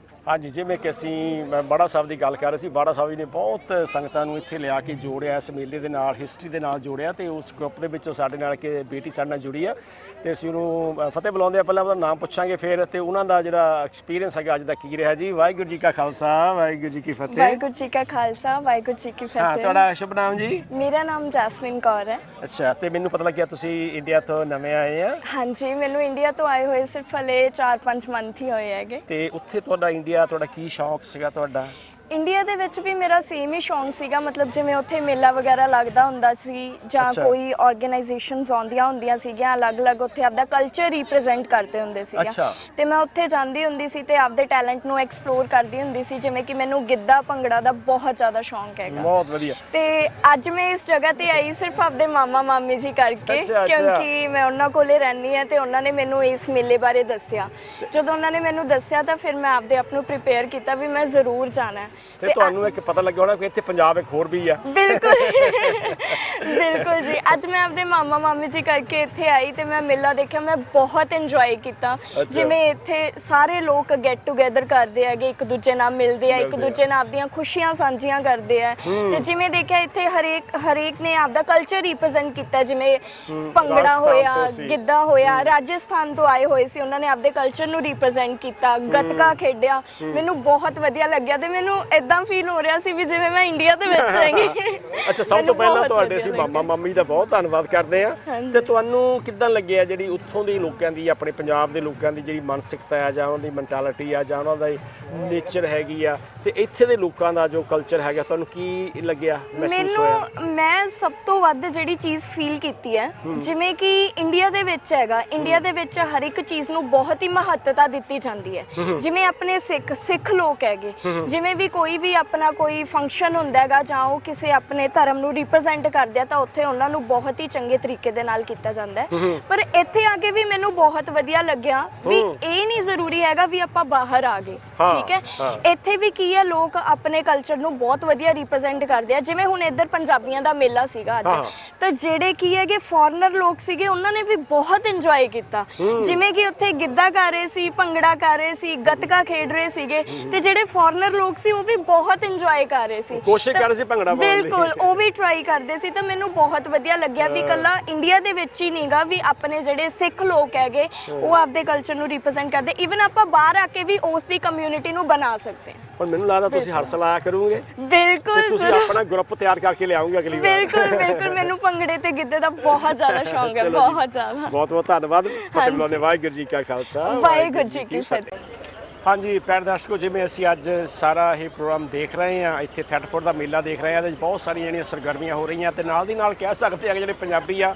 ਹਾਂਜੀ, ਜਿਵੇਂ ਕਿ ਅਸੀਂ ਬਾੜਾ ਸਾਹਿਬ ਦੀ ਗੱਲ ਕਰ ਰਹੇ ਸੀ, ਬਾੜਾ ਸਾਹਿਬ ਜੀ ਨੇ ਬਹੁਤ ਸੰਗਤਾਂ ਨੂੰ ਇੱਥੇ ਲਿਆ ਕੇ ਜੋੜਿਆ, ਇਸ ਮੇਲੇ ਦੇ ਨਾਲ, ਹਿਸਟਰੀ ਦੇ ਨਾਲ ਜੋੜਿਆ। ਤੇ ਉਸ ਗਰੁੱਪ ਦੇ ਵਿੱਚੋਂ ਸਾਡੇ ਨਾਲ ਕਿ ਬੇਟੀ ਸਾਡੇ ਨਾਲ ਜੁੜੀ ਆ, ਤੇ ਅਸੀਂ ਉਹਨੂੰ ਫਤਿਹ ਬੁਲਾਉਂਦੇ ਆ। ਪਹਿਲਾਂ ਉਹਦਾ ਨਾਮ ਪੁੱਛਾਂਗੇ ਫਿਰ, ਤੇ ਉਹਨਾਂ ਦਾ ਜਿਹੜਾ ਐਕਸਪੀਰੀਅੰਸ ਹੈਗਾ ਅੱਜ ਦਾ ਕੀ ਰਿਹਾ ਜੀ। ਵਾਹਿਗੁਰੂ ਜੀ ਕਾ ਖਾਲਸਾ, ਵਾਹਿਗੁਰੂ ਜੀ ਕੀ ਫਤਿਹ। ਵਾਹਿਗੁਰੂ ਜੀ ਕਾ ਖਾਲਸਾ, ਵਾਹਿਗੁਰੂ ਜੀ ਕੀ ਫਤਿਹ। ਤੁਹਾਡਾ ਸ਼ੁਭ ਨਾਮ ਜੀ? ਮੇਰਾ ਨਾਮ ਜੈਸਮਿਨ ਕੌਰ ਹੈ। ਅੱਛਾ, ਤੇ ਮੈਨੂੰ ਪਤਾ ਲੱਗਿਆ ਤੁਸੀਂ ਇੰਡੀਆ ਤੋਂ ਨਵੇਂ ਆਏ ਆ? ਹਾਂਜੀ, ਮੈਨੂੰ ਇੰਡੀਆ ਤੋਂ ਆਏ ਹੋਏ ਸਿਰਫ ਹਲੇ 4-5 ਮੰਥ ਹੀ ਹੋਏ ਹੈਗੇ। ਤੇ ਉੱਥੇ ਤੁਹਾਡਾ ਕੀ ਸ਼ੌਕ ਸੀਗਾ ਤੁਹਾਡਾ? ਇੰਡੀਆ ਦੇ ਵਿੱਚ ਵੀ ਮੇਰਾ ਸੇਮ ਹੀ ਸ਼ੌਂਕ ਸੀਗਾ, ਮਤਲਬ ਜਿਵੇਂ ਉੱਥੇ ਮੇਲਾ ਵਗੈਰਾ ਲੱਗਦਾ ਹੁੰਦਾ ਸੀ ਜਾਂ ਕੋਈ ਆਰਗੇਨਾਈਜੇਸ਼ਨਸ ਆਉਂਦੀਆਂ ਹੁੰਦੀਆਂ ਸੀਗੀਆਂ, ਅਲੱਗ-ਅਲੱਗ ਉੱਥੇ ਆਪਦਾ ਕਲਚਰ ਰਿਪਰੈਜ਼ੈਂਟ ਕਰਦੇ ਹੁੰਦੇ ਸੀਗੇ। ਤੇ ਮੈਂ ਉੱਥੇ ਜਾਂਦੀ ਹੁੰਦੀ ਸੀ ਤੇ ਆਪਦੇ ਟੈਲੈਂਟ ਨੂੰ ਐਕਸਪਲੋਰ ਕਰਦੀ ਹੁੰਦੀ ਸੀ। ਜਿਵੇਂ ਕਿ ਮੈਨੂੰ ਗਿੱਧਾ ਭੰਗੜਾ ਦਾ ਬਹੁਤ ਜ਼ਿਆਦਾ ਸ਼ੌਂਕ ਹੈਗਾ। ਬਹੁਤ ਵਧੀਆ। ਤੇ ਅੱਜ ਮੈਂ ਇਸ ਜਗ੍ਹਾ ਤੇ ਆਈ ਸਿਰਫ ਆਪਦੇ ਮਾਮਾ ਮਾਮੀ ਜੀ ਕਰਕੇ, ਕਿਉਂਕਿ ਮੈਂ ਉਹਨਾਂ ਕੋਲੇ ਰਹਿੰਦੀ ਹਾਂ ਤੇ ਉਹਨਾਂ ਨੇ ਮੈਨੂੰ ਇਸ ਮੇਲੇ ਬਾਰੇ ਦੱਸਿਆ। ਜਦੋਂ ਉਹਨਾਂ ਨੇ ਮੈਨੂੰ ਦੱਸਿਆ ਤਾਂ ਫਿਰ ਮੈਂ ਆਪਦੇ ਆਪ ਨੂੰ ਪ੍ਰੀਪੇਅਰ ਕੀਤਾ ਵੀ ਮੈਂ ਜ਼ਰੂਰ ਜਾਣਾ। ਤੇ ਤੁਹਾਨੂੰ ਇੱਕ ਪਤਾ ਲੱਗਿਆ ਹੋਣਾ ਕਿ ਇੱਥੇ ਪੰਜਾਬ ਇੱਕ ਹੋਰ ਵੀ ਆ। ਬਿਲਕੁਲ ਬਿਲਕੁਲ ਜੀ, ਅੱਜ ਮੈਂ ਆਪਣੇ ਮਾਮਾ ਮਾਮੀ ਜੀ ਕਰਕੇ ਇੱਥੇ ਆਈ ਤੇ ਮੈਂ ਮੇਲਾ ਦੇਖਿਆ, ਮੈਂ ਬਹੁਤ ਇੰਜੋਏ ਕੀਤਾ। ਜਿਵੇਂ ਇੱਥੇ ਸਾਰੇ ਲੋਕ ਗੈਟ ਟੂਗੇਦਰ ਕਰਦੇ ਹੈਗੇ, ਇੱਕ ਦੂਜੇ ਨਾਲ ਮਿਲਦੇ ਆ, ਇੱਕ ਦੂਜੇ ਨਾਲ ਆਪਦੀਆਂ ਖੁਸ਼ੀਆਂ ਸਾਂਝੀਆਂ ਕਰਦੇ ਆ। ਤੇ ਜਿਵੇਂ ਦੇਖਿਆ ਇੱਥੇ ਹਰੇਕ ਨੇ ਆਪਦਾ ਕਲਚਰ ਰਿਪਰੈਜ਼ੈਂਟ ਕੀਤਾ, ਜਿਵੇਂ ਭੰਗੜਾ ਹੋਇਆ, ਗਿੱਧਾ ਹੋਇਆ, ਰਾਜਸਥਾਨ ਤੋਂ ਆਏ ਹੋਏ ਸੀ, ਉਹਨਾਂ ਨੇ ਆਪਦੇ ਕਲਚਰ ਨੂੰ ਰਿਪਰੈਜ਼ੈਂਟ ਕੀਤਾ, ਗੱਤਕਾ ਖੇਡਿਆ। ਮੈਨੂੰ ਬਹੁਤ ਵਧੀਆ ਲੱਗਿਆ ਤੇ ਮੈਨੂੰ ਇਦਾਂ ਫੀਲ ਹੋ ਰਿਹਾ ਸੀ ਵੀ ਜਿਵੇਂ ਮੈਂ ਇੰਡੀਆ ਦੇ ਵਿੱਚ ਹੈਗੀ। ਅੱਛਾ, ਸਭ ਤੋਂ ਪਹਿਲਾਂ ਤੁਹਾਡੇ ਅਸੀਂ ਮਾਮਾ ਮਾਮੀ ਦਾ ਬਹੁਤ ਧੰਨਵਾਦ ਕਰਦੇ ਆ। ਤੇ ਤੁਹਾਨੂੰ ਕਿੱਦਾਂ ਲੱਗਿਆ ਜਿਹੜੀ ਉੱਥੋਂ ਦੇ ਲੋਕਾਂ ਦੀ, ਆਪਣੇ ਪੰਜਾਬ ਦੇ ਲੋਕਾਂ ਦੀ ਜਿਹੜੀ ਮਾਨਸਿਕਤਾ ਆ ਜਾਂ ਉਹਨਾਂ ਦੀ ਮੈਂਟੈਲਿਟੀ ਆ ਜਾਂ ਉਹਨਾਂ ਦਾ ਨੇਚਰ ਹੈਗੀ ਆ, ਤੇ ਇੱਥੇ ਦੇ ਲੋਕਾਂ ਦਾ ਜੋ ਕਲਚਰ ਹੈਗਾ, ਤੁਹਾਨੂੰ ਕੀ ਲੱਗਿਆ, ਮਹਿਸੂਸ ਹੋਇਆ? ਮੈਂ ਸਭ ਤੋਂ ਵੱਧ ਜਿਹੜੀ ਚੀਜ਼ ਫੀਲ ਕੀਤੀ ਹੈ, ਜਿਵੇਂ ਕਿ ਇੰਡੀਆ ਦੇ ਵਿੱਚ ਹੈਗਾ, ਇੰਡੀਆ ਦੇ ਵਿੱਚ ਹਰ ਇੱਕ ਚੀਜ਼ ਨੂੰ ਬਹੁਤ ਹੀ ਮਹੱਤਤਾ ਦਿੱਤੀ ਜਾਂਦੀ ਹੈ। ਜਿਵੇਂ ਆਪਣੇ ਸਿੱਖ ਲੋਕ ਹੈਗੇ, ਜਿਵੇਂ ਵੀ ਕੋਈ ਵੀ ਆਪਣਾ ਕੋਈ ਫੰਕਸ਼ਨ ਹੁੰਦਾ ਹੈਗਾ ਜਾਂ ਉਹ ਕਿਸੇ ਆਪਣੇ ਧਰਮ ਨੂੰ ਰਿਪਰੈਜ਼ੈਂਟ ਕਰਦੇ ਆ ਤਾਂ ਉੱਥੇ ਉਹਨਾਂ ਨੂੰ ਬਹੁਤ ਹੀ ਚੰਗੇ ਤਰੀਕੇ ਦੇ ਨਾਲ ਕੀਤਾ ਜਾਂਦਾ ਹੈ। ਪਰ ਇੱਥੇ ਆ ਕੇ ਵੀ ਮੈਨੂੰ ਬਹੁਤ ਵਧੀਆ ਲੱਗਿਆ ਵੀ ਇਹ ਨਹੀਂ ਜ਼ਰੂਰੀ ਹੈਗਾ ਵੀ ਆਪਾਂ ਬਾਹਰ ਆ ਗਏ, ਠੀਕ ਹੈ। ਇੱਥੇ ਵੀ ਕੀ ਹੈ, ਲੋਕ ਆਪਣੇ ਕਲਚਰ ਨੂੰ ਬਹੁਤ ਵਧੀਆ ਰਿਪਰੈਜ਼ੈਂਟ ਕਰਦੇ ਆ। ਜਿਵੇਂ ਹੁਣ ਇੱਧਰ ਪੰਜਾਬੀਆਂ ਦਾ ਮੇਲਾ ਸੀਗਾ ਅੱਜ, ਤਾਂ ਜਿਹੜੇ ਕੀ ਹੈਗੇ ਫੋਰਨਰ ਲੋਕ ਸੀਗੇ, ਉਹਨਾਂ ਨੇ ਵੀ ਬਹੁਤ ਇੰਜੋਏ ਕੀਤਾ। ਜਿਵੇਂ ਕਿ ਉੱਥੇ ਗਿੱਧਾ ਕਰ ਰਹੇ ਸੀ, ਭੰਗੜਾ ਕਰ ਰਹੇ ਸੀ, ਗੱਤਕਾ ਖੇਡ ਰਹੇ ਸੀਗੇ, ਤੇ ਜਿਹੜੇ ਫੋਰਨਰ ਲੋਕ ਸੀ ਉਹ ਵੀ ਬਹੁਤ ਇੰਜੋਏ ਕਰ ਰਹੇ ਸੀ, ਕੋਸ਼ਿਸ਼ ਕਰ ਰਹੇ ਸੀ ਭੰਗੜਾ ਪਾਉਣ ਦੀ। ਬਿਲਕੁਲ, ਉਹ ਵੀ ਟਰਾਈ ਕਰਦੇ ਸੀ। ਤਾਂ ਮੈਨੂੰ ਬਹੁਤ ਵਧੀਆ ਲੱਗਿਆ ਵੀ ਇਕੱਲਾ ਇੰਡੀਆ ਦੇ ਵਿੱਚ ਹੀ ਨਹੀਂਗਾ, ਵੀ ਆਪਣੇ ਜਿਹੜੇ ਸਿੱਖ ਲੋਕ ਹੈਗੇ ਉਹ ਆਪਦੇ ਕਲਚਰ ਨੂੰ ਰਿਪਰੈਜ਼ੈਂਟ ਕਰਦੇ। ਈਵਨ ਆਪਾਂ ਬਾਹਰ ਆ ਕੇ ਵੀ ਉਸ ਦੀ ਕਮਿਊਨਿਟੀ ਨੂੰ ਬਣਾ ਸਕਦੇ ਹਾਂ। ਪਰ ਮੈਨੂੰ ਲੱਗਦਾ ਤੁਸੀਂ ਹਰ ਸਾਲ ਆਇਆ ਕਰੋਗੇ। ਬਿਲਕੁਲ, ਤੁਸੀਂ ਆਪਣਾ ਗਰੁੱਪ ਤਿਆਰ ਕਰਕੇ ਲਿਆਉਂਗੇ ਅਗਲੀ ਵਾਰ। ਬਿਲਕੁਲ ਬਿਲਕੁਲ, ਮੈਨੂੰ ਭੰਗੜੇ ਤੇ ਗਿੱਧੇ ਦਾ ਬਹੁਤ ਜ਼ਿਆਦਾ ਸ਼ੌਂਕ ਹੈ, ਬਹੁਤ ਜ਼ਿਆਦਾ। ਬਹੁਤ ਬਹੁਤ ਧੰਨਵਾਦ। ਵਾਹਿਗੁਰੂ ਜੀ ਕਾ ਖਾਲਸਾ, ਵਾਹਿਗੁਰੂ ਜੀ ਕੀ ਫਤਿਹ। ਹਾਂਜੀ ਪਿਆਰੇ ਦਰਸ਼ਕੋ, ਜਿਵੇਂ ਅਸੀਂ ਅੱਜ ਸਾਰਾ ਇਹ ਪ੍ਰੋਗਰਾਮ ਦੇਖ ਰਹੇ ਹਾਂ, ਇੱਥੇ ਥੈਟਫੋਰਡ ਦਾ ਮੇਲਾ ਦੇਖ ਰਹੇ ਹਾਂ, ਇਹਦੇ ਵਿੱਚ ਬਹੁਤ ਸਾਰੀਆਂ ਜਿਹੜੀਆਂ ਸਰਗਰਮੀਆਂ ਹੋ ਰਹੀਆਂ, ਤੇ ਨਾਲ ਦੀ ਨਾਲ ਕਹਿ ਸਕਦੇ ਆ ਕਿ ਜਿਹੜੇ ਪੰਜਾਬੀ ਆ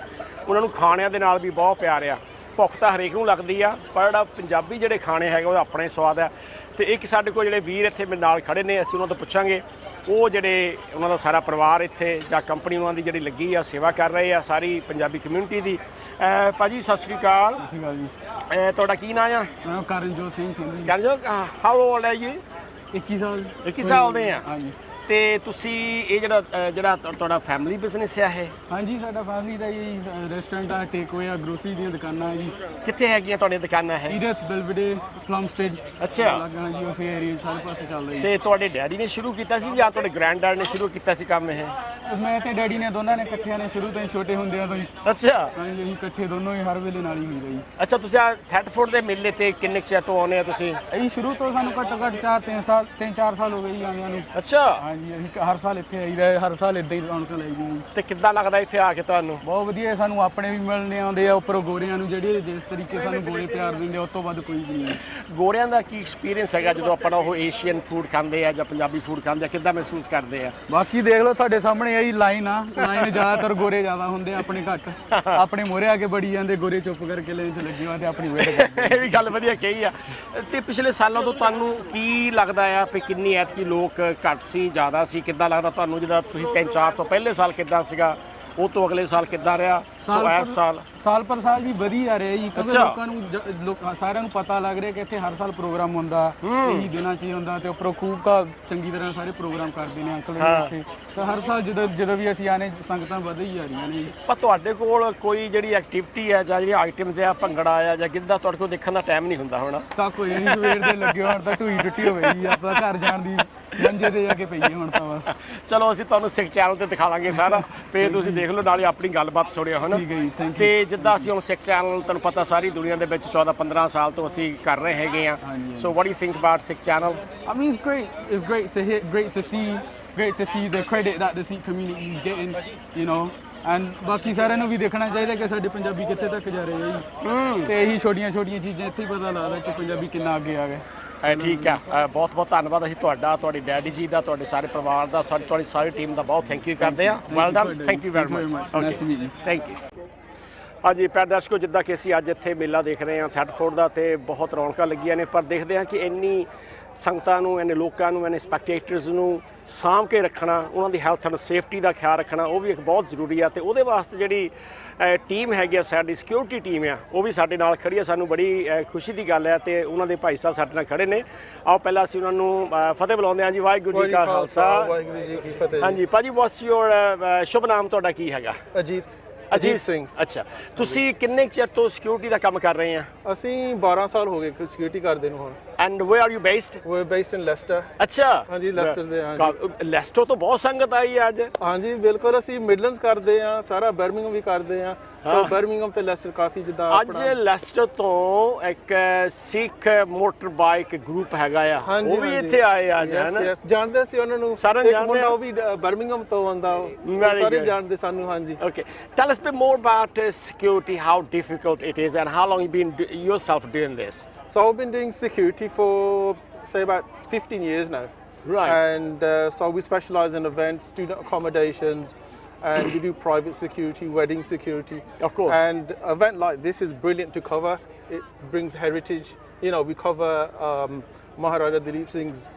ਉਹਨਾਂ ਨੂੰ ਖਾਣਿਆਂ ਦੇ ਨਾਲ ਵੀ ਬਹੁਤ ਪਿਆਰ ਆ। ਭੁੱਖ ਤਾਂ ਹਰੇਕ ਨੂੰ ਲੱਗਦੀ ਆ, ਪਰ ਜਿਹੜਾ ਪੰਜਾਬੀ ਜਿਹੜੇ ਖਾਣੇ ਹੈਗੇ ਉਹਦਾ ਆਪਣਾ ਹੀ ਸਵਾਦ ਆ। ਤੇ ਇੱਕ ਸਾਡੇ ਕੋਲ ਜਿਹੜੇ ਵੀਰ ਇੱਥੇ ਮੇਰੇ ਨਾਲ ਖੜੇ ਨੇ, ਅਸੀਂ ਉਹਨਾਂ ਤੋਂ ਪੁੱਛਾਂਗੇ ਉਹ ਜਿਹੜੇ ਉਹਨਾਂ ਦਾ ਸਾਰਾ ਪਰਿਵਾਰ ਇੱਥੇ ਜਾਂ ਕੰਪਨੀ ਉਹਨਾਂ ਦੀ ਜਿਹੜੀ ਲੱਗੀ ਆ, ਸੇਵਾ ਕਰ ਰਹੇ ਆ ਸਾਰੀ ਪੰਜਾਬੀ ਕਮਿਊਨਿਟੀ ਦੀ। ਭਾਜੀ ਸਤਿ ਸ਼੍ਰੀ ਅਕਾਲ। ਸਤਿ ਸ਼੍ਰੀ ਅਕਾਲ ਜੀ। ਤੁਹਾਡਾ ਕੀ ਨਾਮ ਆ? ਮੈਂ Karanjot Singh Thindi. Karanjot, how old are you? 21 ਸਾਲ। 21 ਸਾਲ ਦੇ ਆ? ਹਾਂਜੀ। ਤੇ ਤੁਸੀਂ ਇਹ ਜਿਹੜਾ ਤੁਹਾਡਾ ਫੈਮਿਲੀ ਬਿਜ਼ਨਸ ਆ ਇਹ? ਹਾਂਜੀ, ਸਾਡਾ ਫੈਮਿਲੀ ਦਾ ਜੀ ਰੈਸਟੋਰੈਂਟ ਆ, ਟੇਕ ਅਵੇ ਆ, ਗਰੋਸਰੀ ਦੀਆਂ ਦੁਕਾਨਾਂ ਹੈ ਜੀ। ਕਿੱਥੇ ਹੈਗੀਆਂ ਤੁਹਾਡੀਆਂ ਦੁਕਾਨਾਂ? ਹੈ ਈਰਥ, ਬੈਲਵਿਡੇ, ਪਲਮ ਸਟੇਟ। ਅੱਛਾ, ਲੱਗਣਾ ਜੀ ਉਸੇ ਏਰੀਆ ਸਾਰੇ ਪਾਸੇ ਚੱਲਦਾ ਜੀ। ਤੇ ਤੁਹਾਡੇ ਡੈਡੀ ਨੇ ਸ਼ੁਰੂ ਕੀਤਾ ਸੀ ਜਾਂ ਤੁਹਾਡੇ ਗ੍ਰੈਂਡ-ਡੈਡ ਨੇ ਸ਼ੁਰੂ ਕੀਤਾ ਸੀ ਕੰਮ ਇਹ? ਮੈਂ ਤੇ ਡੈਡੀ ਨੇ ਦੋਨਾਂ ਨੇ ਇਕੱਠਿਆਂ ਨੇ ਸ਼ੁਰੂ ਤੋਂ ਹੀ, ਛੋਟੇ ਹੁੰਦਿਆਂ ਤੋਂ ਹੀ। ਅੱਛਾ। ਹਾਂਜੀ, ਅਸੀਂ ਇਕੱਠੇ ਦੋਨੋਂ ਹੀ ਹਰ ਵੇਲੇ ਨਾਲ ਹੀ ਹੋਈਦਾ ਜੀ। ਅੱਛਾ, ਤੁਸੀਂ ਆ ਥੈਟਫੋਰਡ ਦੇ ਮੇਲੇ ਤੇ ਕਿੰਨੇ ਚਿਰ ਤੋਂ ਆਉਂਦੇ ਆ ਤੁਸੀਂ? ਅਸੀਂ ਸ਼ੁਰੂ ਤੋਂ, ਸਾਨੂੰ ਘੱਟੋ ਘੱਟ 3-4 ਸਾਲ ਹੋ ਗਏ ਜੀ ਆਉਂਦਿਆਂ ਨੂੰ। ਅੱਛਾ। ਹਾਂਜੀ, ਅਸੀਂ ਹਰ ਸਾਲ ਇੱਥੇ ਆਈਦਾ, ਹਰ ਸਾਲ ਇੱਦਾਂ ਹੀ ਰੌਣਕਾਂ ਲਾਈ ਦੀ। ਤੇ ਕਿੱਦਾਂ ਲੱਗਦਾ ਇੱਥੇ ਆ ਕੇ ਤੁਹਾਨੂੰ? ਬਹੁਤ ਵਧੀਆ, ਸਾਨੂੰ ਆਪਣੇ ਵੀ ਮਿਲਣੇ ਆਉਂਦੇ ਆ, ਉੱਪਰੋਂ ਗੋਰਿਆਂ ਨੂੰ ਜਿਹੜੇ ਜਿਸ ਤਰੀਕੇ ਸਾਨੂੰ ਗੋਰੇ ਪਿਆਰ ਦਿੰਦੇ ਆ, ਉਸ ਤੋਂ ਵੱਧ ਕੋਈ ਵੀ ਨਹੀਂ। ਗੋਰਿਆਂ ਦਾ ਕੀ ਐਕਸਪੀਰੀਅੰਸ ਹੈਗਾ ਜਦੋਂ ਆਪਣਾ ਉਹ ਏਸ਼ੀਅਨ ਫੂਡ ਖਾਂਦੇ ਆ ਜਾਂ ਪੰਜਾਬੀ ਫੂਡ ਖਾਂਦੇ ਆ, ਕਿੱਦਾਂ ਮਹਿਸੂਸ ਕਰਦੇ ਆ? ਬਾਕੀ ਦੇਖ ਲਓ ਤੁਹਾਡੇ ਸਾਹਮਣੇ ਆਹੀ ਲਾਈਨ ਆ, ਲਾਈਨ ਜ਼ਿਆਦਾਤਰ ਗੋਰੇ ਜ਼ਿਆਦਾ ਹੁੰਦੇ ਆ, ਆਪਣੇ ਘੱਟ। ਆਪਣੇ ਮੋਹਰੇ ਆ ਕੇ ਬੜੀ ਜਾਂਦੇ, ਗੋਰੇ ਚੁੱਪ ਕਰਕੇ ਲਾਈਨ 'ਚ ਲੱਗੇ ਹੋਏ ਤੇ ਆਪਣੀ ਵੇਟ ਕਰਦੇ। ਇਹ ਵੀ ਗੱਲ ਵਧੀਆ ਕਹੀ ਆ। ਤੇ ਪਿਛਲੇ ਸਾਲਾਂ ਤੋਂ ਤੁਹਾਨੂੰ ਕੀ ਲੱਗਦਾ ਆ ਵੀ ਕਿੰਨੀ ਐਤਕੀ ਲੋਕ ਘੱਟ ਸੀ, ਜ਼ਿਆਦਾ ਸੀ? ਕਿੱਦਾਂ ਲੱਗਦਾ ਤੁਹਾਨੂੰ ਜਿਹੜਾ ਤੁਸੀਂ 3-4 ਤੋਂ ਪਹਿਲੇ ਸਾਲ ਕਿੱਦਾਂ ਸੀਗਾ, ਉਹ ਤੋਂ ਅਗਲੇ ਸਾਲ ਕਿੱਦਾਂ ਰਿਹਾ? ਸੋ ਇਸ ਸਾਲ ਪਰ ਸਾਲ ਜੀ ਵਧੀ ਆ ਰਿਹਾ ਜੀ, ਕਿਉਂਕਿ ਲੋਕਾਂ ਨੂੰ ਸਾਰਿਆਂ ਨੂੰ ਪਤਾ ਲੱਗ ਰਿਹਾ ਕਿ ਇੱਥੇ ਹਰ ਸਾਲ ਪ੍ਰੋਗਰਾਮ ਹੁੰਦਾ, ਇਹੀ ਦਿਨਾਂ 'ਚ ਹੀ ਹੁੰਦਾ, ਤੇ ਉੱਪਰੋਂ ਖੂਬ ਚੰਗੀ ਤਰ੍ਹਾਂ ਸਾਰੇ ਪ੍ਰੋਗਰਾਮ ਕਰਦੇ ਨੇ ਅੰਕਲ ਇੱਥੇ। ਤਾਂ ਹਰ ਸਾਲ ਜਦੋਂ ਵੀ ਅਸੀਂ ਆਨੇ, ਸੰਗਤਾਂ ਵਧ ਹੀ ਆ ਰਹੀਆਂ ਨੇ। ਪਰ ਤੁਹਾਡੇ ਕੋਲ ਕੋਈ ਜਿਹੜੀ ਐਕਟੀਵਿਟੀ ਹੈ ਜਾਂ ਜਿਹੜੀ ਆਈਟਮਸ ਆ, ਭੰਗੜਾ ਆ ਜਾਂ ਗਿੱਧਾ, ਤੁਹਾਡੇ ਕੋਲ ਦੇਖਣ ਦਾ ਟਾਈਮ ਨਹੀਂ ਹੁੰਦਾ ਹੋਣਾ? ਤਾਂ ਕੋਈ ਨਹੀਂ, ਸਵੇਰ ਦੇ ਲੱਗੇ ਹੋਣ ਤਾਂ ਢੂਈ ਟੁੱਟੀ ਹੋਵੇ ਜੀ, ਆਪਾਂ ਘਰ ਜਾਣ ਦੀ ਮੰਜੇ ਤੇ ਜਾ ਕੇ ਪਈਏ ਹੁਣ ਤਾਂ ਬਸ। ਚਲੋ ਅਸੀਂ ਤੁਹਾਨੂੰ ਸਿੱਖ ਚੈਨਲ ਤੇ ਦਿਖਾ ਲਾਂਗੇ ਸਾਰਾ, ਫਿਰ ਤੁਸੀਂ ਦੇਖ ਲਓ, ਨਾਲੇ ਆਪਣੀ ਗੱਲਬਾਤ ਸੁਣਿਓ ਹਨਾ। ਠੀਕ ਹੈ ਜੀ, ਥੈਂਕ ਯੂ। ਤੇ ਜਿੱਦਾਂ ਅਸੀਂ ਹੁਣ ਸਿੱਖ ਚੈਨਲ, ਤੁਹਾਨੂੰ ਪਤਾ ਸਾਰੀ ਦੁਨੀਆ ਦੇ ਵਿੱਚ 14-15 ਸਾਲ ਤੋਂ ਅਸੀਂ ਕਰ ਰਹੇ ਹੈਗੇ ਆ। So what do you think about Sikh channel? I mean, it's great to hear, great to see the credit that the Sikh community is getting, you know, and ਬਾਕੀ ਸਾਰਿਆਂ ਨੂੰ ਵੀ ਦੇਖਣਾ ਚਾਹੀਦਾ ਕਿ ਸਾਡੇ ਪੰਜਾਬੀ ਕਿੱਥੇ ਤੱਕ ਜਾ ਰਹੇ ਆ ਜੀ। ਤੇ ਇਹੀ ਛੋਟੀਆਂ ਚੀਜ਼ਾਂ ਇੱਥੇ ਹੀ ਪਤਾ ਲੱਗਦਾ ਕਿ ਪੰਜਾਬੀ ਕਿੰਨਾ ਅੱਗੇ ਆ ਗਏ। ਠੀਕ ਆ, ਬਹੁਤ ਬਹੁਤ ਧੰਨਵਾਦ ਅਸੀਂ ਤੁਹਾਡਾ, ਤੁਹਾਡੇ ਡੈਡੀ ਜੀ ਦਾ, ਤੁਹਾਡੇ ਸਾਰੇ ਪਰਿਵਾਰ ਦਾ, ਤੁਹਾਡੀ ਸਾਰੀ ਟੀਮ ਦਾ ਬਹੁਤ ਥੈਂਕ ਯੂ ਕਰਦੇ ਆ। Well done, thank you very much. Thank you. ਹਾਂਜੀ ਪਿਆਰੇ ਦਰਸ਼ਕੋ, ਜਿੱਦਾਂ ਕਿ ਅਸੀਂ ਅੱਜ ਇੱਥੇ ਮੇਲਾ ਦੇਖ ਰਹੇ ਹਾਂ ਥੈਟਫੋਰਡ ਦਾ, ਤੇ ਬਹੁਤ ਰੌਣਕਾਂ ਲੱਗੀਆਂ ਨੇ, ਪਰ ਦੇਖਦੇ ਹਾਂ ਕਿ ਇੰਨੀ ਸੰਗਤਾਂ ਨੂੰ ਇਹਨੇ ਲੋਕਾਂ ਨੂੰ ਇਹਨੇ ਸਪੈਕਟੇਟਰਸ ਨੂੰ ਸਾਂਭ ਕੇ ਰੱਖਣਾ ਉਹਨਾਂ ਦੀ ਹੈਲਥ ਐਂਡ ਸੇਫਟੀ ਦਾ ਖਿਆਲ ਰੱਖਣਾ ਉਹ ਵੀ ਇੱਕ ਬਹੁਤ ਜ਼ਰੂਰੀ ਆ ਤੇ ਉਹਦੇ ਵਾਸਤੇ ਜਿਹੜੀ ਟੀਮ ਹੈਗੀ ਆ ਸਾਡੀ ਸਿਕਿਉਰਿਟੀ ਟੀਮ ਆ ਉਹ ਵੀ ਸਾਡੇ ਨਾਲ ਖੜੀ ਆ ਸਾਨੂੰ ਬੜੀ ਖੁਸ਼ੀ ਦੀ ਗੱਲ ਹੈ ਤੇ ਉਹਨਾਂ ਦੇ ਭਾਈ ਸਾਹਿਬ ਸਾਡੇ ਨਾਲ ਖੜੇ ਨੇ ਆਓ ਪਹਿਲਾਂ ਅਸੀਂ ਉਹਨਾਂ ਨੂੰ ਫਤਿਹ ਬੁਲਾਉਂਦੇ ਹਾਂ ਜੀ ਵਾਹਿਗੁਰੂ ਜੀ ਕਾ ਖਾਲਸਾ ਵਾਹਿਗੁਰੂ ਜੀ ਕੀ ਫਤਿਹ ਹਾਂਜੀ ਭਾਜੀ ਵਾਟਸ ਯੋਰ ਸ਼ੁਭ ਨਾਮ ਤੁਹਾਡਾ ਕੀ ਹੈਗਾ ਅਜੀਤ ਸਿੰਘ ਅੱਛਾ ਤੁਸੀਂ ਕਿੰਨੇ ਚਿਰ ਤੋਂ ਸਿਕਿਉਰਿਟੀ ਦਾ ਕੰਮ ਕਰ ਰਹੇ ਆ ਅਸੀਂ 12 ਸਾਲ ਹੋ ਗਏ ਸਿਕਿਉਰਿਟੀ ਕਰਦੇ ਨੂੰ ਹੁਣ and where are you based we are based in Leicester ਅੱਛਾ ਹਾਂਜੀ ਲੈਸਟਰ ਦੇ ਹਾਂਜੀ ਲੈਸਟਰ ਤੋਂ ਬਹੁਤ ਸੰਗਤ ਆਈ ਅੱਜ ਹਾਂਜੀ ਬਿਲਕੁਲ ਅਸੀਂ ਮਿਡਲੈਂਡਸ ਕਰਦੇ ਆ ਸਾਰਾ ਬਰਮਿੰਗਮ ਵੀ ਕਰਦੇ ਆ ਸੋ ਬਰਮਿੰਗਮ ਤੇ ਲੈਸਟਰ ਕਾਫੀ ਜਿੱਦਾਂ ਅੱਜ ਲੈਸਟਰ ਤੋਂ ਇੱਕ ਸਿੱਖ ਮੋਟਰ ਬਾਈਕ ਗਰੁੱਪ ਹੈਗਾ ਆ ਉਹ ਵੀ ਇੱਥੇ ਆਏ ਅੱਜ ਹੈ ਨਾ ਜਾਣਦੇ ਸੀ ਉਹਨਾਂ ਨੂੰ ਇੱਕ ਮੁੰਡਾ ਉਹ ਵੀ ਬਰਮਿੰਗਮ ਤੋਂ ਆਉਂਦਾ ਸਾਰੇ ਜਾਣਦੇ ਸਾਨੂੰ ਹਾਂਜੀ okay tell us a bit more about security, how difficult it is and how long you've been yourself doing this. So I've been doing security for say about 15 years now. Right. And so we specialize in events, student accommodations, and we do private security, wedding security. Of course. And an event like this is brilliant to cover. It brings heritage. You know, we cover Maharajah Duleep Singh's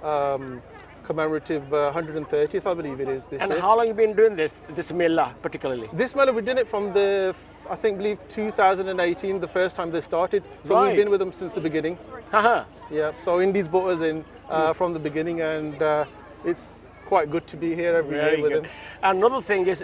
commemorative 130th, I believe it is this and year. how long have you been doing this Mela particularly? This Mela, we did it from believe 2018, the first time they started. So right. we've been with them since the beginning. Yeah, so Indies brought us in from the beginning, and it's quite good to be here every year with them. Another thing is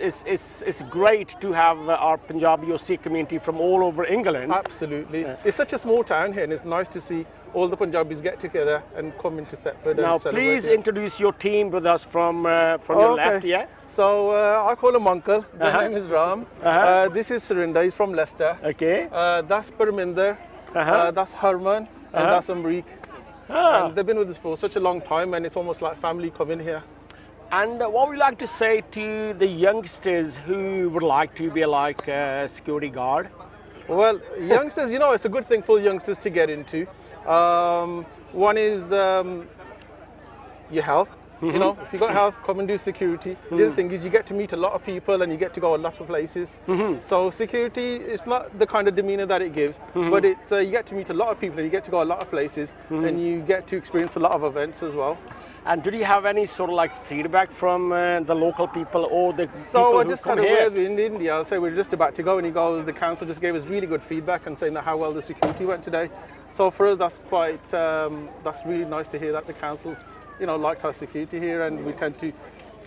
it's great to have our Punjabi or Sikh community from all over England. Absolutely. It's such a small town here, and it's nice to see all the Punjabis get together and come into Thetford now, and celebrate. Please introduce your team with us from your left, yeah? So I call him Uncle. His name is Ram. This is Surinder. He's from Leicester. Okay. That's Parminder. That's Harman. And that's Amrik. And they've been with us for such a long time, and it's almost like family coming here. And what would you like to say to the youngsters who would like to be like a security guard? Well, youngsters, you know, it's a good thing for youngsters to get into. One is your health. You know, if you got health, come and do security. The other thing is you get to meet a lot of people and you get to go a lot of places. So security, it's not the kind of demeanor that it gives, but it's you get to meet a lot of people and you get to go a lot of places and you get to experience a lot of events as well. And did you have any sort of like feedback from the local people or the people I who just come had a here? word in India. I'll say we're just about to go, and he goes, the council just gave us really good feedback and saying that how well the security went today. So for us, that's quite that's really nice to hear that the council, you know, liked our security here, and we tend to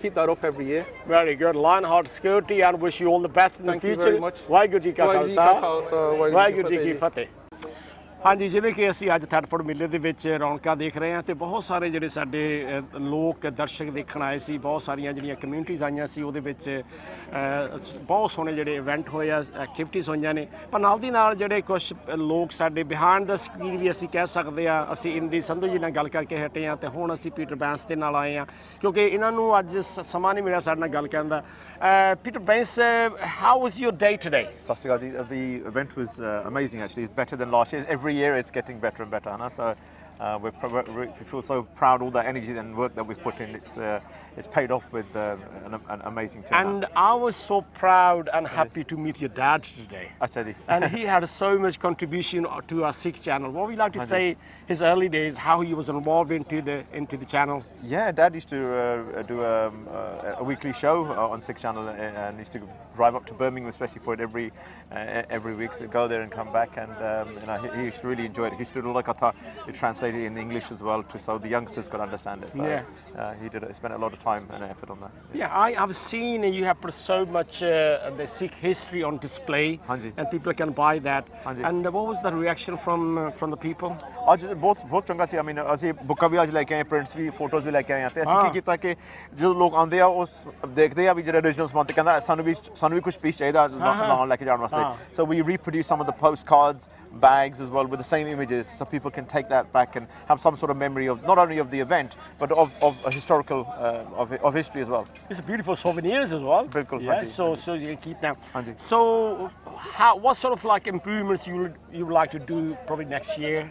keep that up every year. Very good. Lionheart Security, and wish you all the best in the future. Thank you very much. Waheguru ji ਕਾ ਖਾਲਸਾ ਵਾਹਿਗੁਰੂ ਜੀ ਕੀ ਫਤਿਹ। ਹਾਂਜੀ ਜਿਵੇਂ ਕਿ ਅਸੀਂ ਅੱਜ ਥੈਟਫੋਰਡ ਮੇਲੇ ਦੇ ਵਿੱਚ ਰੌਣਕਾਂ ਦੇਖ ਰਹੇ ਹਾਂ ਤੇ ਬਹੁਤ ਸਾਰੇ ਜਿਹੜੇ ਸਾਡੇ ਲੋਕ ਦਰਸ਼ਕ ਦੇਖਣ ਆਏ ਸੀ ਬਹੁਤ ਸਾਰੀਆਂ ਜਿਹੜੀਆਂ ਕਮਿਊਨਿਟੀਜ਼ ਆਈਆਂ ਸੀ ਉਹਦੇ ਵਿੱਚ ਬਹੁਤ ਸੋਹਣੇ ਜਿਹੜੇ ਇਵੈਂਟ ਹੋਏ ਆ ਐਕਟੀਵਿਟੀਜ਼ ਹੋਈਆਂ ਨੇ ਪਰ ਨਾਲ ਦੀ ਨਾਲ ਜਿਹੜੇ ਕੁਝ ਲੋਕ ਸਾਡੇ ਬਿਹਾਈਂਡ ਦਾ ਸਕਰੀਨ ਵੀ ਅਸੀਂ ਕਹਿ ਸਕਦੇ ਆ ਅਸੀਂ ਇੰਦੀ ਸੰਧੂ ਜੀ ਨਾਲ ਗੱਲ ਕਰਕੇ ਹਟੇ ਆ ਤੇ ਹੁਣ ਅਸੀਂ ਪੀਟਰ ਬੈਂਸ ਦੇ ਨਾਲ ਆਏ ਆ ਕਿਉਂਕਿ ਇਹਨਾਂ ਨੂੰ ਅੱਜ ਸਮਾਂ ਨਹੀਂ ਮਿਲਿਆ ਸਾਡੇ ਨਾਲ ਗੱਲ ਕਰਨ ਦਾ Peter Baines, how was your day today? Sasyagaji, the event was amazing actually. It's better than last year. Every year it's getting better and better. So we feel so proud all that energy and work that we've put in. It's paid off with an amazing turnout. And I was so proud and happy to meet your dad today. Achha ji. And he had so much contribution to our Sikh channel. What would you like to say his early days, how he was involved into the channel? Yeah, Dad used to do a weekly show on Sikh channel and used to drive up to Birmingham especially for it every week to go there and come back, and you know, he used to really enjoy it. He used to do like a translate it in English as well so the youngsters could understand it. So he spent a lot of time and effort on that. Yeah, I have seen you have put so much the Sikh history on display. Hanji. And people can buy that. Hanji. And what was the reaction from the people? ਅੱਜ ਬਹੁਤ ਚੰਗਾ ਸੀ। I mean ਅਸੀਂ ਬੁੱਕਾਂ ਵੀ ਅੱਜ ਲੈ ਕੇ ਆਏ, prints ਵੀ, photos ਵੀ ਲੈ ਕੇ ਆਏ ਆ ਤੇ ਅਸੀਂ ਕੀ ਕੀਤਾ ਕਿ ਜਦੋਂ ਲੋਕ ਆਉਂਦੇ ਆ ਉਹ ਦੇਖਦੇ ਆ ਵੀ ਜਿਹੜਾ original ਸਮਾਨ ਤੇ ਕਹਿੰਦਾ ਸਾਨੂੰ ਵੀ ਕੁਝ ਪੀਸ ਚਾਹੀਦਾ ਨਾਲ ਲੈ ਕੇ ਜਾਣ ਵਾਸਤੇ। So we reproduce some of the postcards, bags as well with the same images so people can take that back and have some sort of memory of not only of the event but of a historical of history as well. It's beautiful souvenirs as well. Bilkul. Yeah, so you can keep them. So what sort of like improvements you would like to do probably next year?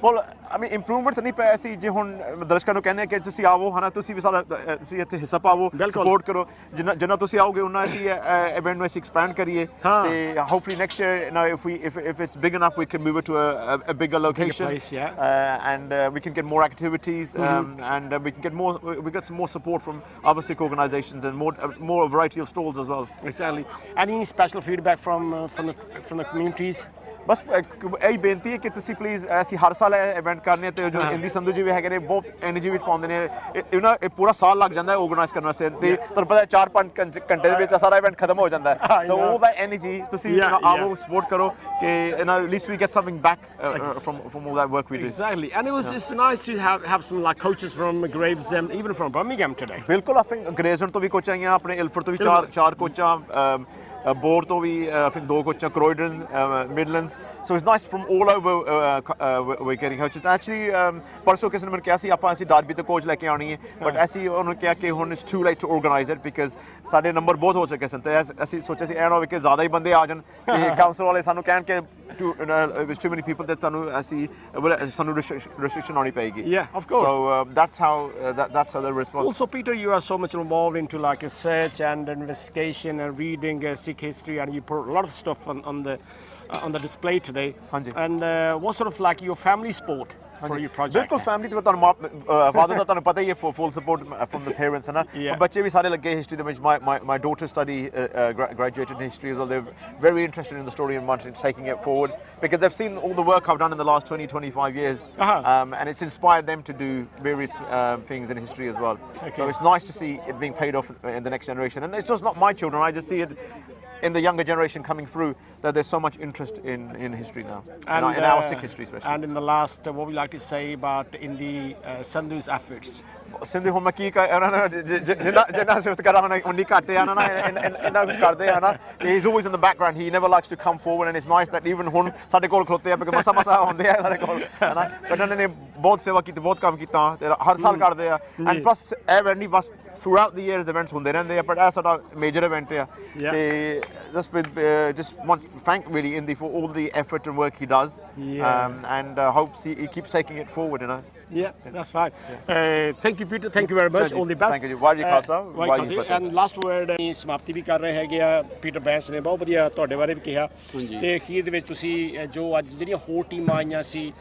well I mean improvement ਨਹੀਂ ਪਿਆ ਸੀ ਜੇ ਹੁਣ ਦਰਸ਼ਕਾਂ ਨੂੰ ਕਹਿੰਦੇ ਕਿ ਤੁਸੀਂ ਆਵੋ ਹਨਾ ਤੁਸੀਂ ਵੀ ਸਾਡਾ ਤੁਸੀਂ ਇੱਥੇ ਹਿੱਸਾ ਪਾਵੋ ਸਪੋਰਟ ਕਰੋ ਜਿੰਨਾ ਤੁਸੀਂ ਆਓਗੇ ਉਹਨਾਂ ਅਸੀਂ ਇਵੈਂਟ ਨੂੰ ਅਸੀਂ ਐਕਸਪੈਂਡ ਕਰੀਏ ਤੇ hopefully next year now if it's big enough we can move it to a bigger location and we can get more activities and we get some more support from other Sikh organizations and more variety of stalls as well. Exactly. Any special feedback from the communities? ਬਸ ਇਹੀ ਬੇਨਤੀ ਹੈ ਕਿ ਤੁਸੀਂ please ਅਸੀਂ ਹਰ ਸਾਲ ਇਹ event ਕਰਨੇ ਤੇ ਜੋ ਹਿੰਦੀ ਸੰਧੂ ਜੀ ਵੀ ਹੈਗੇ ਨੇ ਬਹੁਤ ਐਨਰਜੀ ਵਿੱਚ ਪਾਉਂਦੇ ਨੇ ਇਹ ਪੂਰਾ ਸਾਲ ਲੱਗ ਜਾਂਦਾ ਹੈ ਆਰਗੇਨਾਈਜ਼ ਕਰਨ ਵਾਸਤੇ ਤੇ ਤੁਹਾਨੂੰ ਪਤਾ 4-5 ਘੰਟੇ ਦੇ ਵਿੱਚ ਸਾਰਾ ਇਵੈਂਟ ਖਤਮ ਹੋ ਜਾਂਦਾ ਹੈ ਸੋ ਉਹ ਦਾ ਐਨਰਜੀ ਤੁਸੀਂ ਆਵੋ ਸਪੋਰਟ ਕਰੋ ਕਿ at least we get something back from all that work we do. Exactly, and it's nice to have some like coaches from Gravesend, even from Birmingham today. ਬਿਲਕੁਲ I think ਗ੍ਰੇਜ਼ਨ ਤੋਂ ਵੀ coach ਆਈਆਂ ਆਪਣੇ ਇਲਫਰਡ ਤੋਂ ਵੀ ਚਾਰ ਕੋਚਾਂ Board to be I think ਦੋ ਕੋਚਾਂ Croydon, Midlands, so it's nice from all over we're getting coaches. Actually ਪਰਸੋਂ ਕਿਸੇ ਨੇ ਮੈਨੂੰ ਕਿਹਾ ਸੀ ਆਪਾਂ ਅਸੀਂ ਡਾਰਬੀ ਤੋਂ ਕੋਚ ਲੈ ਕੇ ਆਉਣੀ ਹੈ but ਅਸੀਂ ਉਹਨੂੰ ਕਿਹਾ ਕਿ ਹੁਣ it's too late to organize it because ਸਾਡੇ ਨੰਬਰ ਬਹੁਤ ਹੋ ਚੁੱਕੇ ਸਨ ਤੇ ਅਸੀਂ ਸੋਚਿਆ ਸੀ ਐਂ ਨਾ ਹੋਵੇ ਕਿ ਜ਼ਿਆਦਾ ਹੀ ਬੰਦੇ ਆ ਜਾਣ ਤੇ ਕਾਉਂਸਲ ਵਾਲੇ ਸਾਨੂੰ ਕਹਿਣ ਕਿ too many people that ਸਾਨੂੰ restriction ਆਉਣੀ ਪਏਗੀ. Yeah, of course. So that's how the response. Also Peter, you are so much involved into like research and investigation and reading history, and you put a lot of stuff on the display today. And what sort of like your family sport for your project? ਬਿਲਕੁਲ family ਤੇ ਤੁਹਾਨੂੰ father ਦਾ ਤੁਹਾਨੂੰ ਪਤਾ ਹੀ ਹੈ full support from the parents ਹੈ ਨਾ ਬੱਚੇ ਵੀ ਸਾਰੇ ਲੱਗੇ ਹਿਸਟਰੀ ਦੇ ਵਿੱਚ my daughter study graduated in history as well. They're very interested in the story and wanting taking it forward because they've seen all the work I've done in the last 20-25 years and it's inspired them to do various things in history as well. So it's nice to see it being paid off in the next generation, and it's just not my children, I just see it in the younger generation coming through that there's so much interest in history now, and in our Sikh history especially. And in the last, what would you like to say about in the Sandhu's efforts? Sindhu ਹੁਣ ਮੈਂ ਕੀ ਉਹਨਾਂ ਨੇ ਜਿੰਨਾ ਸਿਫਤ ਕਰਾਂ ਹੁਣ ਉਨੀ ਘੱਟ ਆ ਨਾ ਇੰਨਾ ਕੁਝ ਕਰਦੇ ਆ ਨਾ he is always in the background, he never likes to come forward, and it's nice that even ਹੁਣ ਸਾਡੇ ਕੋਲ ਖਲੋਤੇ ਆ ਕਿਉਂਕਿ ਮਸਾ ਹੁੰਦੇ ਆ ਸਾਡੇ ਕੋਲ ਹੈ ਨਾ but ਉਹਨਾਂ ਨੇ ਬਹੁਤ ਸੇਵਾ ਕੀਤੀ ਬਹੁਤ ਕੰਮ ਕੀਤਾ ਤੇ ਹਰ ਸਾਲ ਕਰਦੇ ਆ and plus event ਨਹੀਂ ਬਸ throughout the years events ਹੁੰਦੇ ਰਹਿੰਦੇ ਆ but ਇਹ ਸਾਡਾ ਮੇਜਰ ਇਵੈਂਟ ਆ ਤੇ just want to thank really Indy for all the effort and work he does and hopes he keeps taking it forward, you know. Yeah, that's fine. Thank you Peter, thank you very much, all the best. Thank you. Waheguru Khalsa and last word ਸਮਾਪਤੀ ਵੀ ਕਰ ਰਹੇ ਹੈਗੇ ਆ Peter Bains ਨੇ ਬਹੁਤ ਵਧੀਆ ਤੁਹਾਡੇ ਬਾਰੇ ਵੀ ਕਿਹਾ ਤੇ ਅਖੀਰ ਦੇ ਵਿੱਚ ਤੁਸੀਂ ਜੋ ਅੱਜ ਜਿਹੜੀਆਂ ਹੋਰ ਟੀਮਾਂ ਆਈਆਂ ਸੀ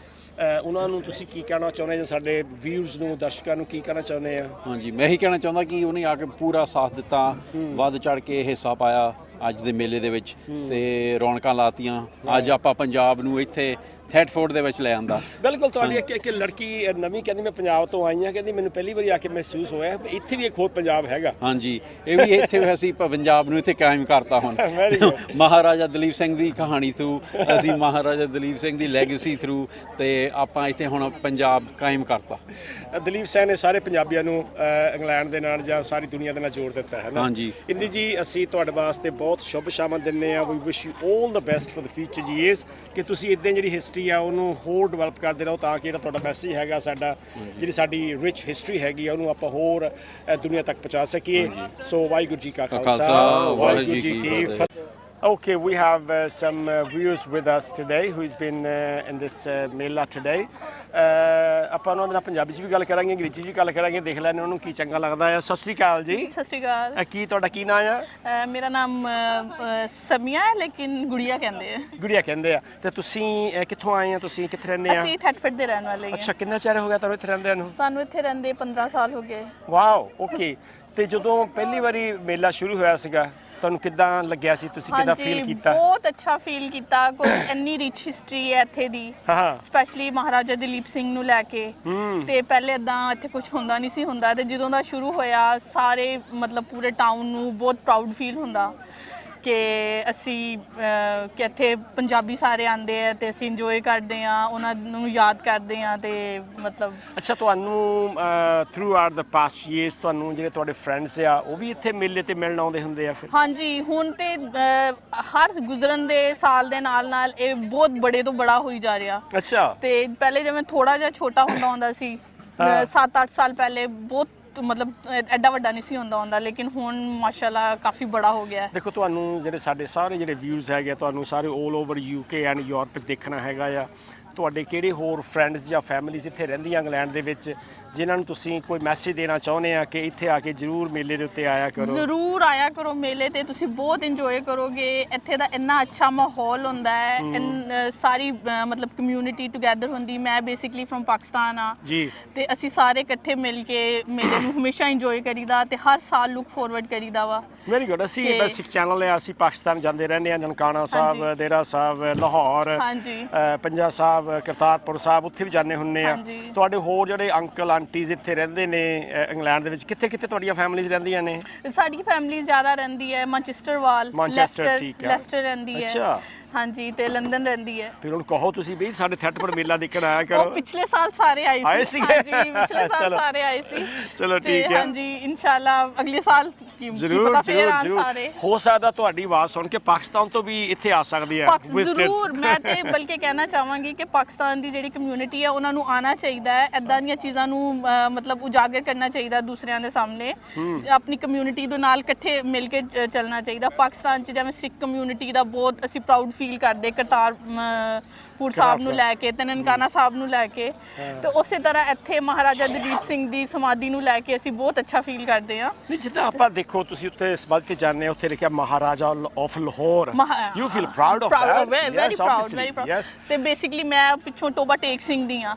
ਉਹਨਾਂ ਨੂੰ ਤੁਸੀਂ ਕੀ ਕਹਿਣਾ ਚਾਹੁੰਦੇ ਜਾਂ ਸਾਡੇ ਵਿਊਅਰਸ ਨੂੰ ਦਰਸ਼ਕਾਂ ਨੂੰ ਕੀ ਕਹਿਣਾ ਚਾਹੁੰਦੇ ਆ? ਹਾਂਜੀ ਮੈਂ ਇਹੀ ਕਹਿਣਾ ਚਾਹੁੰਦਾ ਕਿ ਉਹਨੇ ਆ ਕੇ ਪੂਰਾ ਸਾਥ ਦਿੱਤਾ ਵੱਧ ਚੜ ਕੇ ਹਿੱਸਾ ਪਾਇਆ ਅੱਜ ਦੇ ਮੇਲੇ ਦੇ ਵਿੱਚ ਤੇ ਰੌਣਕਾਂ ਲਾਤੀਆਂ ਅੱਜ ਆਪਾਂ ਪੰਜਾਬ ਨੂੰ ਇੱਥੇ ਥੈਟਫੋਰਡ ਦੇ ਵਿੱਚ ਲੈ ਆਂਦਾ। ਬਿਲਕੁਲ ਤੁਹਾਡੀ ਇੱਕ ਲੜਕੀ ਨਵੀਂ ਕਹਿੰਦੀ ਮੈਂ ਪੰਜਾਬ ਤੋਂ ਆਈ ਹਾਂ ਕਹਿੰਦੀ ਮੈਨੂੰ ਪਹਿਲੀ ਵਾਰੀ ਆ ਕੇ ਮਹਿਸੂਸ ਹੋਇਆ ਇੱਥੇ ਵੀ ਇੱਕ ਹੋਰ ਪੰਜਾਬ ਹੈਗਾ। ਹਾਂਜੀ ਇਹ ਵੀ ਇੱਥੇ ਅਸੀਂ ਪੰਜਾਬ ਨੂੰ ਇੱਥੇ ਕਾਇਮ ਕਰਤਾ ਹੁਣ ਮਹਾਰਾਜਾ ਦਲੀਪ ਸਿੰਘ ਦੀ ਕਹਾਣੀ ਥਰੂ ਅਸੀਂ ਮਹਾਰਾਜਾ ਦਲੀਪ ਸਿੰਘ ਦੀ ਲੈਗੇਸੀ ਥਰੂ ਤੇ ਆਪਾਂ ਇੱਥੇ ਹੁਣ ਪੰਜਾਬ ਕਾਇਮ ਕਰਤਾ। ਦਲੀਪ ਸਿੰਘ ਨੇ ਸਾਰੇ ਪੰਜਾਬੀਆਂ ਨੂੰ ਇੰਗਲੈਂਡ ਦੇ ਨਾਲ ਜਾਂ ਸਾਰੀ ਦੁਨੀਆ ਦੇ ਨਾਲ ਜੋੜ ਦਿੱਤਾ ਹੈ ਨਾ। ਹਾਂਜੀ ਇੰਦੀ ਜੀ ਅਸੀਂ ਤੁਹਾਡੇ ਵਾਸਤੇ ਬਹੁਤ ਸ਼ੁਭ ਸ਼ਾਮਾਂ ਦਿੰਦੇ ਆ। We wish you all the best for the future years ਕਿ ਤੁਸੀਂ ਇੱਦਾਂ ਜਿਹੜੀ ਹਿਸਟਰੀ ਆ ਉਹਨੂੰ ਹੋਰ ਡਿਵੈਲਪ ਕਰਦੇ ਰਹੋ ਤਾਂ ਕਿ ਜਿਹੜਾ ਤੁਹਾਡਾ ਮੈਸੇਜ ਹੈਗਾ ਸਾਡਾ ਜਿਹੜੀ ਸਾਡੀ ਰਿਚ ਹਿਸਟਰੀ ਹੈਗੀ ਆ ਉਹਨੂੰ ਆਪਾਂ ਹੋਰ ਦੁਨੀਆ ਤੱਕ ਪਹੁੰਚਾ ਸਕੀਏ। ਸੋ ਵਾਹਿਗੁਰੂ ਜੀ ਕਾ ਖਾਲਸਾ ਵਾਹਿਗੁਰੂ ਜੀ ਕੀ ਫਤਿਹ। Okay, we have some viewers with us today who's been in this mela today. ਆਪਾਂ ਉਹਨਾਂ ਦੇ ਨਾਲ ਪੰਜਾਬੀ 'ਚ ਵੀ ਗੱਲ ਕਰਾਂਗੇ ਅੰਗਰੇਜ਼ੀ 'ਚ ਵੀ ਗੱਲ ਕਰਾਂਗੇ ਦੇਖ ਲੈਣੇ ਉਹਨੂੰ ਕੀ ਚੰਗਾ ਲੱਗਦਾ ਆ। ਸਤਿ ਸ਼੍ਰੀ ਅਕਾਲ ਜੀ। ਸਤਿ ਸ਼੍ਰੀ ਅਕਾਲ। ਕੀ ਤੁਹਾਡਾ ਕੀ ਨਾਮ ਆ? ਮੇਰਾ ਨਾਮ ਸਮੀਆ ਹੈ ਲੇਕਿਨ ਗੁੜੀਆ ਕਹਿੰਦੇ ਆ। ਗੁੜੀਆ ਕਹਿੰਦੇ ਆ। ਤੇ ਤੁਸੀਂ ਕਿੱਥੋਂ ਆਏ ਆ? ਤੁਸੀਂ ਕਿੱਥੇ ਰਹਿੰਦੇ ਆ? ਅਸੀਂ ਥੈਟਫੋਰਡ ਦੇ ਰਹਿਣ ਵਾਲੇ ਹਾਂ। ਅੱਛਾ ਕਿੰਨਾ ਚਿਰ ਹੋ ਗਿਆ ਤੁਹਾਨੂੰ ਇੱਥੇ ਰਹਿੰਦਿਆਂ ਨੂੰ? ਸਾਨੂੰ ਇੱਥੇ ਰਹਿੰਦੇ 15 ਸਾਲ ਹੋ ਗਏ। Wow okay. ਤੇ ਜਦੋਂ ਪਹਿਲੀ ਵਾਰੀ ਮੇਲਾ ਸ਼ੁਰੂ ਹੋਇਆ ਸੀਗਾ ਤੁਹਾਨੂੰ ਕਿੱਦਾਂ ਲੱਗਿਆ ਸੀ? ਤੁਸੀਂ ਕਿੱਦਾਂ ਫੀਲ ਕੀਤਾ? ਬਹੁਤ ਅੱਛਾ ਫੀਲ ਕੀਤਾ। ਕੋਈ ਇੰਨੀ ਰਿਚ ਹਿਸਟਰੀ ਹੈ ਇੱਥੇ ਦੀ ਸਪੈਸ਼ਲੀ ਮਹਾਰਾਜਾ ਦਲੀਪ ਸਿੰਘ ਨੂੰ ਲੈ ਕੇ ਤੇ ਪਹਿਲੇ ਇਦਾਂ ਇੱਥੇ ਕੁਝ ਹੁੰਦਾ ਨਹੀਂ ਸੀ ਹੁੰਦਾ ਤੇ ਜਦੋਂ ਦਾ ਸ਼ੁਰੂ ਹੋਇਆ ਸਾਰੇ ਮਤਲਬ ਪੂਰੇ ਟਾਊਨ ਨੂੰ ਬਹੁਤ ਪ੍ਰਾਊਡ ਫੀਲ ਹੁੰਦਾ ਕਿ ਅਸੀਂ ਕਿ ਇੱਥੇ ਪੰਜਾਬੀ ਸਾਰੇ ਆਉਂਦੇ ਆ ਤੇ ਅਸੀਂ ਇੰਜੋਏ ਕਰਦੇ ਆ ਉਹਨਾਂ ਨੂੰ ਯਾਦ ਕਰਦੇ ਆ ਤੇ ਮਤਲਬ। ਅੱਛਾ ਤੁਹਾਨੂੰ through out the past years ਤੁਹਾਨੂੰ ਜਿਹੜੇ ਤੁਹਾਡੇ ਫਰੈਂਡਸ ਆ ਉਹ ਵੀ ਇੱਥੇ ਮੇਲੇ ਤੇ ਮਿਲਣ ਆਉਂਦੇ ਹੁੰਦੇ ਆ ਫਿਰ? ਹਾਂਜੀ ਹੁਣ ਤੇ ਹਰ ਗੁਜ਼ਰਨ ਦੇ ਸਾਲ ਦੇ ਨਾਲ ਨਾਲ ਇਹ ਬਹੁਤ ਬੜੇ ਤੋਂ ਬੜਾ ਹੋਈ ਜਾ ਰਿਹਾ। ਅੱਛਾ ਤੇ ਪਹਿਲੇ ਜਿਵੇਂ ਥੋੜਾ ਜਿਹਾ ਛੋਟਾ ਹੁੰਦਾ ਸੀ 7-8 ਸਾਲ ਪਹਿਲੇ ਬਹੁਤ ਮਤਲਬ ਐਡਾ ਵੱਡਾ ਨਹੀਂ ਸੀ ਹੁੰਦਾ ਲੇਕਿਨ ਹੁਣ ਮਾਸ਼ਾਅੱਲਾ ਕਾਫੀ ਬੜਾ ਹੋ ਗਿਆ। ਦੇਖੋ ਤੁਹਾਨੂੰ ਜਿਹੜੇ ਸਾਡੇ ਸਾਰੇ ਜਿਹੜੇ ਵਿਊਜ਼ ਹੈਗੇ ਤੁਹਾਨੂੰ ਸਾਰੇ 올 ਓਵਰ UK ਐਂਡ ਯੂਰਪ ਵਿੱਚ ਦੇਖਣਾ ਹੈਗਾ ਆ ਤੁਹਾਡੇ ਕਿਹੜੇ ਹੋਰ ਫਰੈਂਡਸ ਜਾਂ ਫੈਮਿਲੀਜ਼ ਇੱਥੇ ਰਹਿੰਦੀਆਂ ਇੰਗਲੈਂਡ ਦੇ ਵਿੱਚ ਜਿਨ੍ਹਾਂ ਨੂੰ ਤੁਸੀਂ ਕੋਈ ਮੈਸੇਜ ਦੇਣਾ ਚਾਹੁੰਦੇ ਆ ਕਿ ਇੱਥੇ ਆ ਕੇ ਜ਼ਰੂਰ ਮੇਲੇ ਦੇ ਉੱਤੇ ਆਇਆ ਕਰੋ? ਜ਼ਰੂਰ ਆਇਆ ਕਰੋ ਮੇਲੇ ਤੇ, ਤੁਸੀਂ ਬਹੁਤ ਇੰਜੋਏ ਕਰੋਗੇ। ਇੱਥੇ ਦਾ ਇੰਨਾ ਅੱਛਾ ਮਾਹੌਲ ਹੁੰਦਾ ਹੈ, ਸਾਰੀ ਮਤਲਬ ਕਮਿਊਨਿਟੀ ਟੁਗੇਦਰ ਹੁੰਦੀ। ਮੈਂ ਬੇਸਿਕਲੀ ਫਰਮ ਪਾਕਿਸਤਾਨ ਆ ਜੀ, ਤੇ ਅਸੀਂ ਸਾਰੇ ਇਕੱਠੇ ਮਿਲ ਕੇ ਮੇਲੇ ਨੂੰ ਹਮੇਸ਼ਾ ਇੰਜੋਏ ਕਰੀਦਾ ਤੇ ਹਰ ਸਾਲ ਲੁੱਕ ਫੋਰਵਰਡ ਕਰੀਦਾ ਵਾ। Very good. ਅਸੀਂ ਬੇਸਿਕ ਚੈਨਲ ਹੈ, ਅਸੀਂ ਪਾਕਿਸਤਾਨ ਜਾਂਦੇ ਰਹਿੰਦੇ ਹਾਂ, ਨਨਕਾਣਾ ਸਾਹਿਬ, ਡੇਰਾ ਸਾਹਿਬ, ਲਾਹੌਰ, ਪੰਜਾ ਸਾਹਿਬ, ਕਰਤਾਰਪੁਰ ਸਾਹਿਬ, ਉੱਥੇ ਵੀ ਜਾਂਦੇ ਹੁੰਦੇ ਆ। ਤੁਹਾਡੇ ਹੋਰ ਜਿਹੜੇ ਅੰਕਲ ਆਂਟੀਜ਼ ਇੱਥੇ ਰਹਿੰਦੇ ਨੇ ਇੰਗਲੈਂਡ ਦੇ ਵਿੱਚ, ਕਿੱਥੇ ਕਿੱਥੇ ਤੁਹਾਡੀਆਂ ਫੈਮਿਲੀਜ਼ ਰਹਿੰਦੀਆਂ ਨੇ? ਸਾਡੀ ਫੈਮਿਲੀ ਜ਼ਿਆਦਾ ਰਹਿੰਦੀ ਹੈ ਮੈਨਚੈਸਟਰ ਵਾਲ, ਲੈਸਟਰ ਰਹਿੰਦੀ ਹੈ ਹਾਂਜੀ, ਤੇ ਲੰਡਨ ਰਹਿੰਦੀ ਹੈ। ਫਿਰ ਹੁਣ ਕਹੋ ਤੁਸੀਂ ਵੀ ਸਾਡੇ ਥੈਟਫੋਰਡ ਮੇਲਾ ਦੇਖਣ ਆਇਆ ਕਰੋ। ਪਿਛਲੇ ਸਾਲ ਸਾਰੇ ਆਏ ਸੀ ਹਾਂਜੀ, ਪਿਛਲੇ ਸਾਲ ਸਾਰੇ ਆਏ ਸੀ। ਚਲੋ ਠੀਕ ਹੈ ਹਾਂਜੀ, ਇਨਸ਼ਾਅੱਲਾ ਅਗਲੇ ਸਾਲ ਜ਼ਰੂਰ ਜ਼ਰੂਰ। ਹੋ ਸਕਦਾ ਤੁਹਾਡੀ ਆਵਾਜ਼ ਸੁਣ ਕੇ ਪਾਕਿਸਤਾਨ ਤੋਂ ਵੀ ਇੱਥੇ ਆ ਸਕਦੀ ਹੈ। ਜ਼ਰੂਰ, ਮੈਂ ਤੇ ਬਲਕਿ ਕਹਿਣਾ ਚਾਹਾਂਗੀ ਕਿ ਪਾਕਿਸਤਾਨ ਦੀ ਜਿਹੜੀ ਕਮਿਊਨਿਟੀ ਹੈ ਉਹਨਾਂ ਨੂੰ ਆਉਣਾ ਚਾਹੀਦਾ ਹੈ, ਇੱਦਾਂ ਦੀਆਂ ਚੀਜ਼ਾਂ ਨੂੰ ਮਤਲਬ ਉਜਾਗਰ ਕਰਨਾ ਚਾਹੀਦਾ ਦੂਸਰਿਆਂ ਦੇ ਸਾਹਮਣੇ, ਆਪਣੀ ਕਮਿਊਨਿਟੀ ਦੇ ਨਾਲ ਇਕੱਠੇ ਮਿਲ ਕੇ ਚੱਲਣਾ ਚਾਹੀਦਾ। ਪਾਕਿਸਤਾਨ 'ਚ ਜਿਵੇਂ ਸਿੱਖ ਕਮਿਊਨਿਟੀ ਦਾ ਬਹੁਤ ਅਸੀਂ ਪ੍ਰਾਊਡ ਫੀਲ ਕਰਦੇ, ਕਰਤਾਰਪੁਰ ਸਾਹਿਬ ਨੂੰ ਲੈ ਕੇ ਤੇ ਨਨਕਾਣਾ ਸਾਹਿਬ ਨੂੰ ਲੈ ਕੇ, ਤੇ ਉਸੇ ਤਰ੍ਹਾਂ ਇੱਥੇ ਮਹਾਰਾਜਾ ਦਲੀਪ ਸਿੰਘ ਦੀ ਸਮਾਧੀ ਨੂੰ ਲੈ ਕੇ ਅਸੀਂ ਬਹੁਤ ਅੱਛਾ ਫੀਲ ਕਰਦੇ ਹਾਂ। ਨਹੀਂ, ਜਿੱਦਾਂ ਆਪਾਂ ਦੇਖੋ ਤੁਸੀਂ ਉੱਥੇ ਸਮਾਧੀ ਤੇ ਜਾਂਦੇ ਹੋ, ਉੱਥੇ ਲਿਖਿਆ Maharaja of Lahore, you feel proud of that? Very proud. ਤੇ ਬੇਸਿਕਲੀ ਮੈਂ ਪਿੱਛੋਂ ਟੋਬਾ ਟੇਕ ਸਿੰਘ ਦੀ ਆ,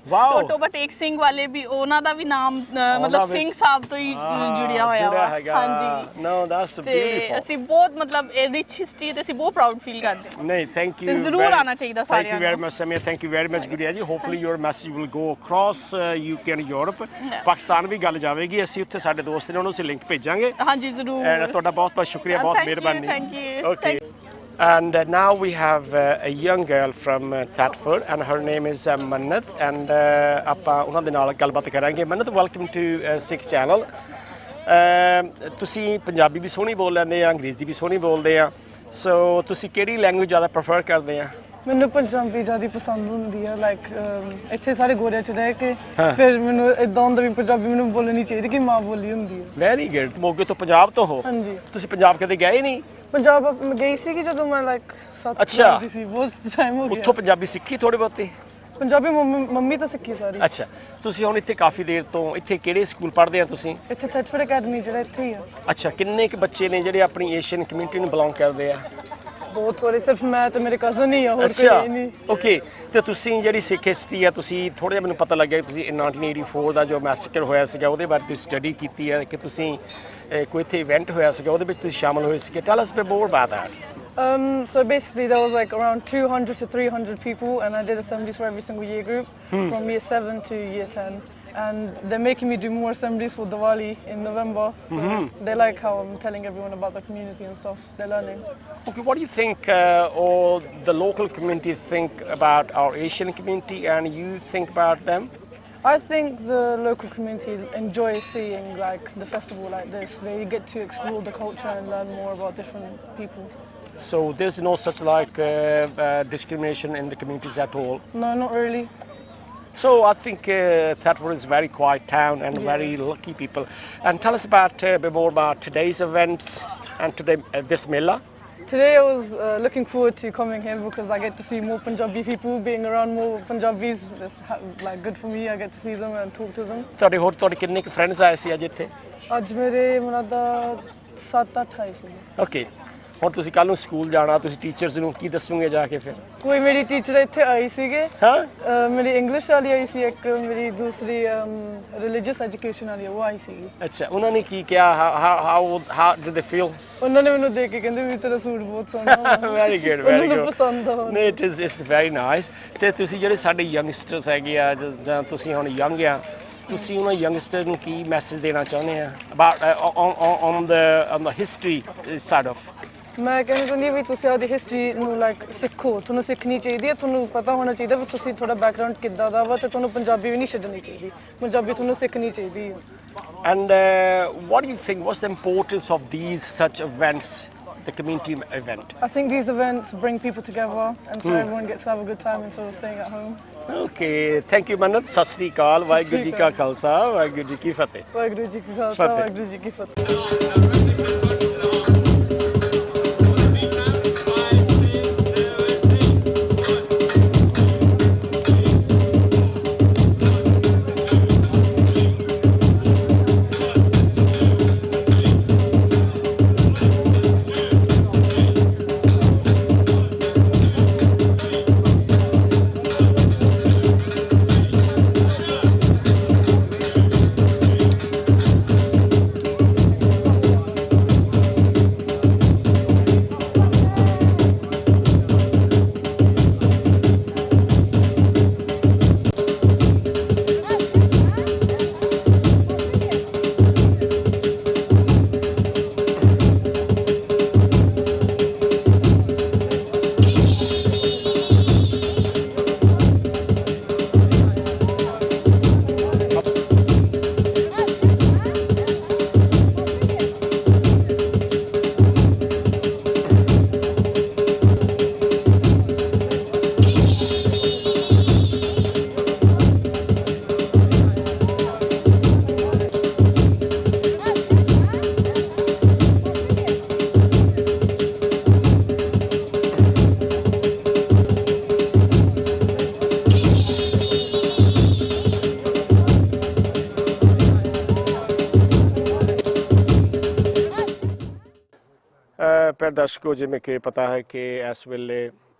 ਟੋਬਾ ਟੇਕ ਸਿੰਘ ਵਾਲੇ ਵੀ ਉਹਨਾਂ ਦਾ ਵੀ ਨਾਮ ਮਤਲਬ ਸਿੰਘ ਸਾਹਿਬ ਤੋਂ ਹੀ ਜੁੜਿਆ ਹੋਇਆ ਵਾ। ਹਾਂਜੀ, ਨੋ ਦੈਟਸ ਬਿਊਟੀਫੁਲ। ਅਸੀਂ ਬਹੁਤ ਮਤਲਬ ਰਿਚ ਹਿਸਟਰੀ ਤੇ ਅਸੀਂ ਬਹੁਤ ਪ੍ਰਾਊਡ ਫੀਲ ਕਰਦੇ ਹਾਂ। ਨਹੀਂ, ਥੈਂਕ ਯੂ, ਜ਼ਰੂਰ ਆਉਣਾ ਚਾਹੀਦਾ ਸਾਰਿਆਂ ਨੂੰ। Thank you very much Samia, thank you very much Gudiya ji. Hopefully your message will go across UK and Europe. Pakistan ਵੀ ਗੱਲ ਜਾਵੇਗੀ, ਅਸੀਂ ਉੱਥੇ ਸਾਡੇ ਦੋਸਤ ਨੇ, ਉਹਨਾਂ ਨੂੰ ਅਸੀਂ ਲਿੰਕ ਭੇਜਾਂਗੇ। ਹਾਂਜੀ ਜ਼ਰੂਰ। ਤੁਹਾਡਾ ਬਹੁਤ ਬਹੁਤ ਸ਼ੁਕਰੀਆ, ਬਹੁਤ ਮਿਹਰਬਾਨੀ। Thank you. Okay. And now we have a young girl from Thetford and her name is Mannat, and ਆਪਾਂ ਉਹਨਾਂ ਦੇ ਨਾਲ ਗੱਲਬਾਤ ਕਰਾਂਗੇ। Mannat, welcome to Sikh channel। ਤੁਸੀਂ ਪੰਜਾਬੀ ਵੀ ਸੋਹਣੀ ਬੋਲ ਲੈਂਦੇ ਆ, ਅੰਗਰੇਜ਼ੀ ਵੀ ਸੋਹਣੀ ਬੋਲਦੇ ਆ, ਸੋ ਤੁਸੀਂ ਕਿਹੜੀ ਲੈਂਗੁਏਜ ਜ਼ਿਆਦਾ ਪ੍ਰੈਫਰ ਕਰਦੇ ਆ? ਮੈਨੂੰ ਪੰਜਾਬੀ ਜ਼ਿਆਦਾ ਪਸੰਦ ਹੁੰਦੀ ਆ, ਲਾਈਕ ਇੱਥੇ ਸਾਰੇ ਗੋਰਿਆਂ 'ਚ ਰਹਿ ਕੇ ਫਿਰ ਮੈਨੂੰ ਇਦਾਂ ਹੁੰਦਾ ਵੀ ਪੰਜਾਬੀ ਮੈਨੂੰ ਬੋਲਣੀ ਚਾਹੀਦੀ ਕਿ ਮਾਂ ਬੋਲੀ ਹੁੰਦੀ ਹੈ। Very good. ਮੋਗੇ ਤੋਂ ਪੰਜਾਬ ਤੋਂ ਹੋ? ਹਾਂਜੀ। ਤੁਸੀਂ ਪੰਜਾਬ ਕਦੇ ਗਏ ਨਹੀਂ? ਪੰਜਾਬ ਗਈ ਸੀ ਕਿ ਜਦੋਂ ਮੈਂ ਲਾਈਕ 7 ਸਾਲ ਦੀ ਸੀ, ਬਹੁਤ ਟਾਈਮ ਹੋ ਗਿਆ। ਉੱਥੋਂ ਪੰਜਾਬੀ ਸਿੱਖੀ ਥੋੜੀ ਬਹੁਤੀ? ਪੰਜਾਬੀ ਮੰਮੀ ਤੋਂ ਸਿੱਖੀ ਸਾਰੀ। ਅੱਛਾ, ਤੁਸੀਂ ਹੁਣ ਇੱਥੇ ਕਾਫੀ ਦੇਰ ਤੋਂ, ਇੱਥੇ ਕਿਹੜੇ ਸਕੂਲ ਪੜ੍ਹਦੇ ਆ ਤੁਸੀਂ? ਇੱਥੇ ਥੈਟਫੋਰਡ ਅਕੈਡਮੀ ਜਿਹੜਾ ਇੱਥੇ ਹੀ ਆ। ਅੱਛਾ, ਕਿੰਨੇ ਕੁ ਬੱਚੇ ਨੇ ਜਿਹੜੇ ਆਪਣੀ ਏਸ਼ੀਅਨ ਕਮਿਊਨਿਟੀ ਨੂੰ ਬਿਲੋਂਗ ਕਰਦੇ ਆ? ਬਹੁਤ ਥੋੜੇ, ਸਿਰਫ ਮੈਂ ਤੇ ਮੇਰੇ ਕਜ਼ਨ ਹੀ ਆ, ਹੋਰ ਕੋਈ ਨਹੀਂ। ਓਕੇ, ਤੇ ਤੁਸੀਂ ਜਿਹੜੀ ਸਿੱਖ ਹਿਸਟਰੀ ਆ, ਤੁਸੀਂ ਥੋੜਾ ਜਿਹਾ ਮੈਨੂੰ ਪਤਾ ਲੱਗਿਆ ਕਿ ਤੁਸੀਂ 1984 ਦਾ ਜੋ ਮੈਸੇਕਰ ਹੋਇਆ ਸੀਗਾ ਉਹਦੇ ਬਾਰੇ ਤੁਸੀਂ ਸਟੱਡੀ ਕੀਤੀ ਹੈ, ਕਿ ਤੁਸੀਂ ਕੋਈ ਇੱਥੇ ਇਵੈਂਟ ਹੋਇਆ ਸੀਗਾ ਉਹਦੇ ਵਿੱਚ ਤੁਸੀਂ ਸ਼ਾਮਲ ਹੋਏ ਸੀਗੇ। Tell us a bit more about that. So basically there was like around 200 to 300 people, and I did assemblies for every single year group from year 7 to year 10. And they're making me do more assemblies for Diwali in November. So they like how I'm telling everyone about the community and stuff. They're learning. Okay, what do you think, or the local community think about our Asian community, and you think about them? I think the local community enjoy seeing like the festival like this. They get to explore the culture and learn more about different people. So there's no such like discrimination in the communities at all? No, not really. So I think Thetford is a very quiet town and very lucky people. And tell us about a bit more about today's events and today this Mela. Today I was looking forward to coming here because I get to see more Punjabi people, being around more Punjabis. It's like good for me. I get to see them and talk to them. ਤੁਹਾਡੇ ਹੋਰ ਤੁਹਾਡੇ ਕਿੰਨੇ ਕੁ friends ਆਏ ਸੀ ਅੱਜ ਇੱਥੇ? ਅੱਜ ਮੇਰੇ ਮਨਾਦਾ 7-8 ਆਏ ਸੀ। ਓਕੇ, ਹੁਣ ਤੁਸੀਂ ਕੱਲ ਨੂੰ ਸਕੂਲ ਜਾਣਾ, ਤੁਸੀਂ ਟੀਚਰਸ ਨੂੰ ਕੀ ਦੱਸੋਗੇ ਜਾ ਕੇ ਫਿਰ? ਕੋਈ ਮੇਰੀ ਟੀਚਰ ਇੱਥੇ ਆਈ ਸੀਗੇ। ਹਾਂ, ਮੇਰੀ ਇੰਗਲਿਸ਼ ਵਾਲੀ ਆਈ ਸੀ, ਇੱਕ ਮੇਰੀ ਦੂਸਰੀ ਰਿਲੀਜੀਅਸ ਐਜੂਕੇਸ਼ਨ ਵਾਲੀ ਉਹ ਆਈ ਸੀਗੀ। ਅੱਛਾ, ਉਹਨਾਂ ਨੇ ਕੀ ਕਿਹਾ? how did they feel? ਉਹਨਾਂ ਨੇ ਮੈਨੂੰ ਦੇਖ ਕੇ ਕਹਿੰਦੇ ਵੀ ਤੇਰਾ ਸੂਟ ਬਹੁਤ ਸੋਹਣਾ। Very good, very good. ਪਸੰਦ ਆ। ਨਹੀਂ, ਇਟਸ ਵੈਰੀ ਨਾਈਸ। ਤੇ ਤੁਸੀਂ ਜਿਹੜੇ ਸਾਡੇ ਯੰਗਸਟਰਸ ਹੈਗੇ ਆ, ਜਾਂ ਤੁਸੀਂ ਹੁਣ ਯੰਗ ਆ, ਤੁਸੀਂ ਉਹਨਾਂ ਯੰਗਸਟਰ ਨੂੰ ਕੀ ਮੈਸੇਜ ਦੇਣਾ ਚਾਹੁੰਦੇ ਆ about on the history side of? ਮੈਂ ਕਹਿਣਾ ਚਾਹੁੰਦੀ ਵੀ ਤੁਸੀਂ ਆਪਦੀ ਹਿਸਟਰੀ ਨੂੰ ਲਾਈਕ ਸਿੱਖੋ, ਤੁਹਾਨੂੰ ਸਿੱਖਣੀ ਚਾਹੀਦੀ ਹੈ, ਤੁਹਾਨੂੰ ਪਤਾ ਹੋਣਾ ਚਾਹੀਦਾ ਵੀ ਤੁਸੀਂ ਤੁਹਾਡਾ ਬੈਕਗ੍ਰਾਉਂਡ ਕਿੱਦਾਂ ਦਾ ਵਾ, ਤੇ ਤੁਹਾਨੂੰ ਪੰਜਾਬੀ ਵੀ ਨਹੀਂ ਛੱਡਣੀ ਚਾਹੀਦੀ, ਪੰਜਾਬੀ ਤੁਹਾਨੂੰ ਸਿੱਖਣੀ ਚਾਹੀਦੀ ਹੈ। And what do you think, what's the importance of these such events, the community event? I think these events bring people together and so everyone gets to have a good time instead of staying at home. Okay, thank you Mannat, Sat Sri ਅਕਾਲ, ਵਾਹਿਗੁਰੂ ਜੀ ਕਾ ਖਾਲਸਾ, ਵਾਹਿਗੁਰੂ ਜੀ ਕੀ ਫਤਿਹ। ਵਾਹਿਗੁਰੂ ਜੀ ਕੀ ਖਾਲਸਾ, ਵਾਹਿਗੁਰੂ ਜੀ ਕੀ ਫਤਿਹ। ਪਰ ਦਰਸ਼ਕੋ ਜਿਵੇਂ ਕਿ ਪਤਾ ਹੈ ਕਿ ਇਸ ਵੇਲੇ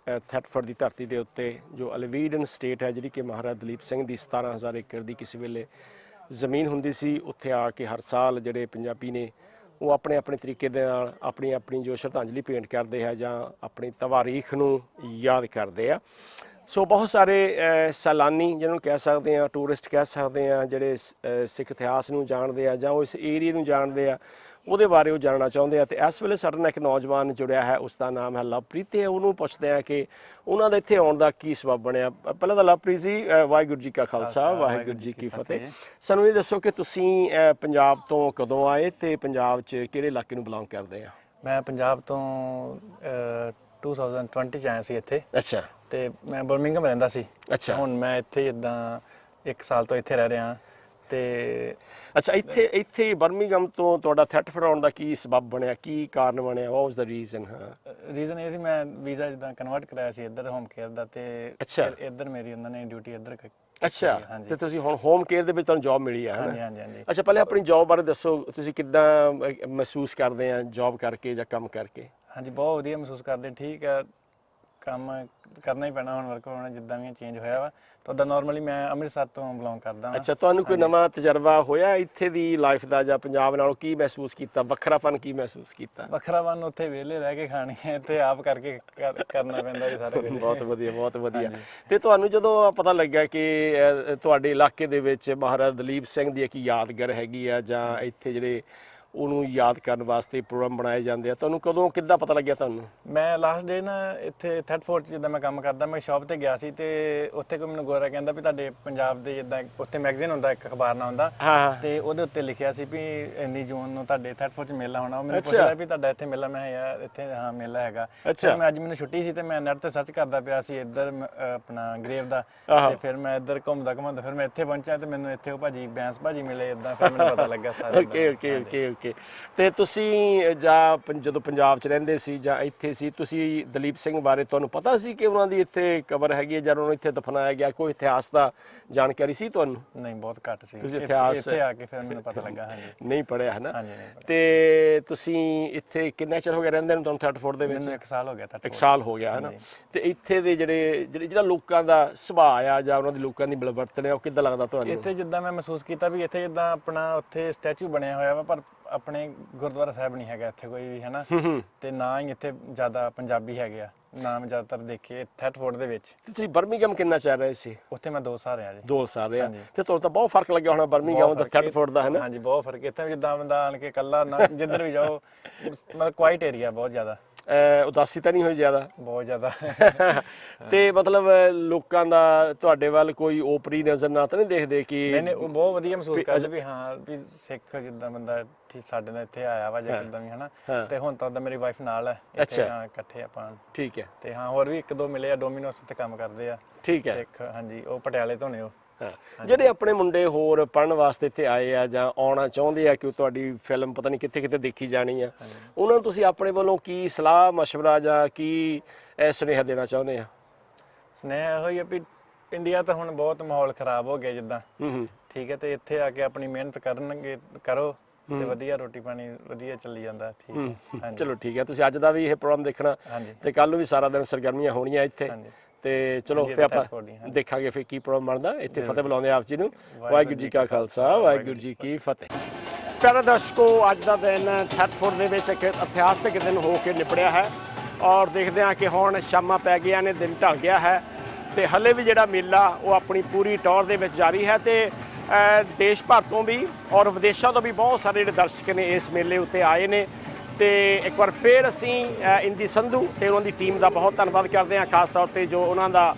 ਥੈਟਫੋਰਡ ਦੀ ਧਰਤੀ ਦੇ ਉੱਤੇ ਜੋ ਅਲਵੀਡਨ ਸਟੇਟ ਹੈ ਜਿਹੜੀ ਕਿ ਮਹਾਰਾਜਾ ਦਲੀਪ ਸਿੰਘ ਦੀ 17,000 ਏਕੜ ਦੀ ਕਿਸੇ ਵੇਲੇ ਜ਼ਮੀਨ ਹੁੰਦੀ ਸੀ, ਉੱਥੇ ਆ ਕੇ ਹਰ ਸਾਲ ਜਿਹੜੇ ਪੰਜਾਬੀ ਨੇ ਉਹ ਆਪਣੇ ਆਪਣੇ ਤਰੀਕੇ ਦੇ ਨਾਲ ਆਪਣੀ ਆਪਣੀ ਜੋ ਸ਼ਰਧਾਂਜਲੀ ਭੇਂਟ ਕਰਦੇ ਆ ਜਾਂ ਆਪਣੀ ਤਵਾਰੀਖ ਨੂੰ ਯਾਦ ਕਰਦੇ ਆ। ਸੋ ਬਹੁਤ ਸਾਰੇ ਸੈਲਾਨੀ ਜਿਹਨਾਂ ਨੂੰ ਕਹਿ ਸਕਦੇ ਆ, ਟੂਰਿਸਟ ਕਹਿ ਸਕਦੇ ਆ, ਜਿਹੜੇ ਸਿੱਖ ਇਤਿਹਾਸ ਨੂੰ ਜਾਣਦੇ ਆ ਜਾਂ ਉਹ ਇਸ ਏਰੀਏ ਨੂੰ ਜਾਣਦੇ ਆ, ਉਹਦੇ ਬਾਰੇ ਉਹ ਜਾਣਨਾ ਚਾਹੁੰਦੇ ਆ। ਤੇ ਇਸ ਵੇਲੇ ਸਾਡੇ ਨਾਲ ਇੱਕ ਨੌਜਵਾਨ ਜੁੜਿਆ ਹੈ, ਉਸ ਦਾ ਨਾਮ ਹੈ ਲਵਪ੍ਰੀਤ, ਤੇ ਉਹਨੂੰ ਪੁੱਛਦੇ ਆ ਕਿ ਉਹਨਾਂ ਦਾ ਇੱਥੇ ਆਉਣ ਦਾ ਕੀ ਸਬਬ ਬਣਿਆ। ਪਹਿਲਾਂ ਤਾਂ ਲਵਪ੍ਰੀਤ ਜੀ, ਵਾਹਿਗੁਰੂ ਜੀ ਕਾ ਖਾਲਸਾ, ਵਾਹਿਗੁਰੂ ਜੀ ਕੀ ਫਤਿਹ। ਸਾਨੂੰ ਇਹ ਦੱਸੋ ਕਿ ਤੁਸੀਂ ਪੰਜਾਬ ਤੋਂ ਕਦੋਂ ਆਏ ਤੇ ਪੰਜਾਬ 'ਚ ਕਿਹੜੇ ਇਲਾਕੇ ਨੂੰ ਬਿਲੋਂਗ ਕਰਦੇ ਆ? ਮੈਂ ਪੰਜਾਬ ਤੋਂ 2020 ਚ ਆਇਆ ਸੀ ਇੱਥੇ। ਅੱਛਾ। ਤੇ ਮੈਂ ਬਰਮਿੰਘਮ ਰਹਿੰਦਾ ਸੀ। ਅੱਛਾ। ਹੁਣ ਮੈਂ ਇੱਥੇ ਜਿੱਦਾਂ 1 ਸਾਲ ਤੋਂ ਇੱਥੇ ਰਹਿ ਰਿਹਾ ਤੇ ਅੱਛਾ, ਇੱਥੇ ਬਰਮਿੰਘਮ ਤੋਂ ਤੁਹਾਡਾ ਥੈਟਫੋਰਡ ਆਉਣ ਦਾ ਕੀ ਸਬਬ ਬਣਿਆ, ਕੀ ਕਾਰਨ ਬਣਿਆ? ਵਾਟ ਵਾਸ ਦ ਰੀਜ਼ਨ? ਰੀਜ਼ਨ ਇਹ ਸੀ ਮੈਂ ਵੀਜ਼ਾ ਜਿੱਦਾਂ ਕਨਵਰਟ ਕਰਾਇਆ ਸੀ ਇੱਧਰ ਹੋਮ ਕੇਅਰ ਦਾ, ਤੇ ਇੱਧਰ ਮੇਰੀ ਉਹਨਾਂ ਨੇ ਡਿਊਟੀ ਇੱਧਰ ਅੱਛਾ, ਤੇ ਤੁਸੀਂ ਹੁਣ ਹੋਮ ਕੇਅਰ ਦੇ ਵਿੱਚ ਤੁਹਾਨੂੰ ਜੌਬ ਮਿਲੀ ਹੈ? ਹਾਂਜੀ ਹਾਂਜੀ ਹਾਂਜੀ। ਅੱਛਾ, ਪਹਿਲੇ ਆਪਣੀ ਜੌਬ ਬਾਰੇ ਦੱਸੋ, ਤੁਸੀਂ ਕਿੱਦਾਂ ਮਹਿਸੂਸ ਕਰਦੇ ਆ ਜੌਬ ਕਰਕੇ ਜਾਂ ਕੰਮ ਕਰਕੇ? ਹਾਂਜੀ, ਬਹੁਤ ਵਧੀਆ ਮਹਿਸੂਸ ਕਰਦੇ। ਠੀਕ ਹੈ, ਕੰਮ ਕਰਨਾ ਹੀ ਪੈਣਾ, ਹੁਣ ਵਰਕ ਹੋਣਾ ਜਿੱਦਾਂ ਵੀ ਚੇਂਜ ਹੋਇਆ ਵਾ। ਤੁਹਾਡਾ ਨਾਰਮਲੀ ਮੈਂ ਅੰਮ੍ਰਿਤਸਰ ਤੋਂ ਬਿਲੋਂਗ ਕਰਦਾ ਹਾਂ। ਅੱਛਾ, ਤੁਹਾਨੂੰ ਕੋਈ ਨਵਾਂ ਤਜਰਬਾ ਹੋਇਆ ਇੱਥੇ ਦੀ ਲਾਈਫ ਦਾ ਜਾਂ ਪੰਜਾਬ ਨਾਲੋਂ? ਕੀ ਮਹਿਸੂਸ ਕੀਤਾ, ਵੱਖਰਾਪਨ ਕੀ ਮਹਿਸੂਸ ਕੀਤਾ? ਵੱਖਰਾਪਨ ਉੱਥੇ ਵਿਹਲੇ ਰਹਿ ਕੇ ਖਾਣੀ ਹੈ, ਇੱਥੇ ਆਪ ਕਰਕੇ ਕਰਨਾ ਪੈਂਦਾ ਜੀ ਸਾਰਾ ਕੁਝ। ਬਹੁਤ ਵਧੀਆ, ਬਹੁਤ ਵਧੀਆ। ਤੇ ਤੁਹਾਨੂੰ ਜਦੋਂ ਪਤਾ ਲੱਗਿਆ ਕਿ ਤੁਹਾਡੇ ਇਲਾਕੇ ਦੇ ਵਿੱਚ ਮਹਾਰਾਜਾ ਦਲੀਪ ਸਿੰਘ ਦੀ ਇੱਕ ਯਾਦਗਾਰ ਹੈਗੀ ਆ ਜਾਂ ਇੱਥੇ ਜਿਹੜੇ ਉਹਨੂੰ ਯਾਦ ਕਰਨ ਵਾਸਤੇ ਪ੍ਰੋਗਰਾਮ ਬਣਾਏ ਜਾਂਦੇ ਆ, ਤੁਹਾਨੂੰ ਕਦੋਂ ਕਿੱਦਾਂ ਪਤਾ ਲੱਗਿਆ ਤੁਹਾਨੂੰ? ਮੈਂ ਲਾਸਟ ਡੇ ਨਾ ਇੱਥੇ ਥੈਟਫੋਰਡ 'ਚ ਜਿੱਦਾਂ ਮੈਂ ਕੰਮ ਕਰਦਾ, ਮੈਂ ਸ਼ਾਪ ਤੇ ਗਿਆ ਸੀ ਤੇ ਉੱਥੇ ਕੋਈ ਮੈਨੂੰ ਗੋਰਾ ਕਹਿੰਦਾ ਵੀ ਤੁਹਾਡੇ ਪੰਜਾਬ ਦੇ ਜਿੱਦਾਂ ਉੱਥੇ ਮੈਗਜ਼ੀਨ ਹੁੰਦਾ, ਇੱਕ ਅਖਬਾਰ ਨਾ ਹੁੰਦਾ, ਤੇ ਉਹਦੇ ਉੱਤੇ ਲਿਖਿਆ ਸੀ ਵੀ ਇੰਨੀ ਜੂਨ ਨੂੰ ਤੁਹਾਡੇ ਥੈਟਫੋਰਡ 'ਚ ਮੇਲਾ ਹੋਣਾ। ਉਹ ਮੈਨੂੰ ਪੁੱਛਿਆ ਵੀ ਤੁਹਾਡਾ ਇੱਥੇ ਮੇਲਾ? ਮੈਂ ਯਾਰ ਇੱਥੇ ਹਾਂ ਮੇਲਾ ਹੈਗਾ। ਮੈਂ ਅੱਜ ਮੈਨੂੰ ਛੁੱਟੀ ਸੀ ਤੇ ਮੈਂ ਨੈਟ ਤੇ ਸਰਚ ਕਰਦਾ ਪਿਆ ਸੀ ਇੱਧਰ ਆਪਣਾ ਗ੍ਰੇਵ ਦਾ, ਤੇ ਫਿਰ ਮੈਂ ਇੱਧਰ ਘੁੰਮਦਾ ਫਿਰ ਮੈਂ ਇੱਥੇ ਪਹੁੰਚਿਆ ਤੇ ਮੈਨੂੰ ਇੱਥੇ ਉਹ ਭਾਜੀ ਬੈਂਸ ਭਾਜੀ ਮਿਲੇ, ਇੱਦਾਂ ਫਿਰ ਮੈਨੂੰ ਪਤਾ ਲੱਗਾ ਸਾਰਾ। ਓਕੇ। ਤੇ ਤੁਸੀਂ ਜਦੋਂ ਪੰਜਾਬ 'ਚ ਰਹਿੰਦੇ ਸੀ ਜਾਂ ਇੱਥੇ ਸੀ, ਤੁਸੀਂ ਦਲੀਪ ਸਿੰਘ ਬਾਰੇ ਤੁਹਾਨੂੰ ਪਤਾ ਸੀ ਕਿ ਉਹਨਾਂ ਦੀ ਇੱਥੇ ਕਬਰ ਹੈਗੀ ਹੈ ਜਾਂ ਉਹਨਾਂ ਨੂੰ ਇੱਥੇ ਦਫਨਾਇਆ ਗਿਆ? ਕੋਈ ਇਤਿਹਾਸ ਦਾ ਜਾਣਕਾਰੀ ਸੀ ਤੁਹਾਨੂੰ? ਨਹੀਂ, ਬਹੁਤ ਘੱਟ ਸੀ। ਤੁਸੀਂ ਇਤਿਹਾਸ ਇੱਥੇ ਆ ਕੇ ਫਿਰ ਮੈਨੂੰ ਪਤਾ ਲੱਗਾ। ਹਾਂਜੀ, ਨਹੀਂ ਪੜ੍ਹਿਆ ਹੈ ਨਾ? ਹਾਂਜੀ। ਤੇ ਤੁਸੀਂ ਇੱਥੇ ਕਿੰਨਾ ਚਿਰ ਹੋ ਗਿਆ ਰਹਿੰਦੇ ਨੂੰ ਤੁਹਾਨੂੰ ਥੈਟਫੋਰਡ ਦੇ ਵਿੱਚ? ਮੈਨੂੰ 1 ਸਾਲ ਹੋ ਗਿਆ। 1 ਸਾਲ ਹੋ ਗਿਆ ਹੈ ਨਾ? ਤੇ ਇੱਥੇ ਦੇ ਜਿਹੜਾ ਲੋਕਾਂ ਦਾ ਸੁਭਾਅ ਆ ਜਾਂ ਉਹਨਾਂ ਦੀ ਲੋਕਾਂ ਦੀ ਮਿਲਵਰਤਨ ਹੈ, ਉਹ ਕਿੱਦਾਂ ਲੱਗਦਾ ਤੁਹਾਨੂੰ? ਇੱਥੇ ਜਿੱਦਾਂ ਮੈਂ ਮਹਿਸੂਸ ਕੀਤਾ ਵੀ ਇੱਥੇ ਜਿੱਦਾਂ ਆਪਣਾ ਉੱਥੇ ਸਟੈਚੂ ਬਣਿਆ ਹੋਇਆ ਵਾ, ਪਰ ਆਪਣੇ ਗੁਰਦੁਆਰਾ ਸਾਹਿਬ ਨਹੀਂ ਹੈਗਾ ਇੱਥੇ ਕੋਈ ਵੀ, ਹੈ ਨਾ? ਤੇ ਨਾ ਹੀ ਇੱਥੇ ਜ਼ਿਆਦਾ ਪੰਜਾਬੀ ਹੈਗੇ ਆ, ਨਾ ਮੈਂ ਜ਼ਿਆਦਾਤਰ ਦੇਖੇ ਥੈਟਫੋਰਡ ਦੇ ਵਿੱਚ। ਤੁਸੀਂ ਬਰਮਿੰਘਮ ਕਿੰਨਾ ਚਿਰ ਰਹੇ ਸੀ? ਉੱਥੇ ਮੈਂ 2 ਸਾਲ ਰਿਹਾ ਜੀ। 2 ਸਾਲ ਰਿਹਾ। ਤੇ ਤੁਹਾਨੂੰ ਤਾਂ ਬਹੁਤ ਫਰਕ ਲੱਗਿਆ ਹੋਣਾ ਬਰਮਿੰਘਮ ਦਾ ਥੈਟਫੋਰਡ ਦਾ, ਹੈ ਨਾ? ਹਾਂਜੀ, ਬਹੁਤ ਫਰਕ। ਇੱਥੇ ਜਿੱਦਾਂ ਬੰਦਾ ਆਣ ਕੇ ਇਕੱਲਾ ਜਿੱਧਰ ਵੀ ਜਾਓ, ਮਤਲਬ ਕੁਆਇਟ ਏਰੀਆ ਬਹੁਤ ਜ਼ਿਆਦਾ। ਉਦਾਸੀ ਤਾਂ ਨਹੀਂ ਹੋਈ ਜ਼ਿਆਦਾ? ਬਹੁਤ ਜ਼ਿਆਦਾ। ਤੇ ਮਤਲਬ ਲੋਕਾਂ ਦਾ ਤੁਹਾਡੇ ਵੱਲ ਕੋਈ ਓਪਰੀ ਨਜ਼ਰ ਨਾਲ ਤਾਂ ਨਹੀਂ ਦੇਖਦੇ ਕਿ? ਨਹੀਂ, ਉਹ ਬਹੁਤ ਵਧੀਆ ਮਹਿਸੂਸ ਕਰਦੇ ਵੀ ਹਾਂ ਵੀ ਸਿੱਖ ਜਿੱਦਾਂ ਬੰਦਾ ਸਾਡੇ ਨਾਲ ਇੱਥੇ ਆਇਆ ਵਾ ਜਾਂ ਕਿੱਦਾਂ ਵੀ, ਹੈ ਨਾ? ਤੇ ਹੁਣ ਤਾਂ ਮੇਰੀ ਵਾਈਫ ਨਾਲ ਹੈ, ਇਕੱਠੇ ਆਪਾਂ। ਠੀਕ ਹੈ। ਤੇ ਹਾਂ, ਹੋਰ ਵੀ 1-2 ਮਿਲੇ ਆ, ਡੋਮੀਨੋਸ ਤੇ ਕੰਮ ਕਰਦੇ ਆ। ਠੀਕ ਹੈ। ਸਿੱਖ, ਹਾਂਜੀ, ਉਹ ਪਟਿਆਲੇ ਤੋਂ ਨੇ। ਉਹ ਜਿਹੜੇ ਆਪਣੇ ਮੁੰਡੇ ਹੋਰ ਪੜ੍ਹਨ ਵਾਸਤੇ ਇੱਥੇ ਆਏ ਆ ਜਾਂ ਆਉਣਾ ਚਾਹੁੰਦੇ ਆ ਕਿ ਤੁਹਾਡੀ ਫਿਲਮ ਪਤਾ ਨਹੀਂ ਕਿੱਥੇ ਕਿੱਥੇ ਦੇਖੀ ਜਾਣੀ ਆ, ਉਹਨਾਂ ਨੂੰ ਤੁਸੀਂ ਆਪਣੇ ਵੱਲੋਂ ਕੀ ਸਲਾਹ ਮਸ਼ਵਰਾ ਜਾਂ ਕੀ ਸੁਨੇਹਾ ਦੇਣਾ ਚਾਹੁੰਦੇ ਆ? ਸੁਨੇਹਾ ਇਹੋ ਹੀ ਆ ਵੀ ਇੰਡੀਆ ਤਾਂ ਹੁਣ ਬਹੁਤ ਮਾਹੌਲ ਖਰਾਬ ਹੋ ਗਿਆ ਜਿੱਦਾਂ, ਠੀਕ ਹੈ, ਤੇ ਇੱਥੇ ਆ ਕੇ ਆਪਣੀ ਮਿਹਨਤ ਕਰੋ ਤੇ ਵਧੀਆ ਰੋਟੀ ਪਾਣੀ ਵਧੀਆ ਚੱਲੀ ਜਾਂਦਾ। ਠੀਕ ਹੈ, ਚਲੋ ਠੀਕ ਹੈ। ਤੁਸੀਂ ਅੱਜ ਦਾ ਵੀ ਇਹ ਪ੍ਰੋਗਰਾਮ ਦੇਖਣਾ ਤੇ ਕੱਲ ਨੂੰ ਵੀ ਸਾਰਾ ਦਿਨ ਸਰਗਰਮੀਆਂ ਹੋਣੀਆਂ ਇੱਥੇ, ਤੇ ਚਲੋ ਫਿਰ ਆਪਾਂ ਦੇਖਾਂਗੇ ਫਿਰ ਕੀ ਪ੍ਰੋਗਰਾਮ ਬਣਦਾ। ਇੱਥੇ ਫਤਿਹ ਬੁਲਾਉਂਦੇ ਆਪ ਜੀ ਨੂੰ। ਵਾਹਿਗੁਰੂ ਜੀ ਕਾ ਖਾਲਸਾ, ਵਾਹਿਗੁਰੂ ਜੀ ਕੀ ਫਤਿਹ। ਪਿਆਰੇ ਦਰਸ਼ਕੋ, ਅੱਜ ਦਾ ਦਿਨ ਥੈਟਫੋਰਡ ਦੇ ਵਿੱਚ ਇੱਕ ਇਤਿਹਾਸਕ ਦਿਨ ਹੋ ਕੇ ਨਿਪੜਿਆ ਹੈ ਔਰ ਦੇਖਦੇ ਹਾਂ ਕਿ ਹੁਣ ਸ਼ਾਮਾਂ ਪੈ ਗਈਆਂ ਨੇ, ਦਿਨ ਢਲ ਗਿਆ ਹੈ ਤੇ ਹਲੇ ਵੀ ਜਿਹੜਾ ਮੇਲਾ ਉਹ ਆਪਣੀ ਪੂਰੀ ਟੌਰ ਦੇ ਵਿੱਚ ਜਾਰੀ ਹੈ ਤੇ ਦੇਸ਼ ਭਰ ਤੋਂ ਵੀ ਔਰ ਵਿਦੇਸ਼ਾਂ ਤੋਂ ਵੀ ਬਹੁਤ ਸਾਰੇ ਜਿਹੜੇ ਦਰਸ਼ਕ ਨੇ ਇਸ ਮੇਲੇ ਉੱਤੇ ਆਏ ਨੇ। ਤੇ ਇੱਕ ਵਾਰ ਫਿਰ ਅਸੀਂ ਇੰਦੀ ਸੰਧੂ ਤੇ ਉਹਨਾਂ ਦੀ ਟੀਮ ਦਾ ਬਹੁਤ ਧੰਨਵਾਦ ਕਰਦੇ ਹਾਂ, ਖਾਸ ਤੌਰ ਤੇ ਜੋ ਉਹਨਾਂ ਦਾ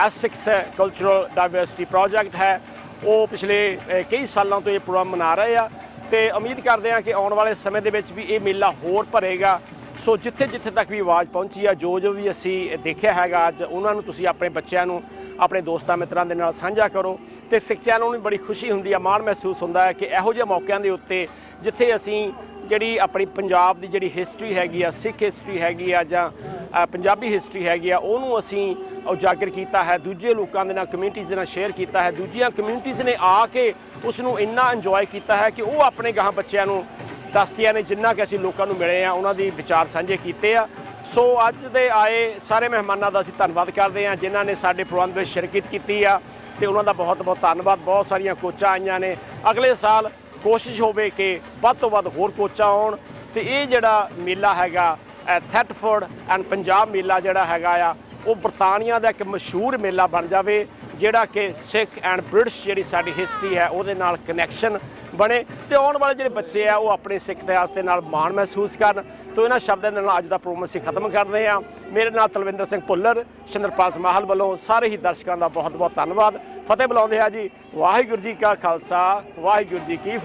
S6 ਕਲਚਰਲ ਡਾਇਵਰਸਿਟੀ ਪ੍ਰੋਜੈਕਟ ਹੈ, ਉਹ ਪਿਛਲੇ ਕਈ ਸਾਲਾਂ ਤੋਂ ਇਹ ਪ੍ਰੋਗਰਾਮ ਮਨਾ ਰਹੇ ਆ ਤੇ ਉਮੀਦ ਕਰਦੇ ਹਾਂ ਕਿ ਆਉਣ ਵਾਲੇ ਸਮੇਂ ਦੇ ਵਿੱਚ ਵੀ ਇਹ ਮੇਲਾ ਹੋਰ ਭਰੇਗਾ। ਸੋ ਜਿੱਥੇ ਜਿੱਥੇ ਤੱਕ ਵੀ ਆਵਾਜ਼ ਪਹੁੰਚੀ ਆ, ਜੋ ਵੀ ਅਸੀਂ ਦੇਖਿਆ ਹੈਗਾ ਅੱਜ, ਉਹਨਾਂ ਨੂੰ ਤੁਸੀਂ ਆਪਣੇ ਬੱਚਿਆਂ ਨੂੰ, ਆਪਣੇ ਦੋਸਤਾਂ ਮਿੱਤਰਾਂ ਦੇ ਨਾਲ ਸਾਂਝਾ ਕਰੋ ਤੇ ਸਿੱਖਿਆ ਨੂੰ ਵੀ ਬੜੀ ਖੁਸ਼ੀ ਹੁੰਦੀ ਆ, ਮਾਣ ਮਹਿਸੂਸ ਹੁੰਦਾ ਹੈ ਕਿ ਇਹੋ ਜਿਹੇ ਮੌਕਿਆਂ ਦੇ ਉੱਤੇ ਜਿੱਥੇ ਅਸੀਂ ਜਿਹੜੀ ਆਪਣੀ ਪੰਜਾਬ ਦੀ ਜਿਹੜੀ ਹਿਸਟਰੀ ਹੈਗੀ ਆ, ਸਿੱਖ ਹਿਸਟਰੀ ਹੈਗੀ ਆ ਜਾਂ ਪੰਜਾਬੀ ਹਿਸਟਰੀ ਹੈਗੀ ਆ, ਉਹਨੂੰ ਅਸੀਂ ਉਜਾਗਰ ਕੀਤਾ ਹੈ, ਦੂਜੇ ਲੋਕਾਂ ਦੇ ਨਾਲ, ਕਮਿਊਨਿਟੀਜ਼ ਦੇ ਨਾਲ ਸ਼ੇਅਰ ਕੀਤਾ ਹੈ। ਦੂਜੀਆਂ ਕਮਿਊਨਿਟੀਜ਼ ਨੇ ਆ ਕੇ ਉਸ ਨੂੰ ਇੰਨਾ ਇੰਜੋਏ ਕੀਤਾ ਹੈ ਕਿ ਉਹ ਆਪਣੇ ਗਾਹਾਂ ਬੱਚਿਆਂ ਨੂੰ ਦਸਤੀਆਂ ਨੇ, ਜਿੰਨਾ ਕਿ ਅਸੀਂ ਲੋਕਾਂ ਨੂੰ ਮਿਲੇ ਆ ਉਹਨਾਂ ਦੀ ਵਿਚਾਰ ਸਾਂਝੇ ਕੀਤੇ ਆ। ਸੋ ਅੱਜ ਦੇ ਆਏ ਸਾਰੇ ਮਹਿਮਾਨਾਂ ਦਾ ਅਸੀਂ ਧੰਨਵਾਦ ਕਰਦੇ ਹਾਂ ਜਿਨ੍ਹਾਂ ਨੇ ਸਾਡੇ ਪ੍ਰਬੰਧ ਵਿੱਚ ਸ਼ਿਰਕਤ ਕੀਤੀ ਆ, ਤੇ ਉਹਨਾਂ ਦਾ ਬਹੁਤ ਬਹੁਤ ਧੰਨਵਾਦ। ਬਹੁਤ ਸਾਰੀਆਂ ਕੋਚਾਂ ਆਈਆਂ ਨੇ, ਅਗਲੇ ਸਾਲ ਕੋਸ਼ਿਸ਼ ਹੋਵੇ ਕਿ ਵੱਧ ਤੋਂ ਵੱਧ ਹੋਰ ਕੋਚਾਂ ਆਉਣ, ਤੇ ਇਹ ਜਿਹੜਾ ਮੇਲਾ ਹੈਗਾ ਥੈਟਫੋਰਡ ਐਂਡ ਪੰਜਾਬ ਮੇਲਾ ਜਿਹੜਾ ਹੈਗਾ ਆ ਉਹ ਬਰਤਾਨੀਆ ਦਾ ਇੱਕ ਮਸ਼ਹੂਰ ਮੇਲਾ ਬਣ ਜਾਵੇ, ਜਿਹੜਾ ਕਿ ਸਿੱਖ ਐਂਡ ਬ੍ਰਿਟਿਸ਼ ਜਿਹੜੀ ਸਾਡੀ ਹਿਸਟਰੀ ਹੈ ਉਹਦੇ ਨਾਲ ਕਨੈਕਸ਼ਨ ਬਣੇ, ਤੇ ਆਉਣ ਵਾਲੇ ਜਿਹੜੇ ਬੱਚੇ ਆ ਉਹ ਆਪਣੇ ਸਿੱਖ ਇਤਿਹਾਸ ਦੇ ਨਾਲ ਮਾਣ ਮਹਿਸੂਸ ਕਰਨ। ਤੋਂ ਇਹਨਾਂ ਸ਼ਬਦਾਂ ਦੇ ਨਾਲ ਅੱਜ ਦਾ ਪ੍ਰੋਗਰਾਮ ਅਸੀਂ ਖਤਮ ਕਰਦੇ ਹਾਂ। ਮੇਰੇ ਨਾਲ ਤਲਵਿੰਦਰ ਸਿੰਘ ਭੁੱਲਰ, ਸ਼ਿੰਦਰਪਾਲ ਸਮਾਹਲ ਵੱਲੋਂ ਸਾਰੇ ਹੀ ਦਰਸ਼ਕਾਂ ਦਾ ਬਹੁਤ ਬਹੁਤ ਧੰਨਵਾਦ। ਫਤਿਹ ਬੁਲਾਉਂਦੇ ਹਾਂ ਜੀ। ਵਾਹਿਗੁਰੂ ਜੀ ਕਾ ਖਾਲਸਾ, ਵਾਹਿਗੁਰੂ ਜੀ ਕੀ